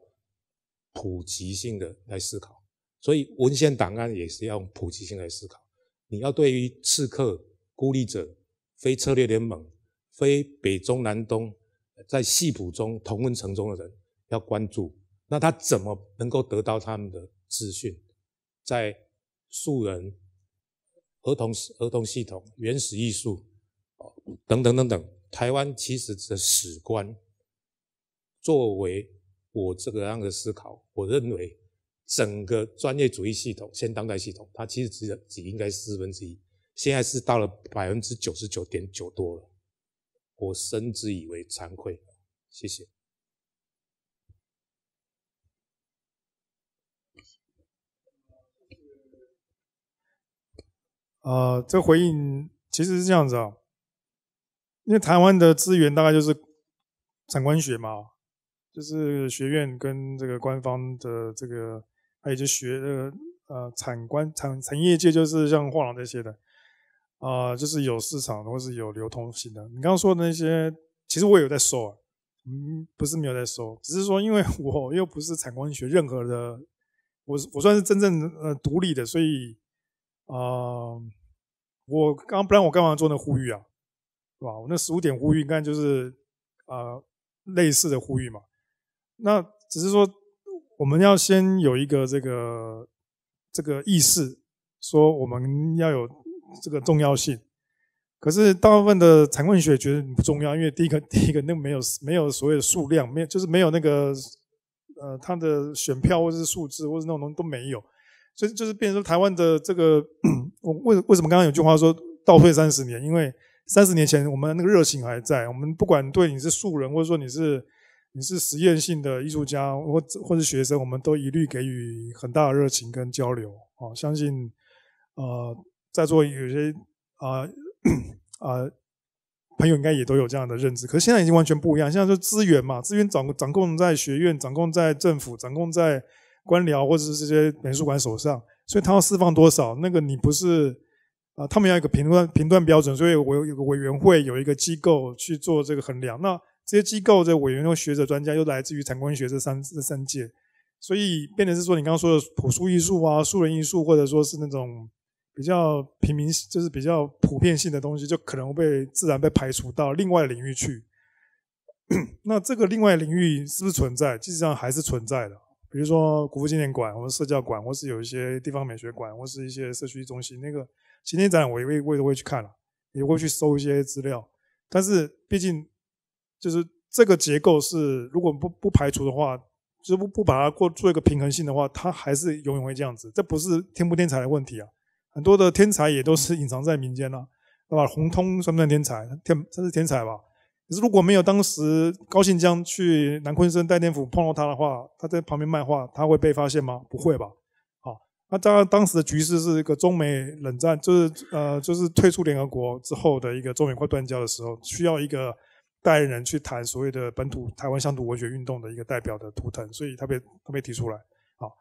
普及性的来思考。所以文献档案也是要用普及性来思考。你要对于刺客、孤立者、非策略联盟、非北中南东，在系谱中同温层中的人要关注。那他怎么能够得到他们的资讯？在素人、儿童系统、原始艺术等等等等，台湾其实的史观，作为我这个样的思考，我认为整个专业主义系统、现当代系统，它其实只应该1/4，现在是到了 99.9% 多了，我深之以为惭愧。谢谢。这回应其实是这样子啊，因为台湾的资源大概就是产官学嘛，就是学院跟这个官方的这个，还有就产业界就是像画廊这些的就是有市场或是有流通性的。你刚刚说的那些，其实我也有在收啊，不是没有在收，只是说因为我又不是产官学任何的，我算是真正独立的，所以不然我干嘛做那呼吁啊，对吧？我那15点呼吁应该就是类似的呼吁嘛。那只是说我们要先有一个这个意识，说我们要有这个重要性。可是大部分的产官学觉得不重要，因为第一个那没有所谓的数量，就是没有那个它的选票或是数字或是那种东西都没有。所以就是变成说台湾的这个，为什么刚刚有句话说倒退30年？因为30年前我们那个热情还在，我们不管对你是素人，或者说你是实验性的艺术家或是学生，我们都一律给予很大的热情跟交流。相信在座有些朋友应该也都有这样的认知。可是现在已经完全不一样，现在就资源嘛，资源掌控在学院，掌控在政府，掌控在官僚或者是这些美术馆手上，所以他要释放多少，那个你不是他们要有一个评断标准，所以我有个委员会，有一个机构去做这个衡量。那这些机构的委员、学者、专家又来自于产官学这三界，所以变成是说你刚刚说的朴素艺术啊、素人艺术，或者说是那种比较平民，就是比较普遍性的东西，就可能会自然被排除到另外的领域去。那这个另外的领域是不是存在？实际上还是存在的。比如说国父纪念馆，或者社教馆，或是有一些地方美学馆，或是一些社区中心，那个今天展览我也会去看了，也会去搜一些资料。但是毕竟就是这个结构是，如果不排除的话，就是不把它做一个平衡性的话，它还是永远会这样子。这不是天不天才的问题啊，很多的天才也都是隐藏在民间啊，对吧？洪通算不算天才？这是天才吧？可是如果没有当时高信江去南昆生代天府碰到他的话，他在旁边卖画，他会被发现吗？不会吧。好，那当时的局势是一个中美冷战，就是退出联合国之后的一个中美快断交的时候，需要一个代言人去谈所谓的本土台湾乡土文学运动的一个代表的图腾，所以他被提出来。好，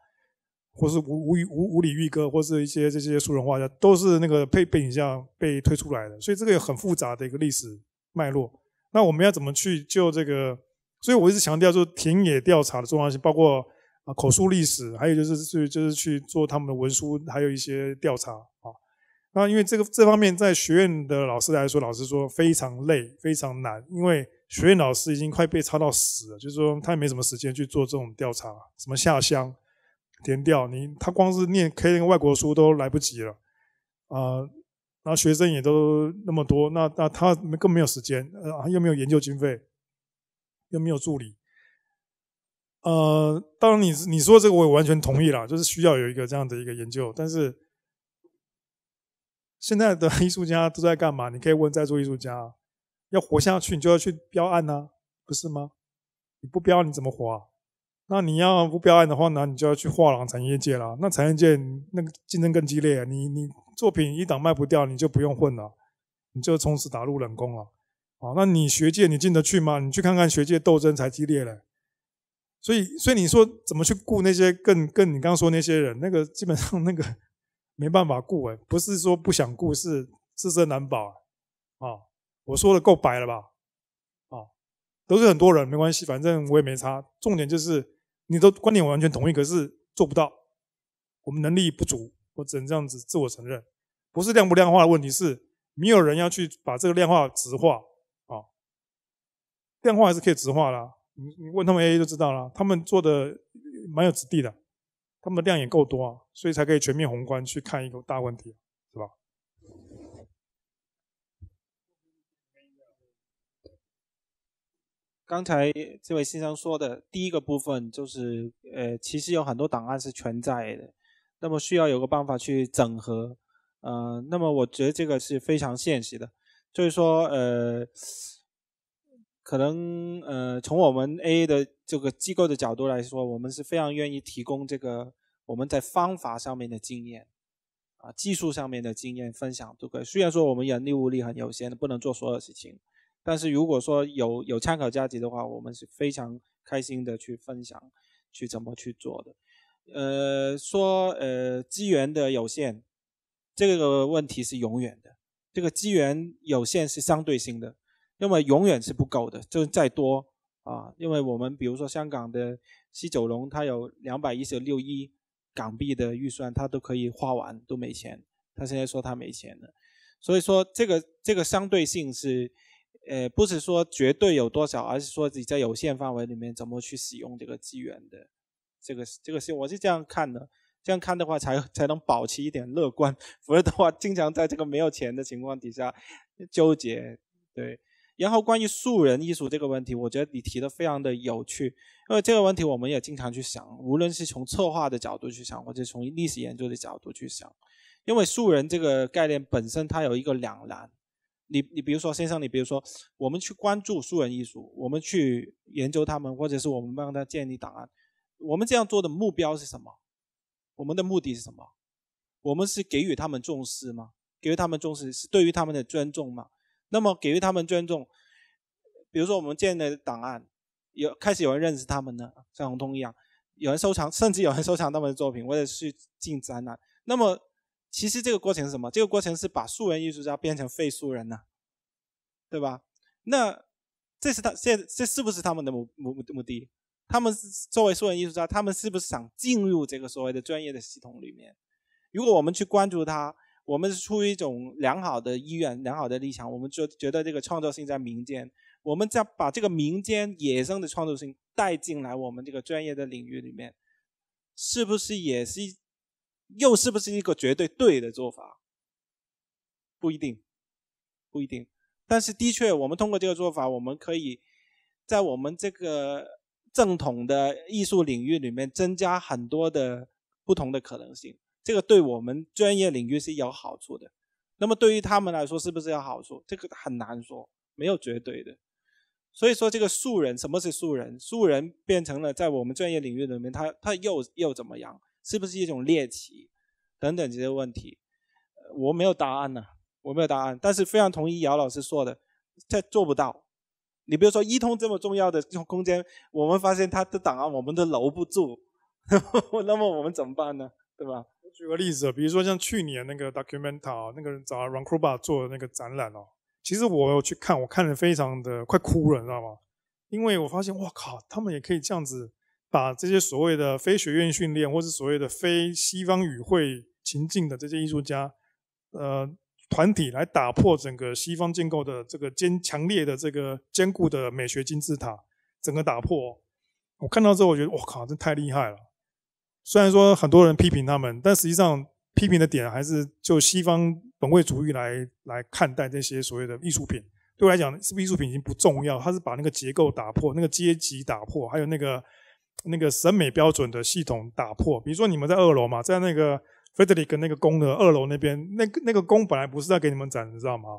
或是无理玉歌，或是一些这些素人画家，都是那个背景下被推出来的，所以这个有很复杂的一个历史脉络。那我们要怎么去就这个？所以我一直强调，就是田野调查的重要性，包括口述历史，还有就是去做他们的文书，还有一些调查啊。那因为这方面在学院的老师来说，老师说非常累，非常难，因为学院老师已经快被操到死了，就是说他也没什么时间去做这种调查，什么下乡、田调，他光是念外国书都来不及了然后学生也都那么多，那他更没有时间，又没有研究经费，又没有助理。当然你说这个我也完全同意啦，就是需要有一个这样的一个研究。但是现在的艺术家都在干嘛？你可以问在座艺术家，要活下去你就要去标案啊，不是吗？你不标你怎么活啊？那你要不标案的话呢，你就要去画廊产业界啦。那产业界那个竞争更激烈，你作品一档卖不掉，你就不用混了，你就从此打入冷宫了。那你学界你进得去吗？你去看看学界斗争才激烈嘞。所以你说怎么去顾那些更你刚刚说那些人，那个基本上那个没办法顾不是说不想顾，是自身难保我说的够白了吧？都是很多人没关系，反正我也没差。重点就是你的观点我完全同意，可是做不到，我们能力不足，我只能这样子自我承认。不是量不量化的问题，是没有人要去把这个量化质化量化还是可以质化啦。你问他们 AA 就知道了，他们做的蛮有质地的，他们的量也够多所以才可以全面宏观去看一个大问题，是吧？刚才这位先生说的第一个部分就是，其实有很多档案是全在的，那么需要有个办法去整合，那么我觉得这个是非常现实的，就是说，可能从我们 AA 的这个机构的角度来说，我们是非常愿意提供这个我们在方法上面的经验，技术上面的经验分享都可以。虽然说我们人力物力很有限的，不能做所有事情。但是如果说有参考价值的话，我们是非常开心的去分享，去怎么去做的。资源的有限，这个问题是永远的。这个资源有限是相对性的，因为永远是不够的，就是再多因为我们比如说香港的西九龙，它有216亿港币的预算，它都可以花完，都没钱。他现在说他没钱了，所以说这个相对性是。不是说绝对有多少，而是说你在有限范围里面怎么去使用这个资源的，这个是我是这样看的，这样看的话才能保持一点乐观，否则的话经常在这个没有钱的情况底下纠结。对，然后关于素人艺术这个问题，我觉得你提的非常的有趣，因为这个问题我们也经常去想，无论是从策划的角度去想，或者从历史研究的角度去想，因为素人这个概念本身它有一个两难。你比如说先生，你比如说我们去关注素人艺术，我们去研究他们，或者是我们帮他建立档案，我们这样做的目标是什么？我们的目的是什么？我们是给予他们重视吗？给予他们重视是对于他们的尊重吗？那么给予他们尊重，比如说我们建立的档案，开始有人认识他们呢，像洪通一样，有人收藏，甚至有人收藏他们的作品，或者去进展览。那么其实这个过程是什么？这个过程是把素人艺术家变成非素人对吧？那这是不是他们的目的？他们作为素人艺术家，他们是不是想进入这个所谓的专业的系统里面？如果我们去关注他，我们是出于一种良好的意愿、良好的立场，我们就觉得这个创造性在民间，我们再把这个民间野生的创造性带进来我们这个专业的领域里面，是不是也是又是不是一个绝对对的做法？不一定。但是的确，我们通过这个做法，我们可以在我们这个正统的艺术领域里面增加很多的不同的可能性。这个对我们专业领域是有好处的。那么对于他们来说，是不是有好处？这个很难说，没有绝对的。所以说这个素人，什么是素人？素人变成了在我们专业领域里面，他又怎么样？是不是一种猎奇等等这些问题？我没有答案呢，我没有答案。但是非常同意姚老师说的，这做不到。你比如说一通这么重要的空间，我们发现它的档案我们都留不住，那么我们怎么办呢？对吧？我举个例子，比如说像去年那个 Documenta 那个人找 Ron Kruba 做的那个展览哦，其实我有去看，我看得非常的快哭了，你知道吗？因为我发现，哇靠，他们也可以这样子把这些所谓的非学院训练，或是所谓的非西方语汇情境的这些艺术家，团体来打破整个西方建构的这个强烈的这个坚固的美学金字塔，整个打破。我看到之后，我觉得，哇靠，这太厉害了。虽然说很多人批评他们，但实际上批评的点还是就西方本位主义来看待这些所谓的艺术品。对我来讲，是不是艺术品已经不重要，它是把那个结构打破，那个阶级打破，还有那个审美标准的系统打破。比如说你们在2楼嘛，在那个 Frederick 那个宫的2楼那边，那个宫本来不是要给你们展，你知道吗？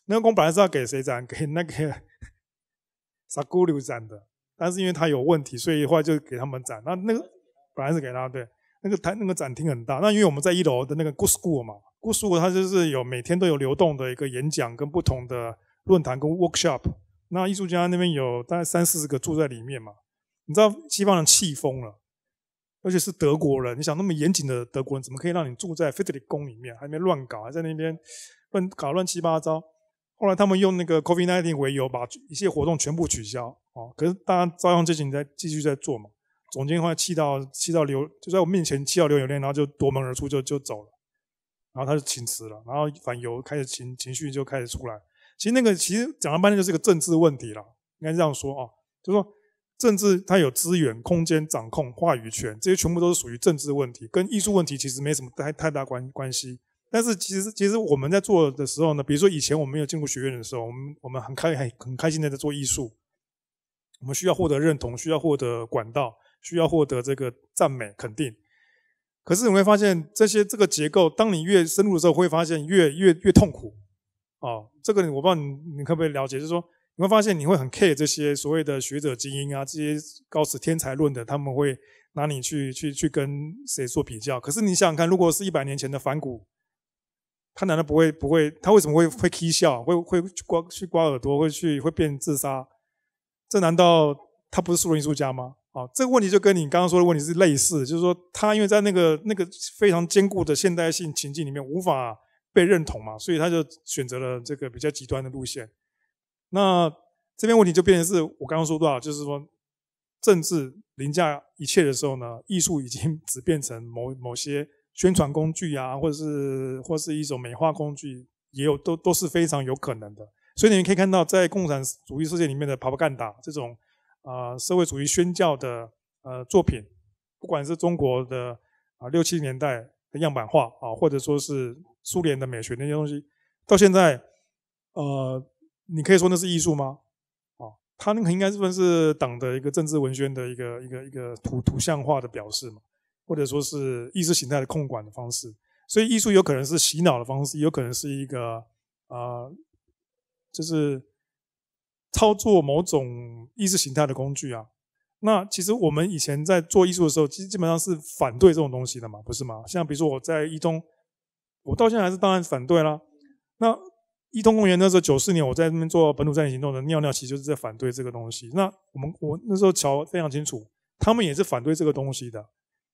那个宫本来是要给谁展？给那个 Sagulu 展的，但是因为他有问题，所以后来就给他们展。那个本来是给他，对，那个展厅很大。那因为我们在1楼的那个 Good School 嘛 ，Good School 它就是有每天都有流动的一个演讲跟不同的论坛跟 workshop。那艺术家那边有大概30-40个住在里面嘛。你知道西方人气疯了，而且是德国人。你想那么严谨的德国人，怎么可以让你住在 Frederick 宫里面，还没乱搞，还在那边搞乱七八糟？后来他们用那个 COVID-19 为由，把一切活动全部取消。可是大家照样继续在做嘛。总监后来气到就在我面前气到流眼泪，然后就夺门而出就走了。然后他就请辞了，然后反犹开始情绪就开始出来。其实讲了半天就是个政治问题啦，应该这样说就是说政治它有资源、空间掌控、话语权，这些全部都是属于政治问题，跟艺术问题其实没什么太大关系。但是其实我们在做的时候呢，比如说以前我们没有进入学院的时候，我们很开心的在做艺术，我们需要获得认同，需要获得管道，需要获得这个赞美肯定。可是你会发现这个结构，当你越深入的时候，会发现越痛苦。这个我不知道你可不可以了解，就是说你会发现你会很 care 这些所谓的学者精英啊，这些高持天才论的，他们会拿你去跟谁做比较。可是你想想看，如果是100年前的梵谷，他难道不会？他为什么会踢笑？会去刮耳朵？会变自杀？这难道他不是素人艺术家吗？这个问题就跟你刚刚说的问题是类似，就是说他因为在那个非常坚固的现代性情境里面无法被认同嘛，所以他就选择了这个比较极端的路线。那这边问题就变成是我刚刚说到，就是说政治凌驾一切的时候呢，艺术已经只变成某些宣传工具啊，或是一种美化工具，也有都是非常有可能的。所以你可以看到，在共产主义世界里面的propaganda这种社会主义宣教的作品，不管是中国的60、70年代的样板画或者说是苏联的美学那些东西，到现在你可以说那是艺术吗？它那个应该算是党的一个政治文宣的一个图像化的表示嘛，或者说是意识形态的控管的方式。所以艺术有可能是洗脑的方式，有可能是一个就是操作某种意识形态的工具啊。那其实我们以前在做艺术的时候，其实基本上是反对这种东西的嘛，不是吗？像比如说我在一中，我到现在还是当然反对啦。那一通公园那时候94年我在那边做本土占领行动的尿尿，其实就是在反对这个东西。那我那时候瞧非常清楚，他们也是反对这个东西的。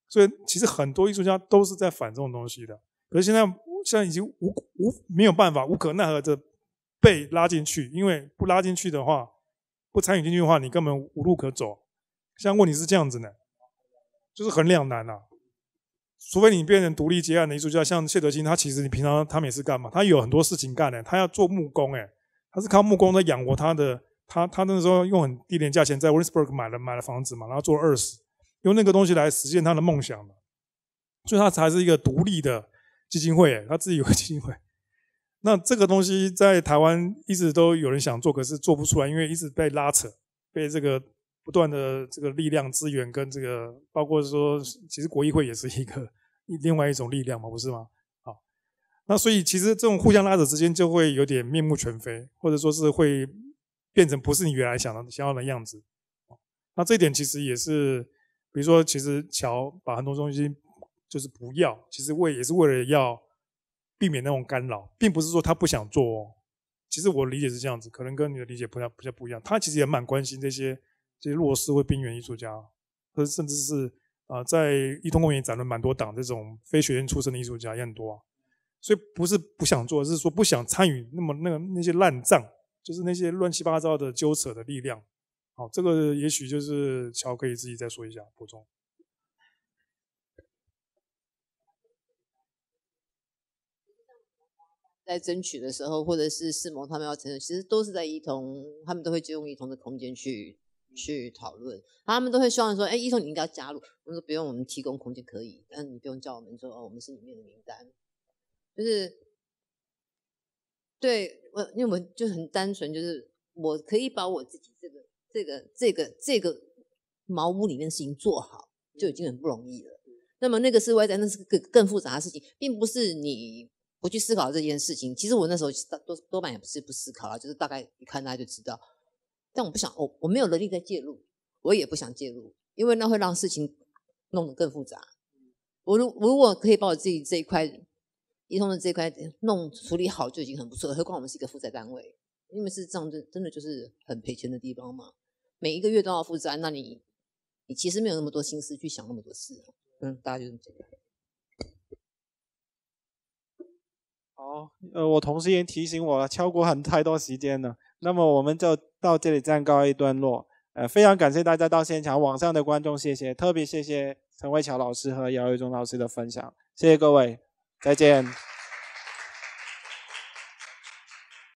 所以其实很多艺术家都是在反这种东西的。可是现在已经没有办法，无可奈何的被拉进去，因为不拉进去的话，不参与进去的话，你根本无路可走。像问题是这样子呢，就是很两难啊。除非你变成独立接案的艺术家，像谢德清，他其实你平常他没事干嘛？他有很多事情干呢，他要做木工他是靠木工在养活他的。他那时候用很低廉价钱在 Williamsburg 买了房子嘛，然后做了20，用那个东西来实现他的梦想嘛。所以他才是一个独立的基金会，他自己有个基金会。那这个东西在台湾一直都有人想做，可是做不出来，因为一直被拉扯，被这个不断的这个力量资源跟这个，包括说其实国议会也是另外一种力量嘛，不是吗？好，那所以其实这种互相拉扯之间就会有点面目全非，或者说是会变成不是你原来想要的样子。那这一点其实也是，比如说，其实乔把很多东西就是不要，其实也是为了要避免那种干扰，并不是说他不想做哦。其实我理解是这样子，可能跟你的理解比较不一样。他其实也蛮关心这些弱势或边缘艺术家，甚至是在一通公园展了蛮多档这种非学院出身的艺术家也很多啊。所以不是不想做，是说不想参与那些烂账，就是那些乱七八糟的纠扯的力量。好，这个也许就是乔可以自己再说一下补充。在争取的时候，或者是世盟他们要承认，其实都是在一同，他们都会借用一同的空间去讨论，他们都会希望说，一同你应该要加入。我们说不用，我们提供空间可以，但你不用叫我们说我们是里面的名单。就是对因为我们就很单纯，就是我可以把我自己这个茅屋里面的事情做好，就已经很不容易了。那么那个是外在，那是个更复杂的事情，并不是你不去思考这件事情。其实我那时候多半也不是不思考啦，就是大概一看大家就知道。但我不想，我没有能力再介入，我也不想介入，因为那会让事情弄得更复杂。我如果可以把我自己这一块一通的这一块处理好，就已经很不错了。何况我们是一个负债单位，因为是这样，真的就是很赔钱的地方嘛。每一个月都要负债，那你其实没有那么多心思去想那么多事。大家就这么简单。好，我同事也提醒我了，超过太多时间了。那么我们就到这里暂告一段落。非常感谢大家到现场，网上的观众谢谢，特别谢谢陈慧乔老师和姚玉忠老师的分享，谢谢各位，再见。